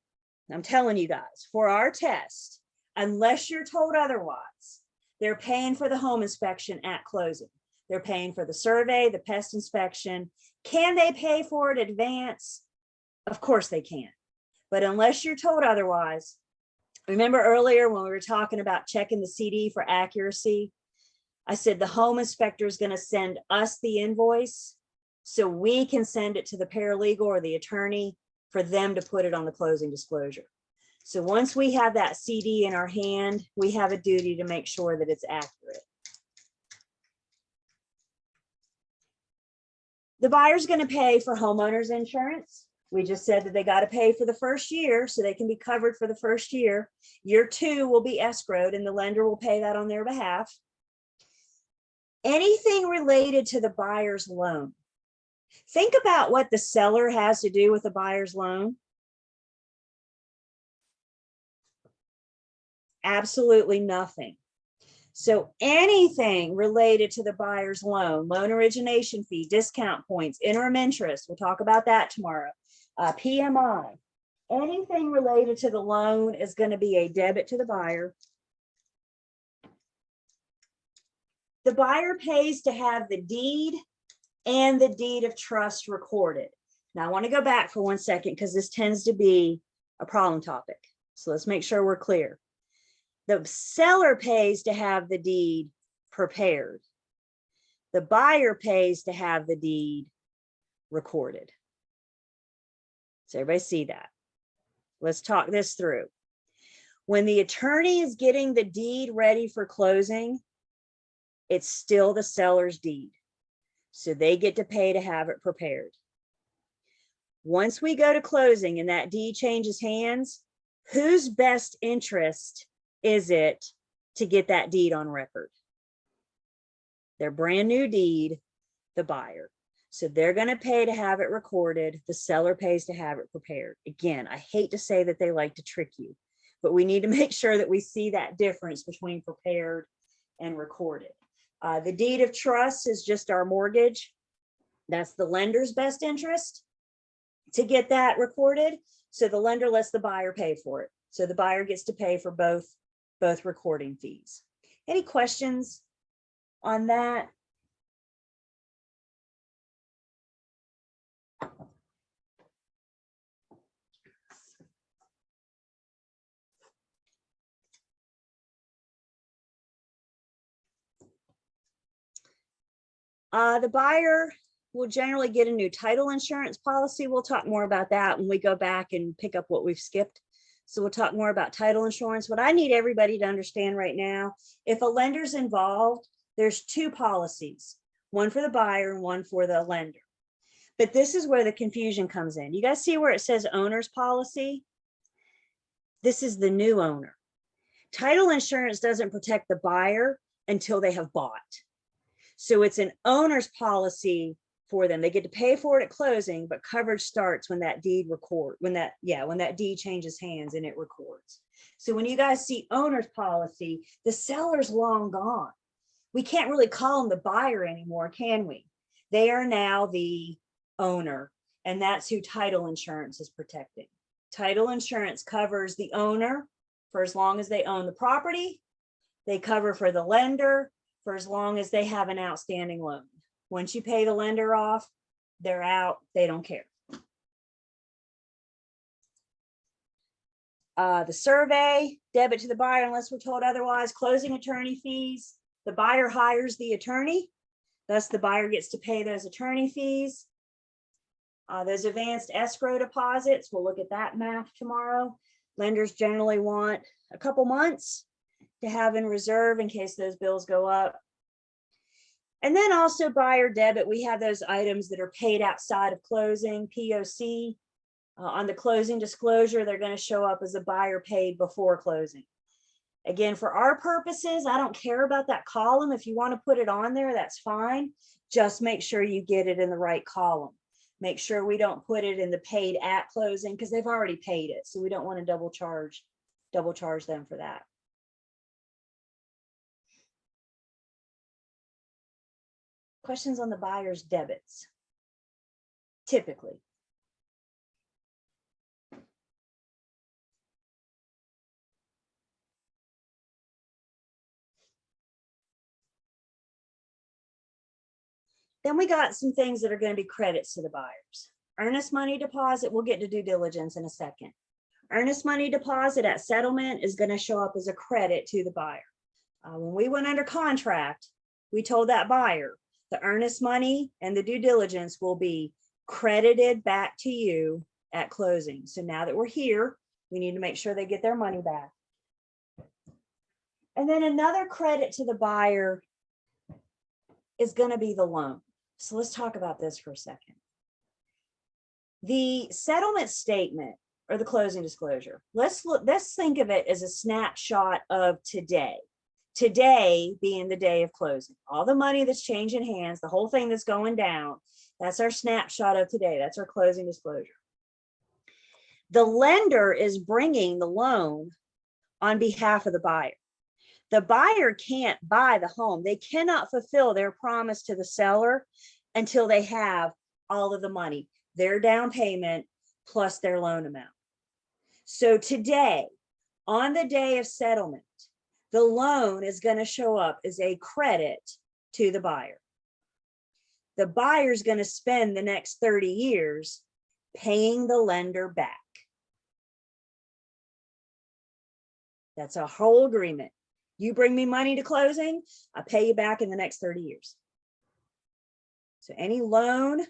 I'm telling you guys, for our test, unless you're told otherwise, they're paying for the home inspection at closing. They're paying for the survey, the pest inspection. Can they pay for it in advance? Of course they can. But unless you're told otherwise, remember earlier when we were talking about checking the CD for accuracy, I said the home inspector is going to send us the invoice so we can send it to the paralegal or the attorney for them to put it on the closing disclosure. So once we have that CD in our hand, we have a duty to make sure that it's accurate. The buyer's going to pay for homeowners insurance. We just said that they got to pay for the first year so they can be covered for the first year. Year 2 will be escrowed and the lender will pay that on their behalf. Anything related to the buyer's loan. Think about what the seller has to do with the buyer's loan. Absolutely nothing. So anything related to the buyer's loan, loan origination fee, discount points, interim interest, we'll talk about that tomorrow, PMI, anything related to the loan is going to be a debit to the buyer. The buyer pays to have the deed and the deed of trust recorded. Now I want to go back for 1 second because this tends to be a problem topic. So let's make sure we're clear. The seller pays to have the deed prepared. The buyer pays to have the deed recorded. Does everybody see that? Let's talk this through. When the attorney is getting the deed ready for closing, it's still the seller's deed. So they get to pay to have it prepared. Once we go to closing and that deed changes hands, whose best interest is it to get that deed on record? Their brand new deed, the buyer. So they're going to pay to have it recorded. The seller pays to have it prepared. Again, I hate to say that they like to trick you, but we need to make sure that we see that difference between prepared and recorded. The deed of trust is just our mortgage. That's the lender's best interest to get that recorded. So the lender lets the buyer pay for it. So the buyer gets to pay for both recording fees. Any questions on that? The buyer will generally get a new title insurance policy. We'll talk more about that when we go back and pick up what we've skipped. So we'll talk more about title insurance. What I need everybody to understand right now, if a lender's involved, there's two policies, one for the buyer and one for the lender. But this is where the confusion comes in. You guys see where it says owner's policy? This is the new owner. Title insurance doesn't protect the buyer until they have bought. So it's an owner's policy for them. They get to pay for it at closing, but coverage starts when that deed when that deed changes hands and it records. So when you guys see owner's policy, the seller's long gone. We can't really call them the buyer anymore, can we? They are now the owner, and that's who title insurance is protecting. Title insurance covers the owner for as long as they own the property. They cover for the lender for as long as they have an outstanding loan. Once you pay the lender off, they're out, they don't care. The survey, debit to the buyer unless we're told otherwise. Closing attorney fees, the buyer hires the attorney, thus the buyer gets to pay those attorney fees. Those advanced escrow deposits, we'll look at that math tomorrow. Lenders generally want a couple months to have in reserve in case those bills go up. And then also buyer debit, we have those items that are paid outside of closing, POC. On the closing disclosure, they're going to show up as a buyer paid before closing. Again, for our purposes, I don't care about that column. If you want to put it on there, that's fine. Just make sure you get it in the right column. Make sure we don't put it in the paid at closing because they've already paid it. So we don't want to double charge them for that. Questions on the buyer's debits? Typically. Then we got some things that are going to be credits to the buyers. Earnest money deposit, we'll get to due diligence in a second. Earnest money deposit at settlement is going to show up as a credit to the buyer. When we went under contract, we told that buyer the earnest money and the due diligence will be credited back to you at closing. So now that we're here, we need to make sure they get their money back. And then another credit to the buyer is going to be the loan. So let's talk about this for a second. The settlement statement or the closing disclosure, let's think of it as a snapshot of today. Today being the day of closing. All the money that's changing hands, the whole thing that's going down, that's our snapshot of today. That's our closing disclosure. The lender is bringing the loan on behalf of the buyer. The buyer can't buy the home. They cannot fulfill their promise to the seller until they have all of the money, their down payment plus their loan amount. So today, on the day of settlement, the loan is going to show up as a credit to the buyer. The buyer is going to spend the next 30 years paying the lender back. That's a whole agreement. You bring me money to closing, I pay you back in the next 30 years. So any loan,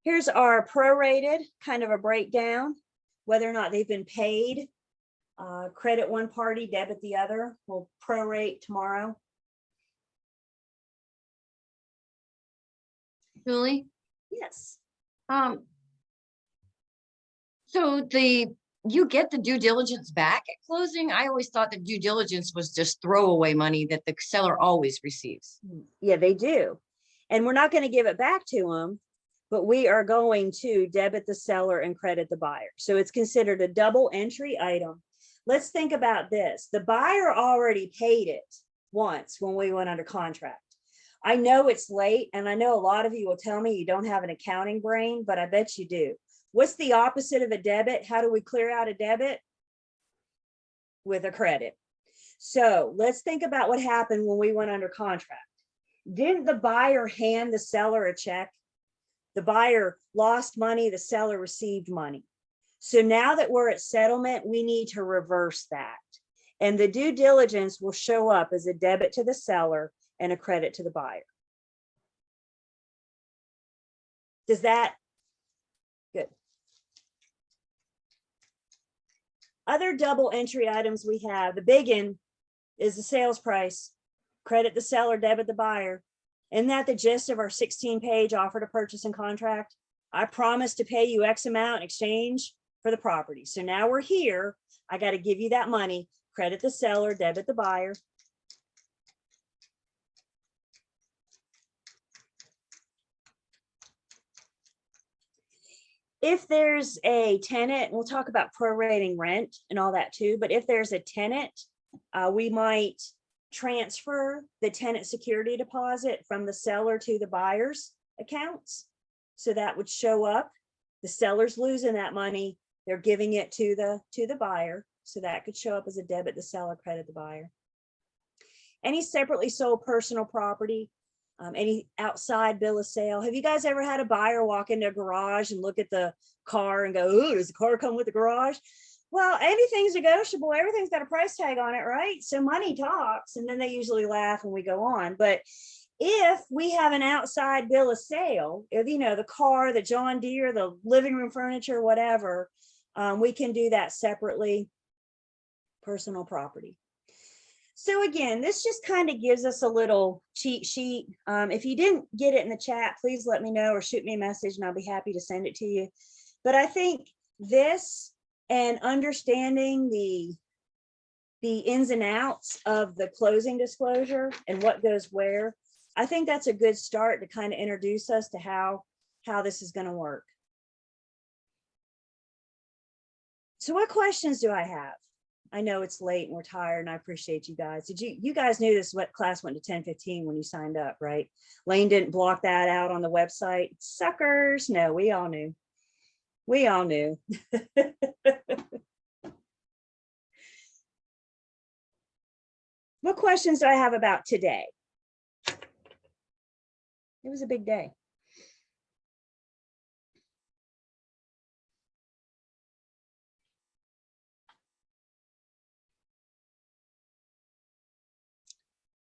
here's our prorated, kind of a breakdown, whether or not they've been paid. Credit one party, debit the other. We'll prorate tomorrow. Julie? Yes. So you get the due diligence back at closing? I always thought that due diligence was just throwaway money that the seller always receives. Yeah, they do. And we're not going to give it back to them, but we are going to debit the seller and credit the buyer. So it's considered a double entry item. Let's think about this. The buyer already paid it once when we went under contract. I know it's late, and I know a lot of you will tell me you don't have an accounting brain, but I bet you do. What's the opposite of a debit? How do we clear out a debit? With a credit. So let's think about what happened when we went under contract. Didn't the buyer hand the seller a check? The buyer lost money, the seller received money. So now that we're at settlement, we need to reverse that. And the due diligence will show up as a debit to the seller and a credit to the buyer. Does that? Good. Other double entry items we have, the big one is the sales price. Credit the seller, debit the buyer. Isn't that the gist of our 16-page offer to purchase and contract? I promise to pay you X amount in exchange for the property. So now we're here. I got to give you that money. Credit the seller, debit the buyer. If there's a tenant, we'll talk about prorating rent and all that too, but if there's a tenant, we might transfer the tenant security deposit from the seller to the buyer's accounts. So that would show up. The seller's losing that money. They're giving it to the buyer. So that could show up as a debit, the seller, credit the buyer. Any separately sold personal property, any outside bill of sale. Have you guys ever had a buyer walk into a garage and look at the car and go, "Ooh, does the car come with the garage?" Well, everything's negotiable. Everything's got a price tag on it, right? So money talks, and then they usually laugh and we go on. But if we have an outside bill of sale, if you know, the car, the John Deere, the living room furniture, whatever, we can do that separately. Personal property. So again, this just kind of gives us a little cheat sheet. If you didn't get it in the chat, please let me know or shoot me a message and I'll be happy to send it to you. But I think this and understanding the ins and outs of the closing disclosure and what goes where, I think that's a good start to kind of introduce us to how this is going to work. So what questions do I have? I know it's late and we're tired and I appreciate you guys. You guys knew this class went to 10:15 when you signed up, right? Lane didn't block that out on the website. Suckers. No, we all knew. We all knew. What questions do I have about today? It was a big day.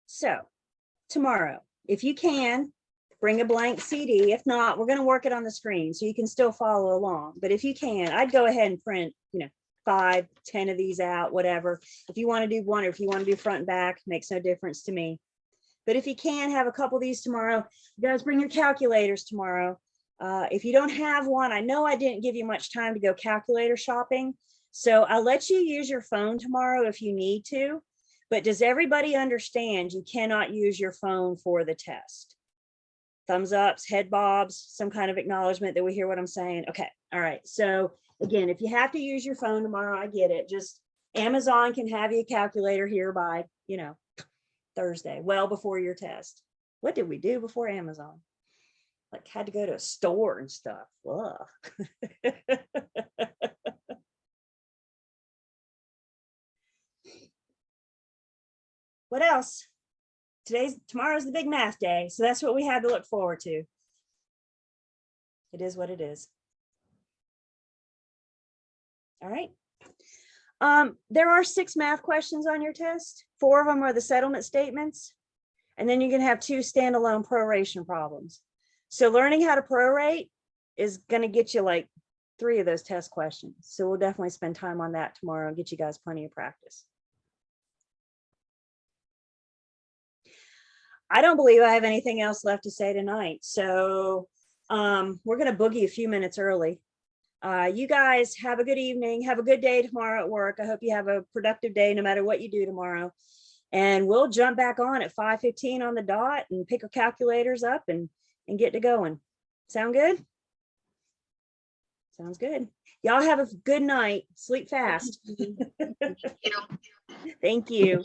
So tomorrow, if you can, bring a blank CD. If not, we're going to work it on the screen so you can still follow along. But if you can, I'd go ahead and print, 5, 10 of these out, whatever. If you want to do one or if you want to do front and back, makes no difference to me. But if you can, have a couple of these tomorrow. You guys bring your calculators tomorrow. If you don't have one, I know I didn't give you much time to go calculator shopping. So I'll let you use your phone tomorrow if you need to. But does everybody understand you cannot use your phone for the test? Thumbs ups, head bobs, some kind of acknowledgement that we hear what I'm saying. Okay, all right. So again, if you have to use your phone tomorrow, I get it. Just Amazon can have you a calculator here by, Thursday, well before your test. What did we do before Amazon? Like had to go to a store and stuff. Ugh. What else? Tomorrow's the big math day. So that's what we have to look forward to. It is what it is. All right. There are 6 math questions on your test. 4 of them are the settlement statements. And then you're going to have 2 standalone proration problems. So learning how to prorate is going to get you like 3 of those test questions. So we'll definitely spend time on that tomorrow and get you guys plenty of practice. I don't believe I have anything else left to say tonight. So we're going to boogie a few minutes early. You guys have a good evening. Have a good day tomorrow at work. I hope you have a productive day no matter what you do tomorrow. And we'll jump back on at 5:15 on the dot and pick our calculators up and get to going. Sound good? Sounds good. Y'all have a good night. Sleep fast. Thank you.